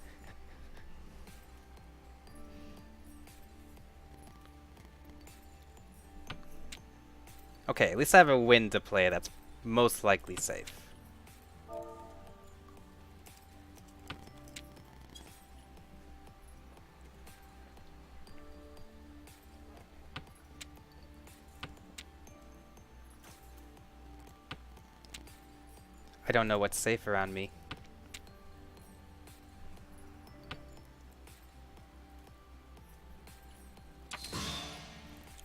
Okay, at least I have a win to play that's most likely safe. I don't know what's safe around me.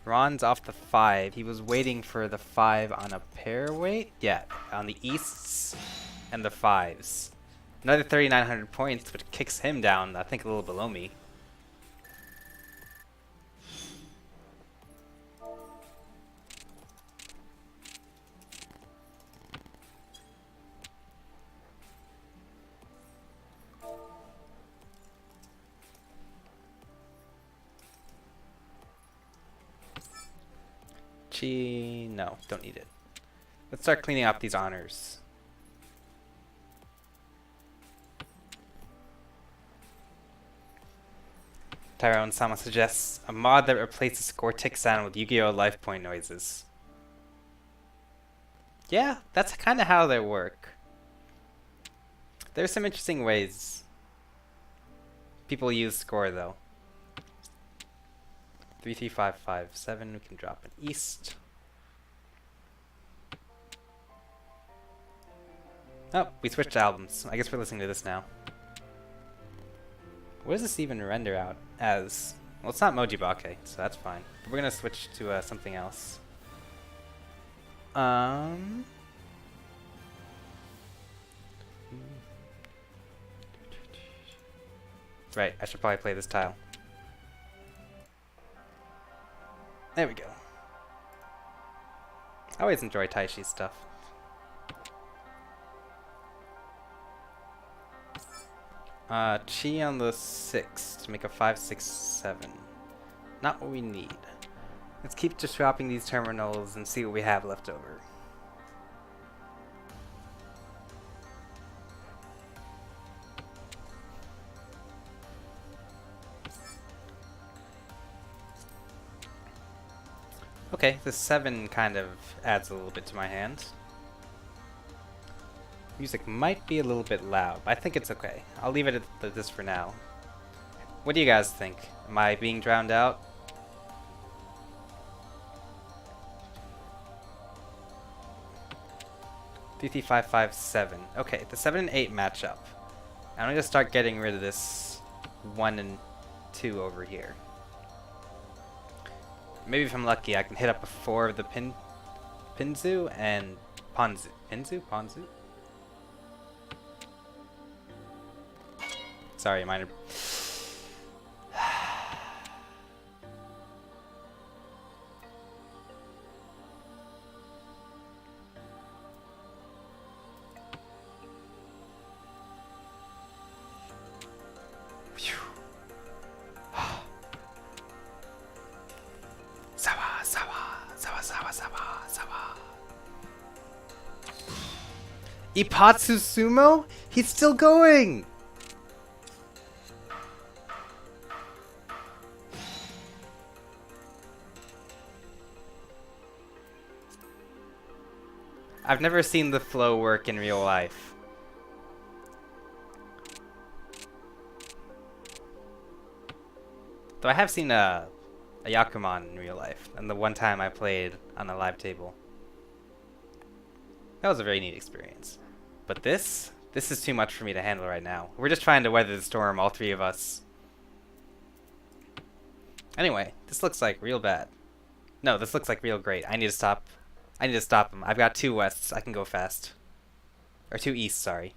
Ron's off the 5. He was waiting for the 5 on a pair weight? Yeah, on the easts and the 5s. Another 3,900 points, which kicks him down, I think, a little below me. No, don't need it. Let's start cleaning up these honors. Tyrone-sama suggests a mod that replaces score tick sound with Yu-Gi-Oh! Life point noises. Yeah, that's kind of how they work. There's some interesting ways people use score, though. 33557, we can drop an east. Oh, we switched albums. I guess we're listening to this now. What does this even render out as? Well, it's not Mojibake, so that's fine. But we're gonna switch to something else. Right, I should probably play this tile. There we go. I always enjoy Taishi's stuff. Chi on the 6 to make a 5, 6, 7. Not what we need. Let's keep just swapping these terminals and see what we have left over. Okay, the 7 kind of adds a little bit to my hand. Music might be a little bit loud, but I think it's okay. I'll leave it at this for now. What do you guys think? Am I being drowned out? $3,557. Okay, the 7 and 8 match up. I'm gonna start getting rid of this 1 and 2 over here. Maybe if I'm lucky, I can hit up a 4 of the Pinzu and Ponzu. Pinzu? Ponzu? Sorry, minor. Ipatsu Sumo? He's still going! I've never seen the flow work in real life. Though I have seen a Yakuman in real life, and the one time I played on a live table. That was a very neat experience. But this is too much for me to handle right now. We're just trying to weather the storm, all three of us. Anyway, this looks like real bad. No, this looks like real great. I need to stop him. I've got 2 wests. I can go fast. Or 2 east, sorry.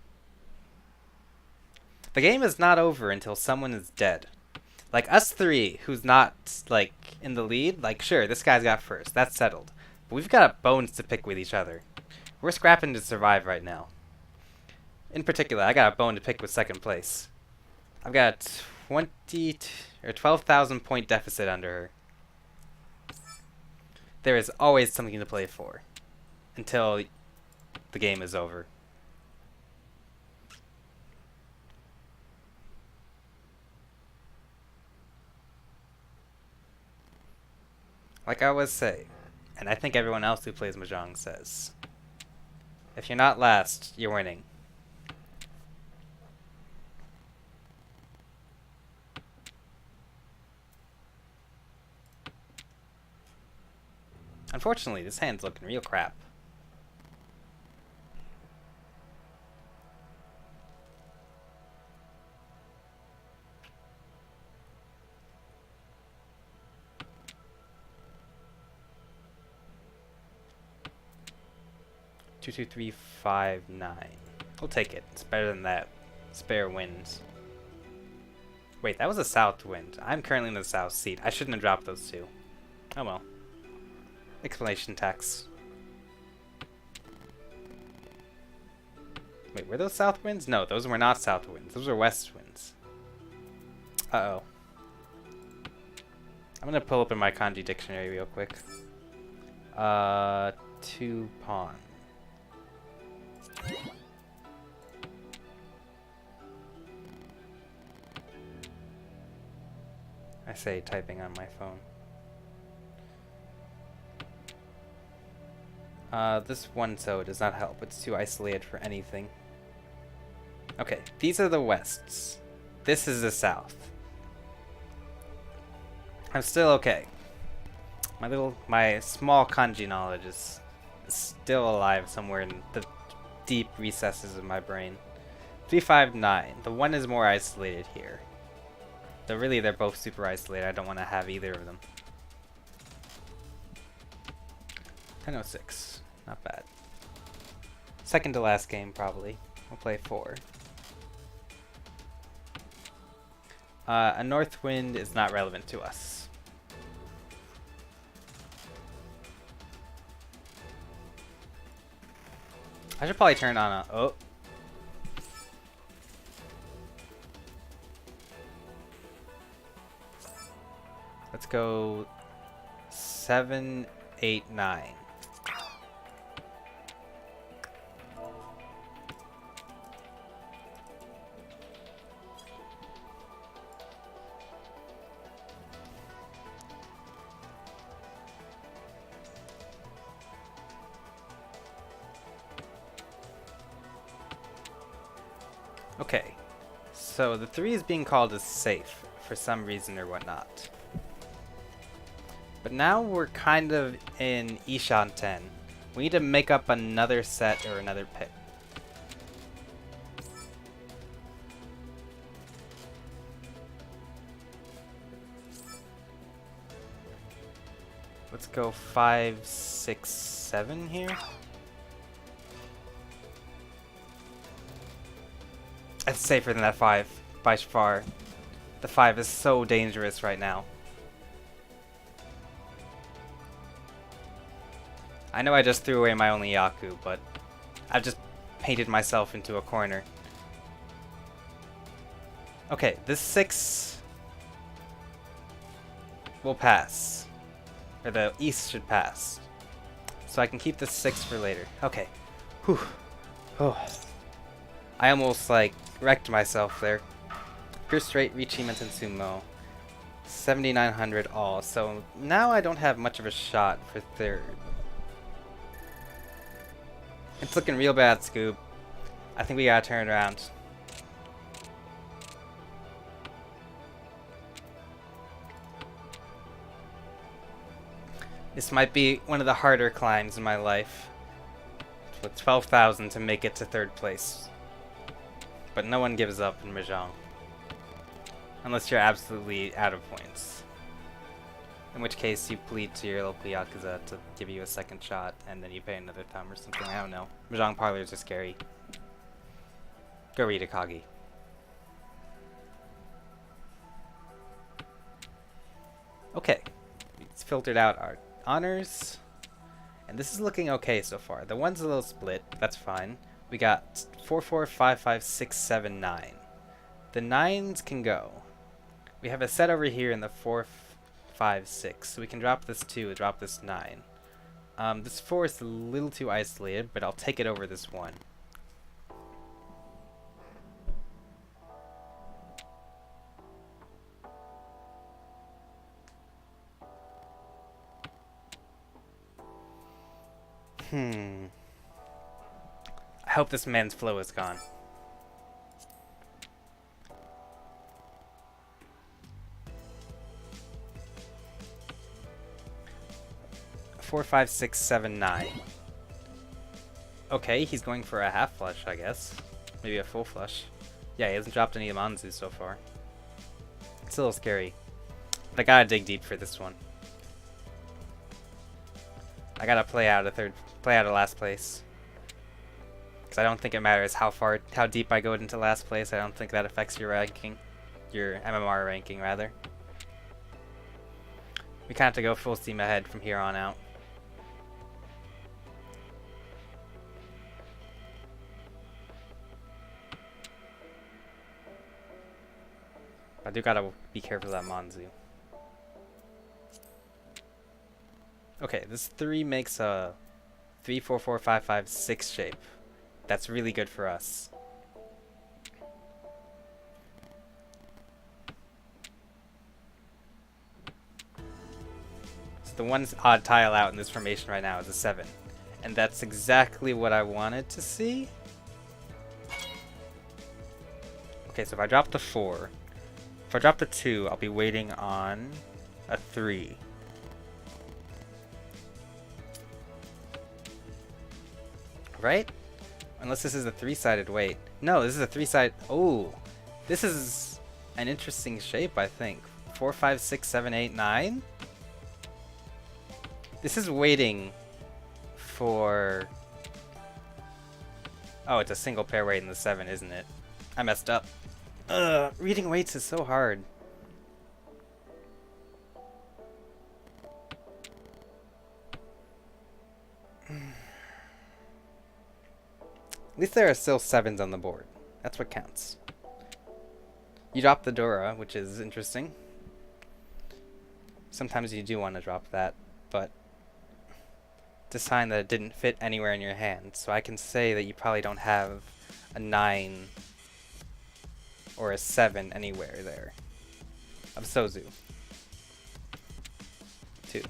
The game is not over until someone is dead. Like, us 3, who's not, like, in the lead, like, sure, this guy's got first. That's settled. But we've got bones to pick with each other. We're scrapping to survive right now. In particular, I got a bone to pick with second place. I've got 20 or 12,000 point deficit under her. There is always something to play for until the game is over. Like I always say, and I think everyone else who plays Mahjong says, if you're not last, you're winning. Unfortunately, this hand's looking real crap. Two, two, three, 5, 9. We'll take it. It's better than that. Spare wins. Wait, that was a south wind. I'm currently in the south seat. I shouldn't have dropped those two. Oh well. Explanation text. Wait, were those south winds? No, those were not south winds. Those were west winds. Uh-oh. I'm gonna pull up in my kanji dictionary real quick. 2 pawn. I say typing on my phone. This one so does not help. It's too isolated for anything. Okay, these are the wests. This is the south. I'm still okay. My small kanji knowledge is still alive somewhere in the deep recesses of my brain. 3, 5, 9. The one is more isolated here. Though really they're both super isolated. I don't want to have either of them. 10:06. Not bad. Second to last game, probably. We'll play 4. A north wind is not relevant to us. I should probably turn on a... Oh. Let's go 7, 8, 9. Okay, so the 3 is being called as safe for some reason or whatnot. But now we're kind of in Ishan 10. We need to make up another set or another pick. Let's go 5, 6, 7 here. It's safer than that 5, by far. The 5 is so dangerous right now. I know I just threw away my only Yaku, but I've just painted myself into a corner. Okay, this 6 will pass. Or the east should pass. So I can keep the 6 for later. Okay. Whew. Oh. I almost, like, wrecked myself there. Pure straight, Richimans and Sumo. 7,900 all. So now I don't have much of a shot for third. It's looking real bad, Scoob. I think we gotta turn it around. This might be one of the harder climbs in my life. With 12,000 to make it to third place. But no one gives up in Mahjong. Unless you're absolutely out of points. In which case you plead to your local Yakuza to give you a second shot, and then you pay another thumb or something, I don't know. Mahjong parlors are scary. Go read Akagi. Okay. It's filtered out our honors. And this is looking okay so far. The one's a little split, but that's fine. We got 4, 4, 5, 5, 6, 7, 9. The 9s can go. We have a set over here in the 4, 5, 6. So we can drop this 2, drop this 9. This 4 is a little too isolated, but I'll take it over this 1. I hope this man's flow is gone. Four, 5, 6, 7, 9. Okay, he's going for a half flush, I guess. Maybe a full flush. Yeah, he hasn't dropped any Manzu so far. It's a little scary. But I gotta dig deep for this one. I gotta play out a last place. Because I don't think it matters how deep I go into last place. I don't think that affects your ranking. Your MMR ranking, rather. We kinda have to go full steam ahead from here on out. I do gotta be careful of that Manzu. Okay, this 3 makes a 3, 4, 4, 5, 5, 6 shape. That's really good for us. So the one odd tile out in this formation right now is a 7. And that's exactly what I wanted to see. Okay, so if I drop the 4, if I drop the 2, I'll be waiting on a 3. Right? Unless this is a 3-sided wait. No, this is a 3-sided... Oh! This is an interesting shape, I think. 4, 5, 6, 7, 8, 9? This is waiting for... Oh, it's a single pair wait in the 7, isn't it? I messed up. Ugh, reading weights is so hard. At least there are still 7s on the board. That's what counts. You drop the Dora, which is interesting. Sometimes you do want to drop that, but it's a sign that it didn't fit anywhere in your hand. So I can say that you probably don't have a 9 or a 7 anywhere there. Of Sozu. 2.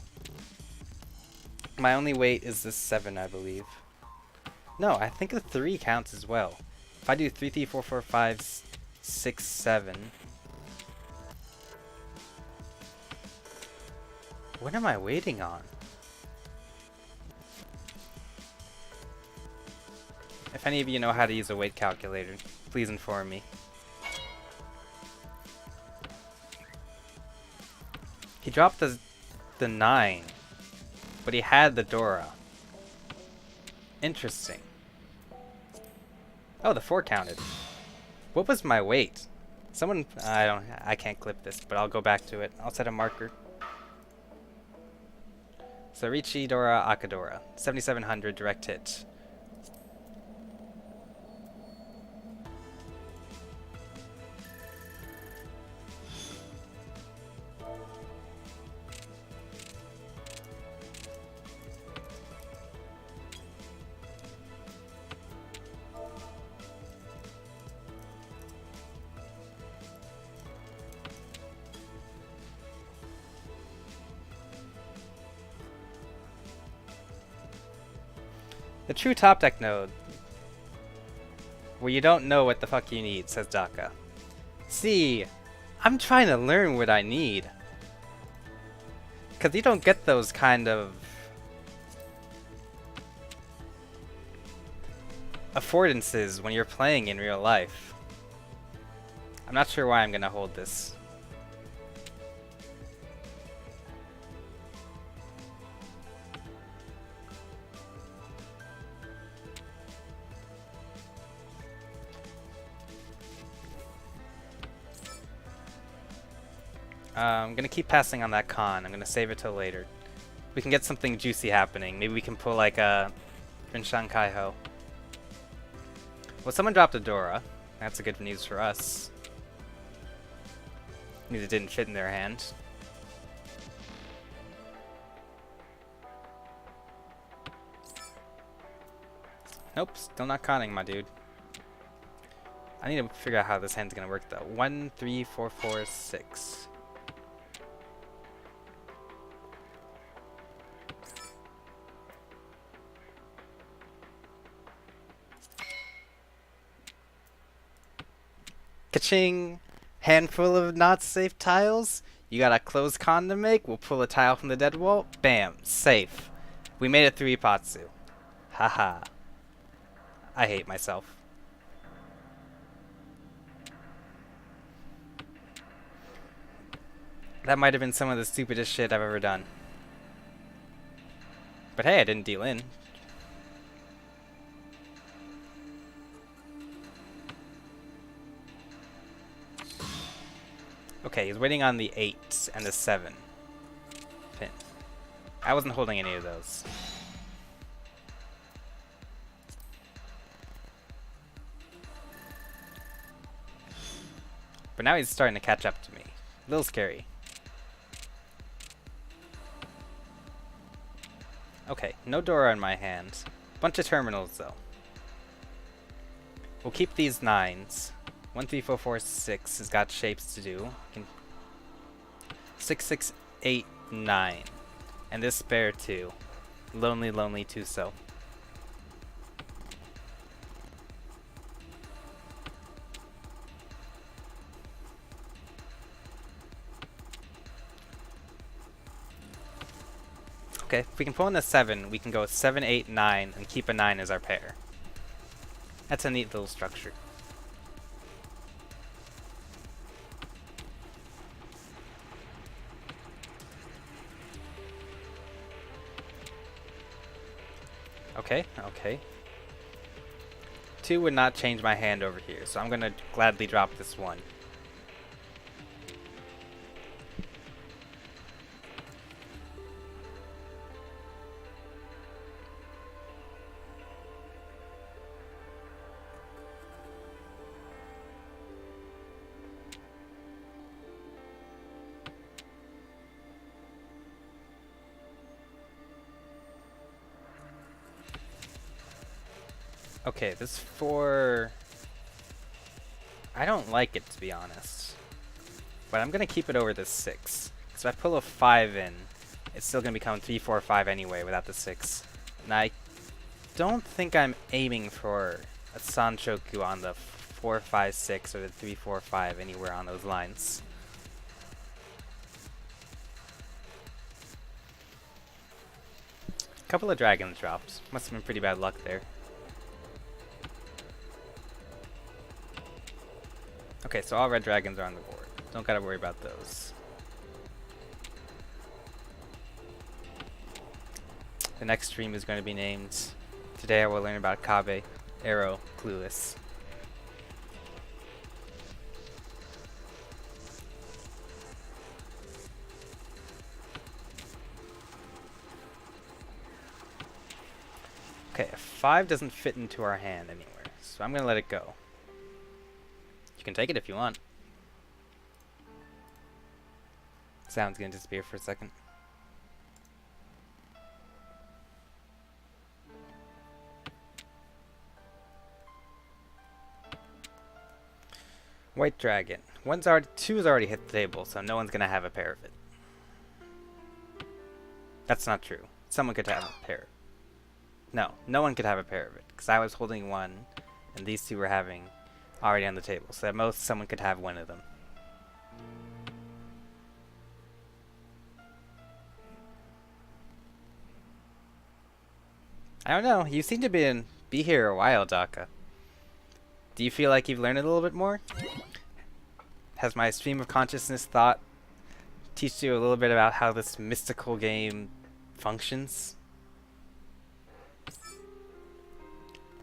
My only weight is this 7, I believe. No, I think the 3 counts as well. If I do 3, 3, 4, 4, 5, 6, 7. What am I waiting on? If any of you know how to use a weight calculator, please inform me. He dropped the 9, but he had the Dora. Interesting. Oh, the 4 counted. What was my weight? Someone... I can't clip this, but I'll go back to it. I'll set a marker. So Richi, Dora, Akadora. 7700 direct hit. The true top deck node, where you don't know what the fuck you need, says Daka. See, I'm trying to learn what I need. Because you don't get those kind of affordances when you're playing in real life. I'm not sure why I'm going to hold this. I'm gonna keep passing on that con. I'm gonna save it till later. we can get something juicy happening. Maybe we can pull like a Rinshan Kaiho. Well, someone dropped a Dora. That's a good news for us. Means it didn't fit in their hand. Nope, still not conning, my dude. I need to figure out how this hand's gonna work though. 1, 3, 4, 4, 6. Ka-ching! Handful of not safe tiles. You got a closed con to make. We'll pull a tile from the dead wall. Bam! Safe. We made it 3 Patsu. Haha. I hate myself. That might have been some of the stupidest shit I've ever done. But hey, I didn't deal in. Okay, he's waiting on the 8 and the 7 pin. I wasn't holding any of those. But now he's starting to catch up to me. A little scary. Okay, no Dora in my hand. Bunch of terminals though. We'll keep these 9s. 1, 3, 4, 4, 6 has got shapes to do. 6, 6, 8, 9. And this spare 2. Lonely, lonely 2 so. Okay, if we can pull in the 7, we can go 7, 8, 9, and keep a 9 as our pair. That's a neat little structure. Okay, okay. 2 would not change my hand over here, so I'm gonna gladly drop this 1. Okay, this 4... I don't like it, to be honest. But I'm going to keep it over this 6. So if I pull a 5 in, it's still going to become 3, 4, 5 anyway without the 6. And I don't think I'm aiming for a Sanchoku on the 4, 5, 6 or the 3, 4, 5 anywhere on those lines. Couple of dragons dropped. Must have been pretty bad luck there. Okay, so all red dragons are on the board. Don't gotta worry about those. The next stream is going to be named Today I Will Learn About Kabe, Arrow, Clueless. Okay, a 5 doesn't fit into our hand anywhere, so I'm gonna let it go. You can take it if you want. Sound's gonna disappear for a second. White dragon. 2's already hit the table, so no one's gonna have a pair of it. That's not true. Someone could have a pair. No, no one could have a pair of it, because I was holding 1, and these 2 were having already on the table, so at most someone could have 1 of them. I don't know, you seem to be here a while, Daka. Do you feel like you've learned a little bit more? Has my stream of consciousness thought teach you a little bit about how this mystical game functions?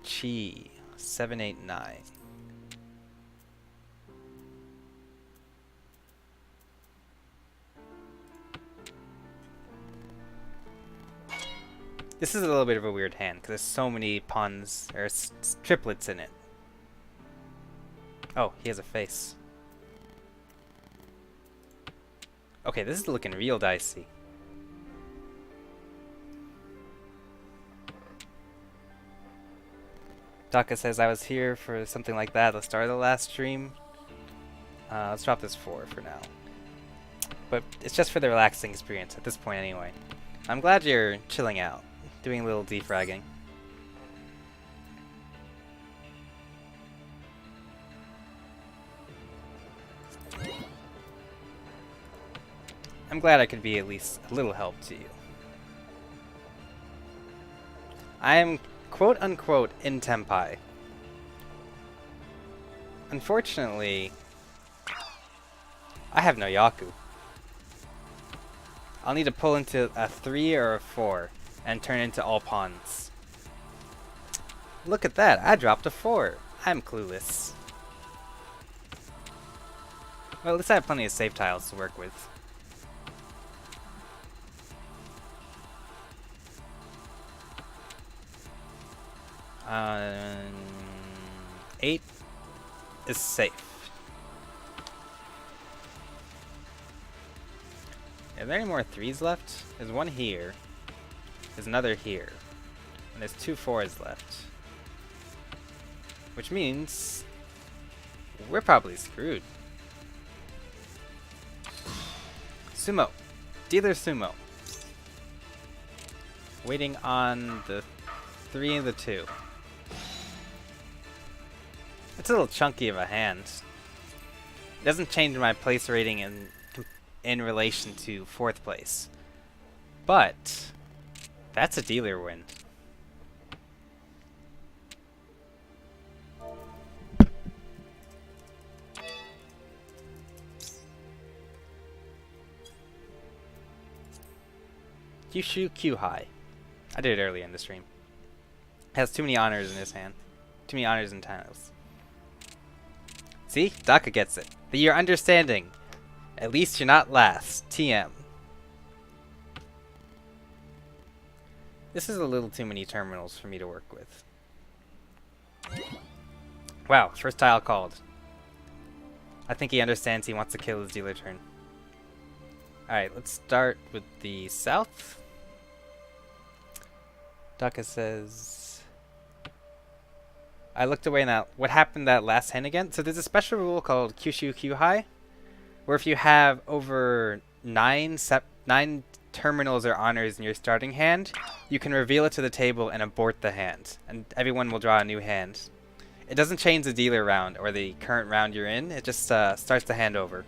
Chi 789. This is a little bit of a weird hand, because there's so many pawns, or triplets in it. Oh, he has a face. Okay, this is looking real dicey. Daka says, I was here for something like that at the start of the last stream. Let's drop this 4 for now. But it's just for the relaxing experience, at this point anyway. I'm glad you're chilling out, doing a little defragging. I'm glad I could be at least a little help to you. I am quote-unquote in Tempai. Unfortunately, I have no Yaku. I'll need to pull into a 3 or a 4 and turn into all pawns. Look at that, I dropped a 4. I'm clueless. Well, at least I have plenty of save tiles to work with. Um, 8 is safe. Are there any more 3s left? There's one here. There's another here. And there's 2 4s left. Which means we're probably screwed. Sumo. Dealer Sumo. Waiting on the 3 and the 2. It's a little chunky of a hand. It doesn't change my place rating in relation to 4th place. But that's a dealer win. Kyushu Q-High. I did it earlier in the stream. Has too many honors in his hand. Too many honors and tiles. See? Daka gets it. You're understanding. At least you're not last. TM. This is a little too many terminals for me to work with. Wow, first tile called. I think he understands he wants to kill his dealer turn. Alright, let's start with the south. Daka says... I looked away now. What happened that last hand again? So there's a special rule called Kyushu Q-High, where if you have over 9 terminals or honors in your starting hand, you can reveal it to the table and abort the hand, and everyone will draw a new hand. It doesn't change the dealer round or the current round you're in, it just starts the hand over.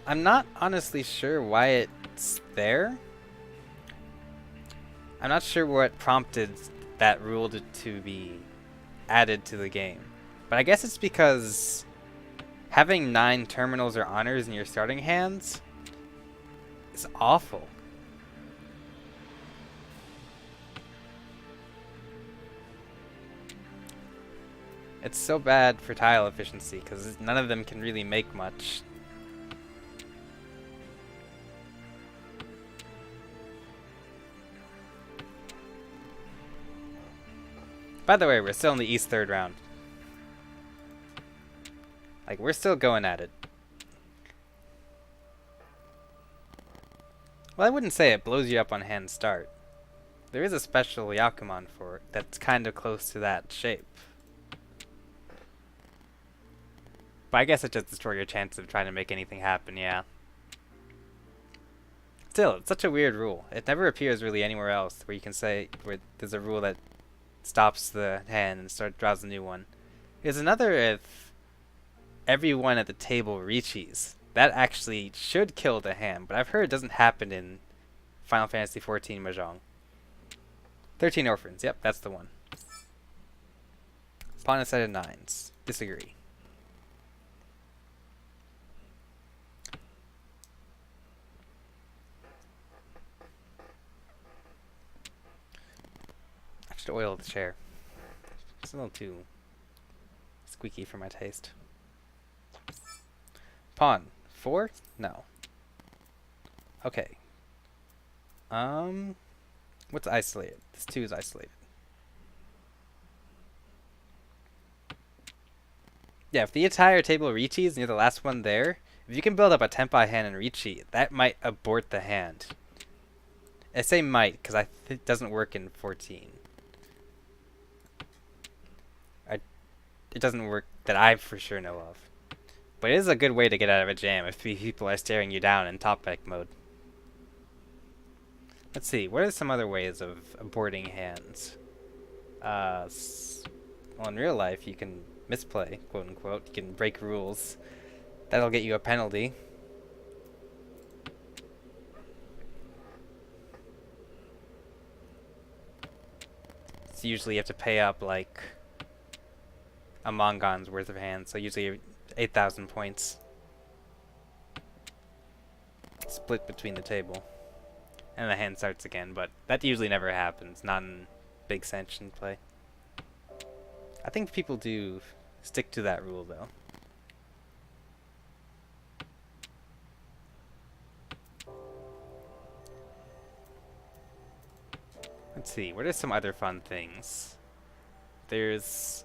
I'm not honestly sure why it's there. I'm not sure what prompted that rule to be added to the game. But I guess it's because having 9 terminals or honors in your starting hands is awful. It's so bad for tile efficiency because none of them can really make much. By the way, we're still in the East 3rd round. Like, we're still going at it. Well, I wouldn't say it blows you up on hand start. There is a special Yakuman for it that's kind of close to that shape. But I guess it just destroys your chance of trying to make anything happen, yeah. Still, it's such a weird rule. It never appears really anywhere else where you can say where there's a rule that stops the hand and draws a new one. There's another if everyone at the table reaches. That actually should kill the hand, but I've heard it doesn't happen in Final Fantasy XIV Mahjong. 13 Orphans, yep, that's the one. Pawn a set of 9s. Disagree. I should oil the chair. It's a little too squeaky for my taste. Pawn. 4? No. Okay. What's isolated? This 2 is isolated. Yeah, if the entire table reaches and you're the last one there, if you can build up a Tenpai hand and reach, that might abort the hand. I say might because it doesn't work in 14. It doesn't work that I for sure know of. But it is a good way to get out of a jam if 3 people are staring you down in top deck mode. Let's see, what are some other ways of aborting hands? Well, in real life, you can misplay, quote unquote. You can break rules. That'll get you a penalty. So usually you have to pay up like a Mongon's worth of hands, so usually 8,000 points. Split between the table. And the hand starts again, but that usually never happens, not in big sanctioned play. I think people do stick to that rule, though. Let's see, what are some other fun things? There's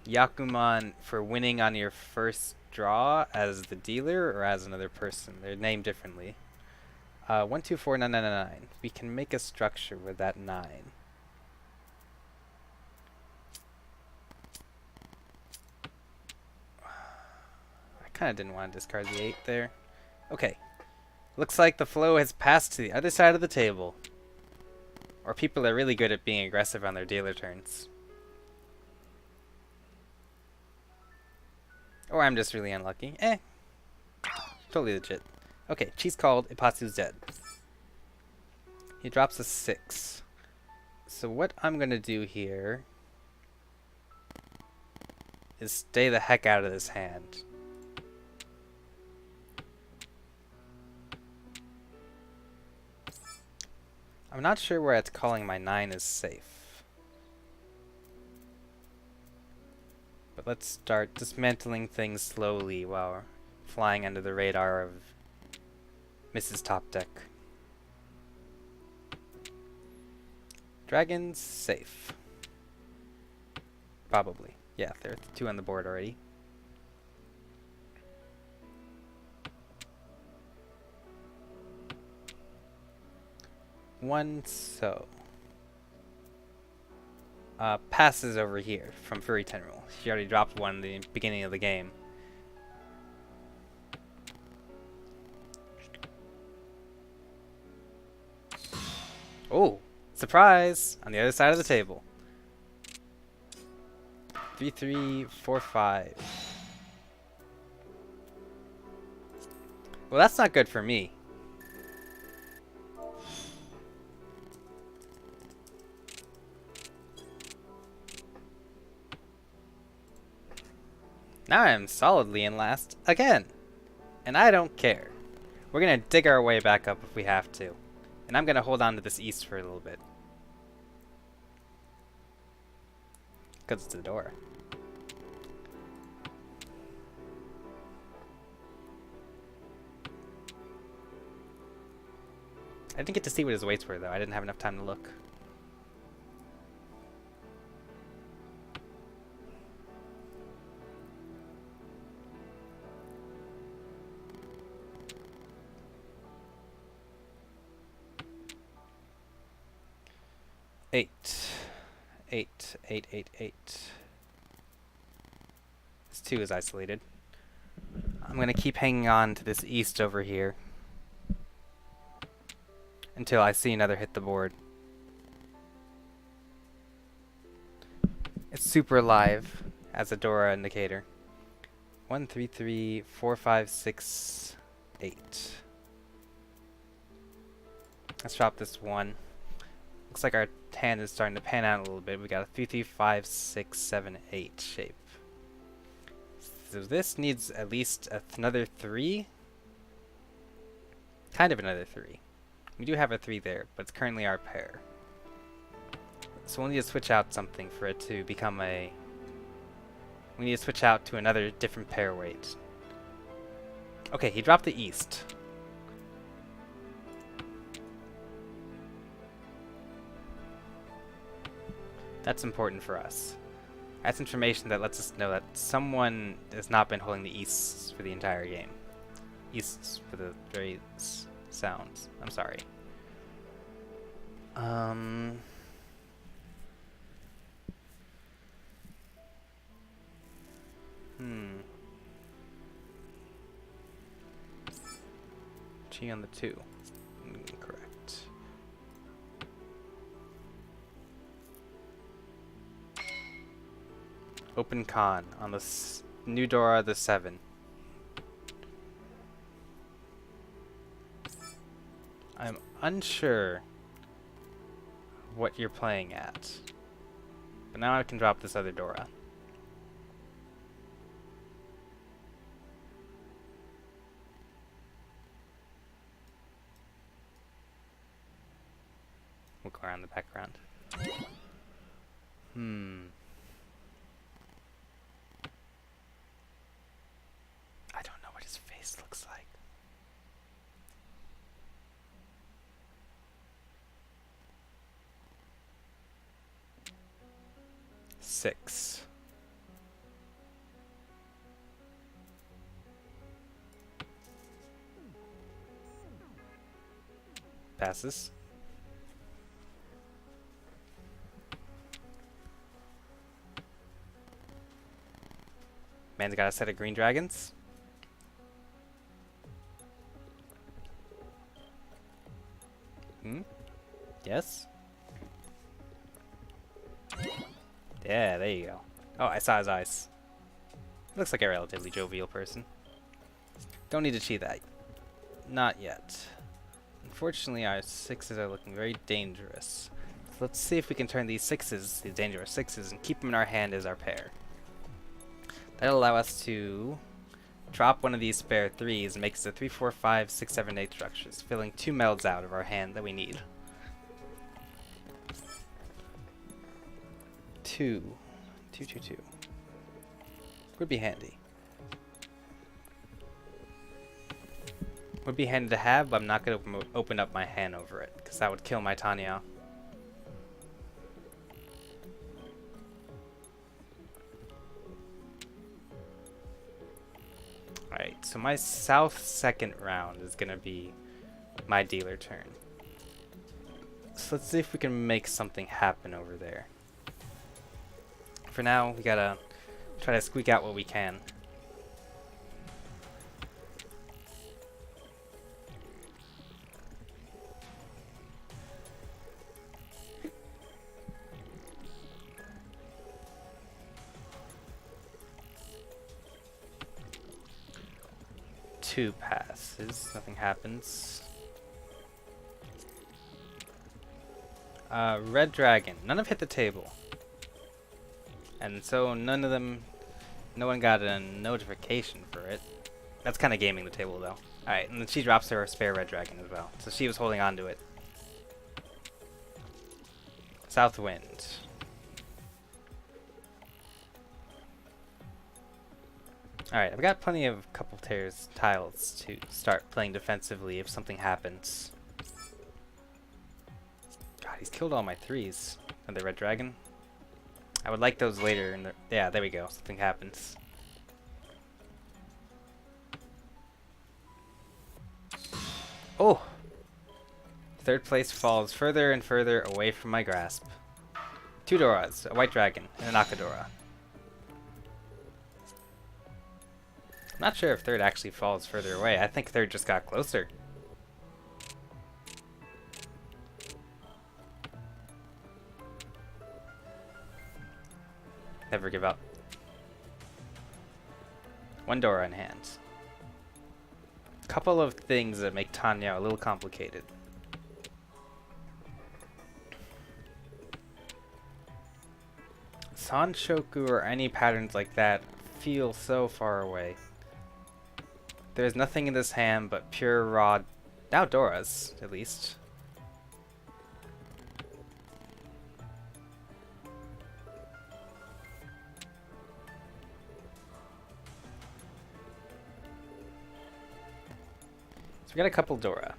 Yakuman for winning on your first draw as the dealer or as another person. They're named differently. 1, 2, 4, 9, 9, 9, 9. We can make a structure with that 9. I kind of didn't want to discard the 8 there. Okay. Looks like the flow has passed to the other side of the table. Or people are really good at being aggressive on their dealer turns. Or I'm just really unlucky. Totally legit. Okay, cheese called, Ipatsu's dead. He drops a 6. So what I'm gonna do here is stay the heck out of this hand. I'm not sure where it's calling my 9 is safe. But let's start dismantling things slowly while we're flying under the radar of Mrs. Top Deck. Dragons, safe. Probably. Yeah, there are 2 on the board already. One, so. Passes over here from Furry Tenril. She already dropped one in the beginning of the game. Oh, surprise! On the other side of the table. 3, 3, 4, 5. Well, that's not good for me. Now I am solidly in last again. And I don't care. We're gonna dig our way back up if we have to. And I'm gonna hold on to this east for a little bit. Because it's the door. I didn't get to see what his weights were, though. I didn't have enough time to look. Eight. 8, 8, 8, 8. This 2 is isolated. I'm going to keep hanging on to this east over here until I see another hit the board. It's super alive as a Dora indicator. 1, 3, 3, 4, 5, 6, 8. Let's drop this 1. Looks like our hand is starting to pan out a little bit. We got a 3, 3, 5, 6, 7, 8 shape. So this needs at least another 3. Kind of another 3. We do have a 3 there, but it's currently our pair. So we'll need to switch out something for it to become a... We need to switch out to another different pair weight. Okay, he dropped the east. That's important for us. That's information that lets us know that someone has not been holding the easts for the entire game. Easts for the very sounds. I'm sorry. G on the 2. Correct. Open con on the new Dora the 7. I'm unsure what you're playing at, but now I can drop this other Dora. We'll go around the background. I don't know what his face looks like. Six. Passes. Man's got a set of green dragons. Yes? Yeah, there you go. Oh, I saw his eyes. Looks like a relatively jovial person. Don't need to cheat that. Not yet. Unfortunately, our 6s are looking very dangerous. So let's see if we can turn these 6s, these dangerous 6s, and keep them in our hand as our pair. That'll allow us to drop one of these spare 3s and make us a 3, 4, 5, 6, 7, 8 structures, filling 2 melds out of our hand that we need. 2. 2, 2, 2. Would be handy. Would be handy to have, but I'm not going to open up my hand over it, because that would kill my Tanya. Alright, so my south second round is going to be my dealer turn. So let's see if we can make something happen over there. For now, we gotta try to squeak out what we can. Two passes, nothing happens. Red dragon, none have hit the table. And so none of them, no one got a notification for it. That's kind of gaming the table though. Alright, and then she drops her spare red dragon as well. So she was holding on to it. South wind. Alright, I've got plenty of couple tiles to start playing defensively if something happens. God, he's killed all my 3s. And the red dragon. I would like those later in the... Yeah, there we go. Something happens. Oh! Third place falls further and further away from my grasp. 2 Doras, a white dragon, and an Akadora. I'm not sure if third actually falls further away. I think third just got closer. Never give up. 1 Dora in hand. Couple of things that make Tanya a little complicated. Sanshoku or any patterns like that feel so far away. There's nothing in this hand but pure raw... Now Doras, at least. So we got a couple Dora.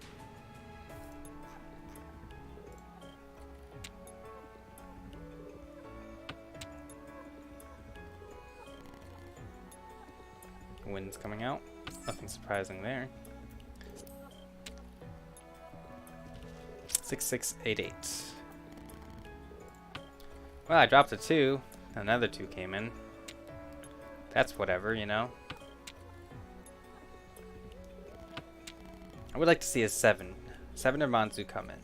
winds coming out. Nothing surprising there. 6688. Well, I dropped a 2. Another 2 came in. That's whatever, you know. I would like to see a 7. 7 or Manzu come in.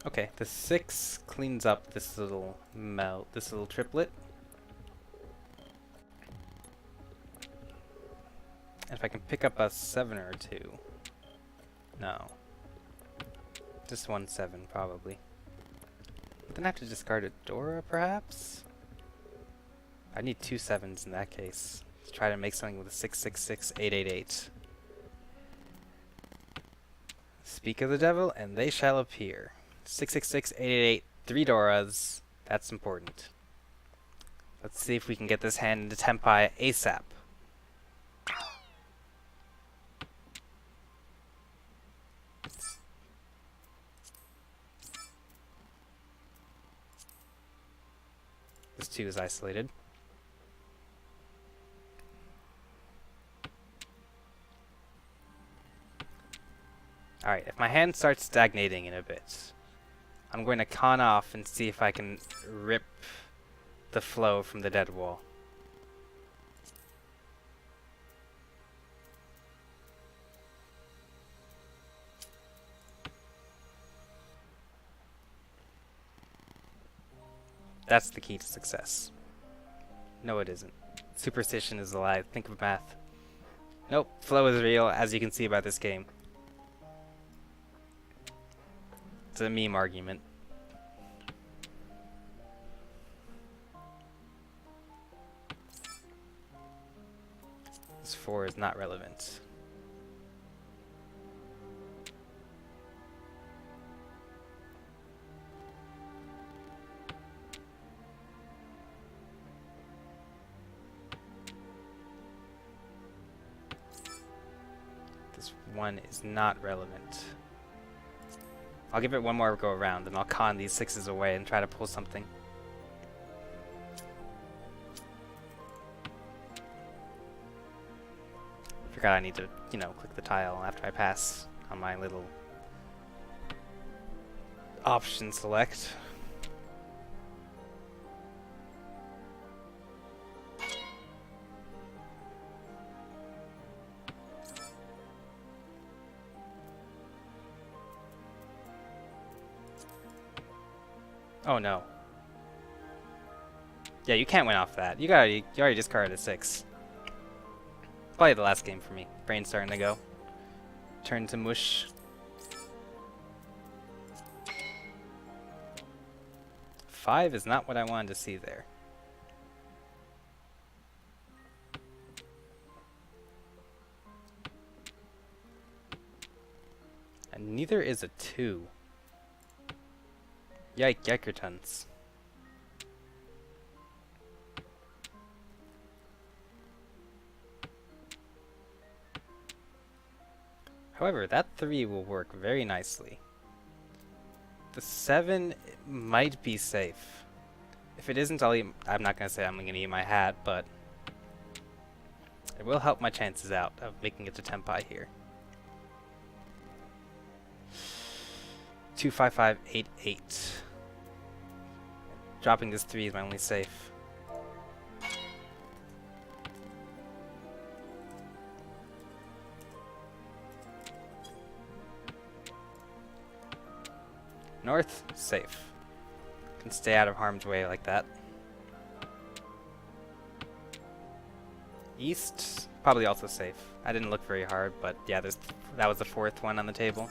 Okay, the 6 cleans up this little triplet. And if I can pick up a 7 or a 2. No. Just 1 7, probably. Then I have to discard a Dora, perhaps? I need 2 7s in that case. To try to make something with a 666888. Speak of the devil, and they shall appear. 666888, 3 Doras. That's important. Let's see if we can get this hand into Tempai ASAP. This 2 is isolated. Alright, if my hand starts stagnating in a bit, I'm going to con off and see if I can rip the flow from the dead wall. That's the key to success. No, it isn't. Superstition is a lie. Think of math. Nope, flow is real, as you can see by this game. It's a meme argument. This 4 is not relevant. This 1 is not relevant. I'll give it one more go around, and I'll con these 6s away and try to pull something. Forgot I need to, you know, click the tile after I pass on my little option select. Oh no. Yeah, you can't win off that. You already discarded a 6. Probably the last game for me. Brain's starting to go. Turn to mush. 5 is not what I wanted to see there. And neither is a 2. Yike, yikertons. However, that 3 will work very nicely. The 7 might be safe. If it isn't, I'm not going to say I'm going to eat my hat, but it will help my chances out of making it to Tempai here. 25588. Dropping this 3 is my only safe. North, safe. Can stay out of harm's way like that. East, probably also safe. I didn't look very hard, but yeah, that was the 4th one on the table.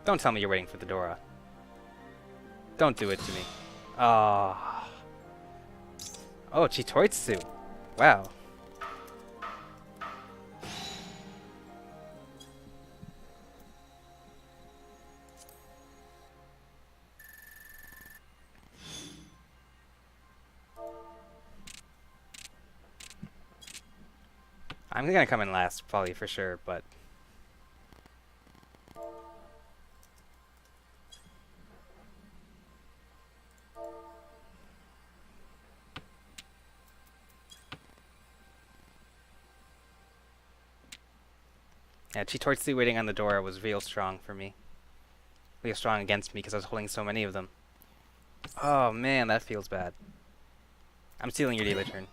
Don't tell me you're waiting for the Dora. Don't do it to me. Ah. Oh, Chitoitsu. Wow. I'm gonna come in last, probably, for sure, but... Yeah, Chitortsu waiting on the door was real strong for me. Real strong against me because I was holding so many of them. Oh man, that feels bad. I'm stealing your dealer turn.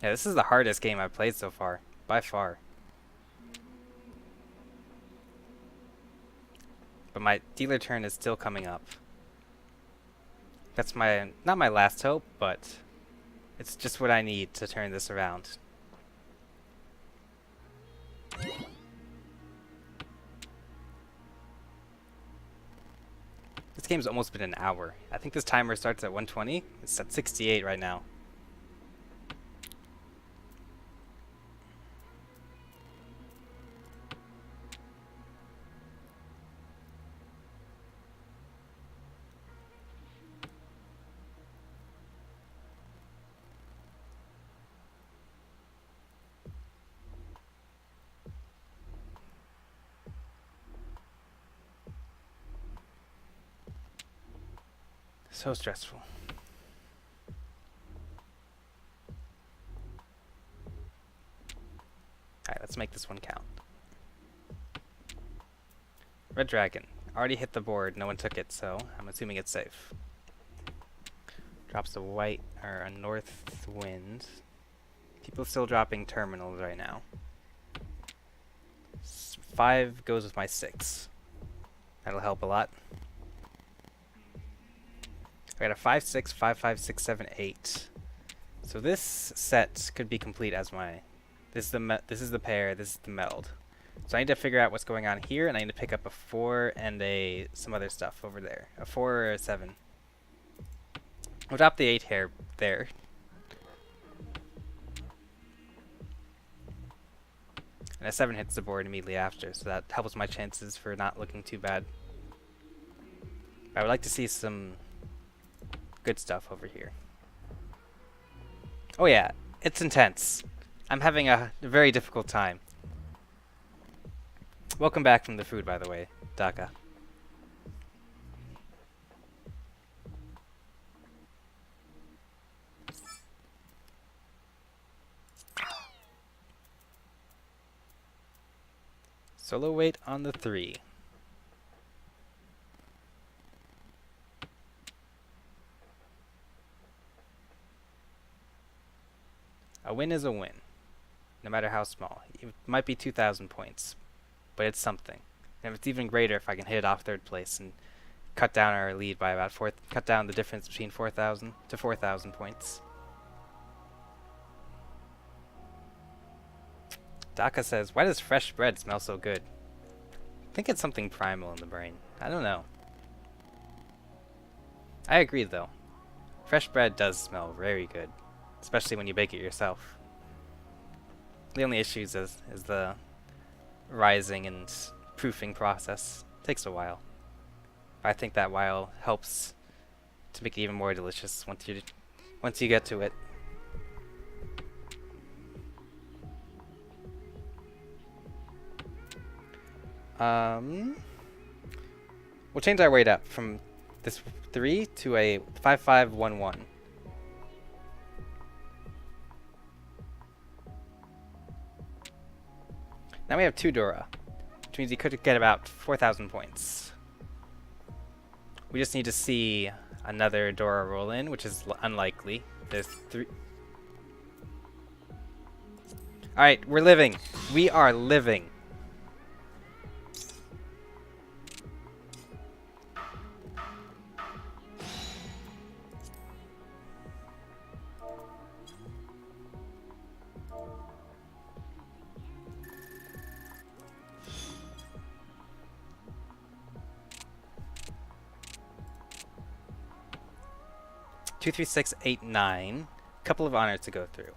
Yeah, this is the hardest game I've played so far. By far. But my dealer turn is still coming up. That's my... not my last hope, but... it's just what I need to turn this around. This game's almost been an hour. I think this timer starts at 120. It's at 68 right now. So stressful. Alright, let's make this one count. Red Dragon. Already hit the board, no one took it, so I'm assuming it's safe. Drops a white, or a north wind. People still dropping terminals right now. 5 goes with my 6. That'll help a lot. I got a 5, 6, 5, 5, 6, 7, 8. So this set could be complete as my... this is the pair, this is the meld. So I need to figure out what's going on here, and I need to pick up a 4 and some other stuff over there. A 4 or a 7. We'll drop the 8 here, there. And a 7 hits the board immediately after, so that helps my chances for not looking too bad. I would like to see some good stuff over here. Oh yeah, it's intense. I'm having a very difficult time. Welcome back from the food, by the way, Daka. Solo weight on the 3. A win is a win, no matter how small. It might be 2,000 points, but it's something. And it's even greater if I can hit it off 3rd place and cut down our lead by about cut down the difference between 4,000 to 4,000 points. Daka says, why does fresh bread smell so good? I think it's something primal in the brain. I don't know. I agree though. Fresh bread does smell very good. Especially when you bake it yourself. The only issues is the rising and proofing process. Takes a while. I think that while helps to make it even more delicious once you get to it. We'll change our weight up from this 3 to a 5511. Now we have 2 Dora, which means you could get about 4,000 points. We just need to see another Dora roll in, which is unlikely. There's 3. Alright, we're living. We are living. Two, 3, 6, 8, 9. Couple of honors to go through.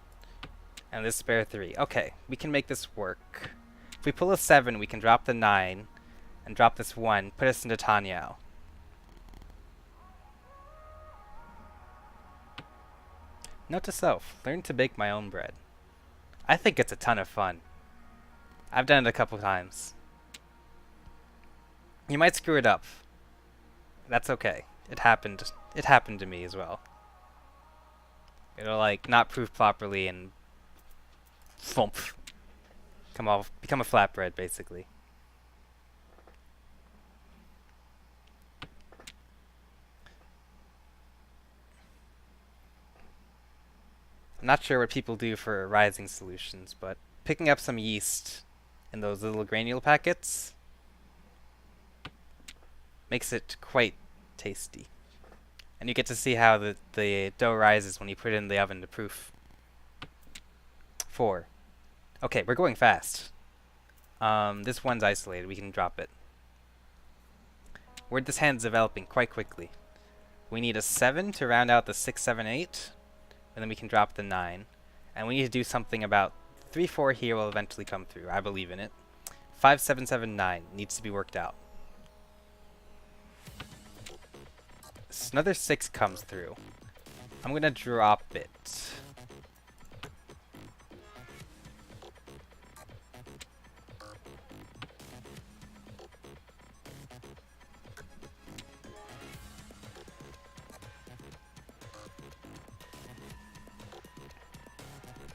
And this spare 3. Okay, we can make this work. If we pull a 7, we can drop the 9 and drop this 1, put us into Tanyao. Note to self, learn to bake my own bread. I think it's a ton of fun. I've done it a couple times. You might screw it up. That's okay. It happened to me as well. It'll like not proof properly and thump. Become a flatbread basically. I'm not sure what people do for rising solutions, but picking up some yeast in those little granule packets makes it quite tasty. And you get to see how the dough rises when you put it in the oven to proof. 4. Okay, we're going fast. This one's isolated. We can drop it. Word this hand's developing quite quickly. We need a 7 to round out the 6, 7, 8. And then we can drop the 9. And we need to do something about 3, 4 here will eventually come through. I believe in it. 5, 7, 7, 9 needs to be worked out. So another 6 comes through. I'm going to drop it.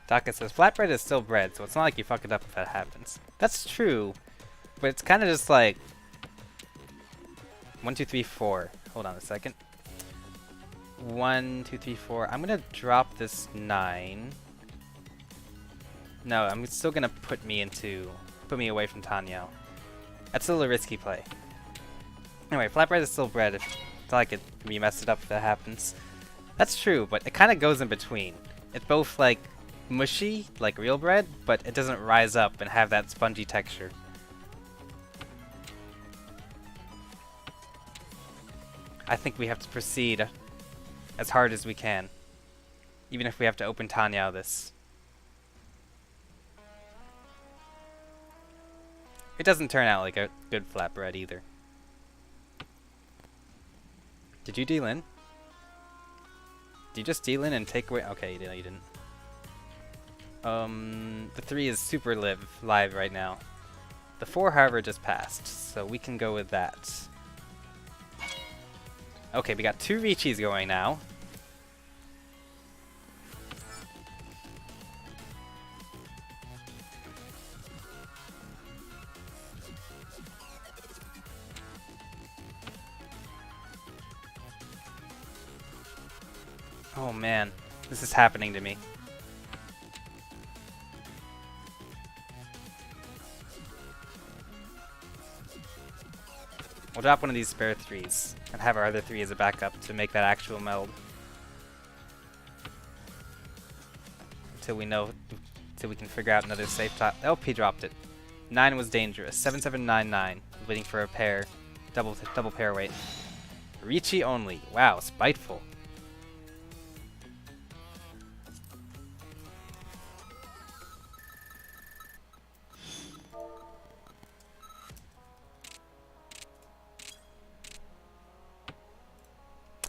Taka says, flatbread is still bread, so it's not like you fuck it up if that happens. That's true, but it's kind of just like 1, 2, 3, 4. Hold on a second. 1, 2, 3, 4. I'm gonna drop this 9. No, I'm still gonna put me away from Tanyao. That's still a risky play. Anyway, flatbread is still bread. It's not like it can be messed up if that happens. That's true, but it kind of goes in between. It's both like mushy, like real bread, but it doesn't rise up and have that spongy texture. I think we have to proceed as hard as we can, even if we have to open Tanyao this. It doesn't turn out like a good flatbread either. Did you deal in? Did you just deal in and take away? Okay, you didn't. The 3 is super live right now. The 4, however, just passed, so we can go with that. Okay, we got 2 Richis going now. Oh man, this is happening to me. We'll drop one of these spare 3s and have our other 3 as a backup to make that actual meld. Until we can figure out another safe top. Oh, he dropped it. 9 was dangerous. 7799. Waiting for a pair. Double pair weight. Richi only. Wow, spiteful.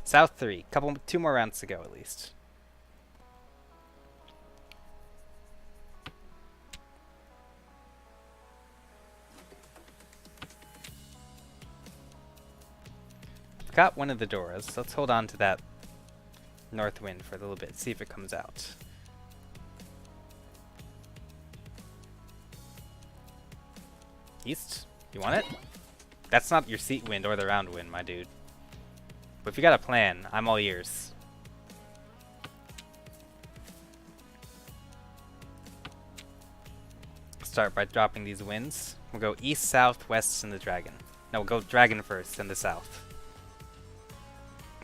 South 3. 2 more rounds to go at least. Got one of the doors. Let's hold on to that north wind for a little bit. See if it comes out. East? You want it? That's not your seat wind or the round wind, my dude. But if you got a plan, I'm all ears. Start by dropping these winds. We'll go east, south, west, and the dragon. No, we'll go dragon first, then the south.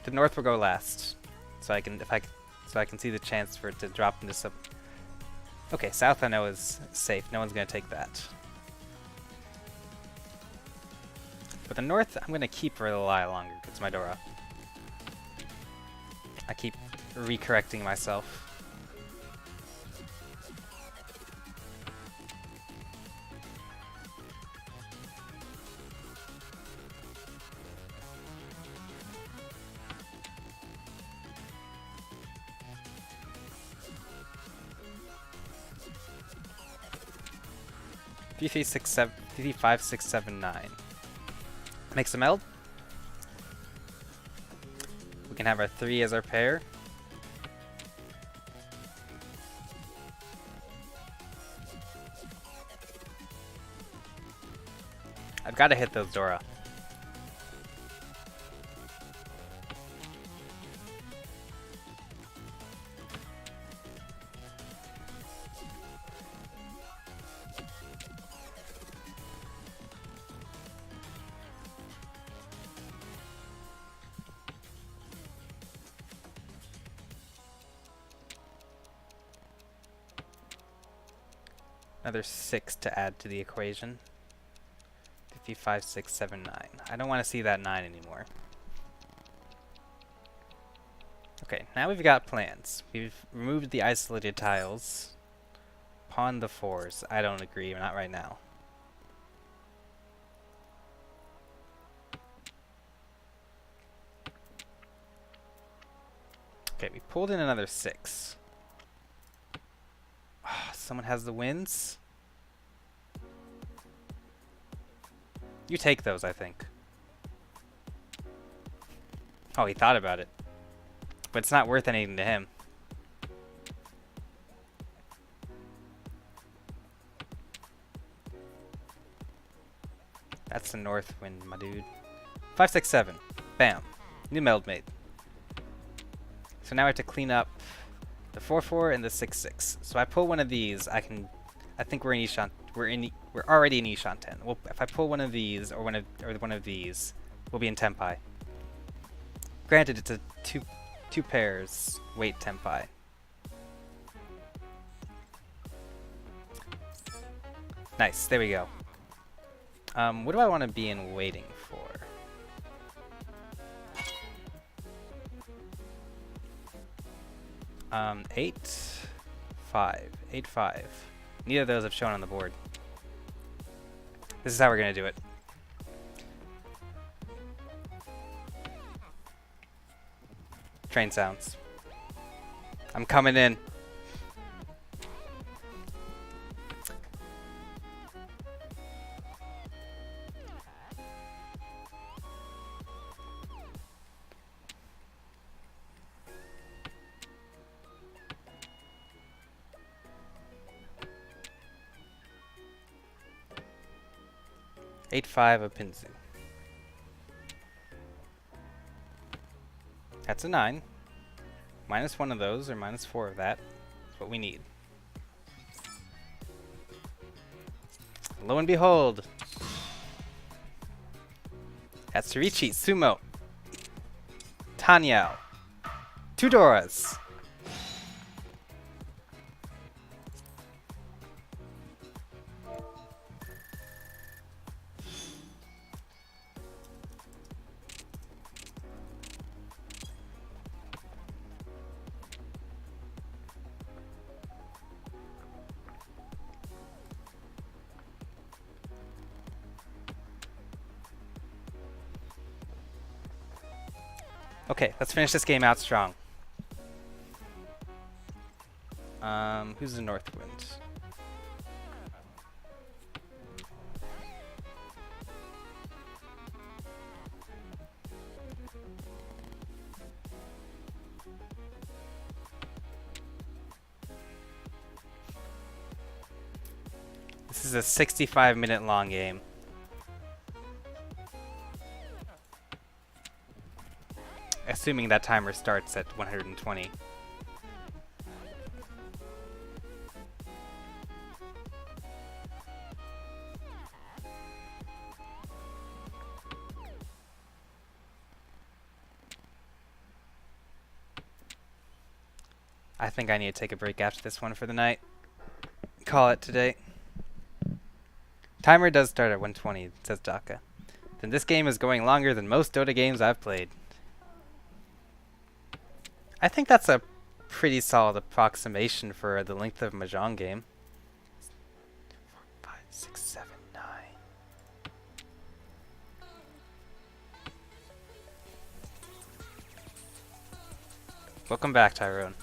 The north will go last, so I can see the chance for it to drop into some. Okay, south I know is safe. No one's gonna take that. But the north, I'm gonna keep for a little while longer. It's my Dora. I keep recorrecting myself. 3, 3, 6, 7, 3, 5, 6, 7, 9. Make some meld. We can have our 3 as our pair. I've got to hit those Dora. Another 6 to add to the equation. 55, 6, 7, 9. I don't want to see that 9 anymore. Okay, now we've got plans. We've removed the isolated tiles. Pawn the 4s. I don't agree, not right now. Okay, we pulled in another 6. Oh, someone has the wins? You take those, I think. Oh, he thought about it. But it's not worth anything to him. That's the north wind, my dude. 5, 6, 7. Bam. New meld made. So now I have to clean up the 4, 4 and the 6, 6. So I pull one of these, I think we're in Ishan. We're already in Ishan 10. Well, if I pull one of these or one of these, we'll be in Tempai. Granted, it's a two pairs weight Tempai. Nice. There we go. What do I want to be in waiting for? Eight, 5. 8, 5. Neither of those have shown on the board. This is how we're going to do it. Train sounds. I'm coming in. Eight, 5 of Pinzu. That's a 9. Minus 1 of those, or minus 4 of that. That's what we need. Lo and behold. Hatsurichi, Sumo. Tanyao. 2 Doras. Okay, let's finish this game out strong. Who's the North Wind? This is a 65-minute long game. Assuming that timer starts at 120. I think I need to take a break after this one for the night. Call it today. Timer does start at 120, says Daka. Then this game is going longer than most Dota games I've played. I think that's a pretty solid approximation for the length of a Mahjong game. 4, 5, 6, 7, 9. Welcome back, Tyrone.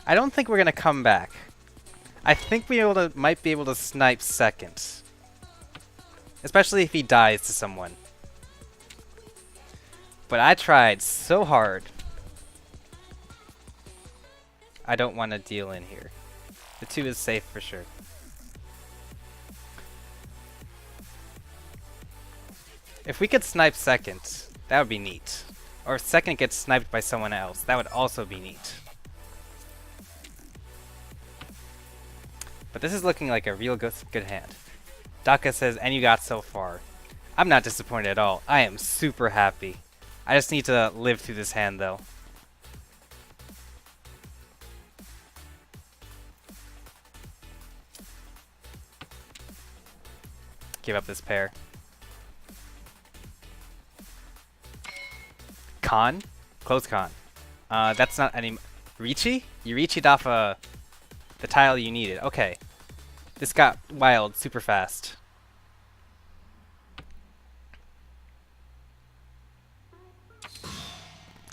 I don't think we're gonna come back. I think we might be able to snipe second. Especially if he dies to someone. But I tried so hard. I don't want to deal in here. The 2 is safe for sure. If we could snipe second, that would be neat. Or if second gets sniped by someone else, that would also be neat. But this is looking like a real good hand. Daka says, and you got so far. I'm not disappointed at all. I am super happy. I just need to live through this hand though. Give up this pair. Con? Close con. That's not any... Richi? You Richi'd off the tile you needed. Okay. This got wild super fast.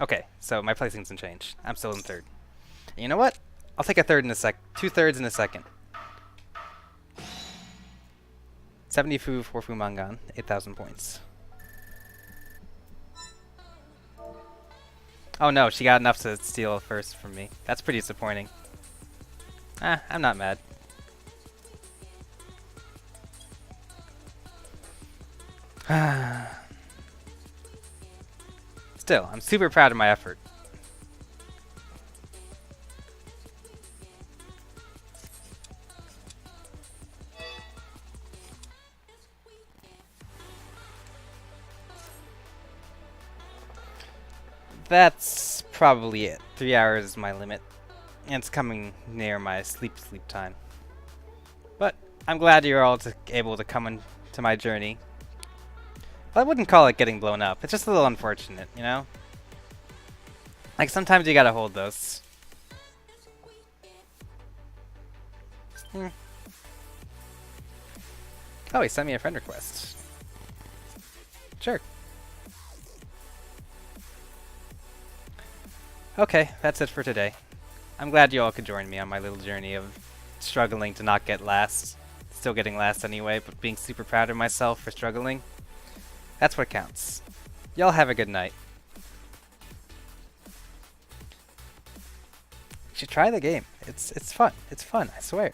Okay, so my placing doesn't change. I'm still in third. And you know what? I'll take a third in a sec. 2 thirds in a second. 70 Fu, 4 Fu Mangan, 8,000 points. Oh no, she got enough to steal first from me. That's pretty disappointing. I'm not mad. Still, I'm super proud of my effort. That's probably it. 3 hours is my limit. And it's coming near my sleep time. But I'm glad you're all able to come into my journey. Well, I wouldn't call it getting blown up. It's just a little unfortunate, you know? Like, sometimes you gotta hold those. Oh, he sent me a friend request. Sure. Okay, that's it for today. I'm glad you all could join me on my little journey of struggling to not get last. Still getting last anyway, but being super proud of myself for struggling. That's what counts. Y'all have a good night. You should try the game. It's fun. It's fun, I swear.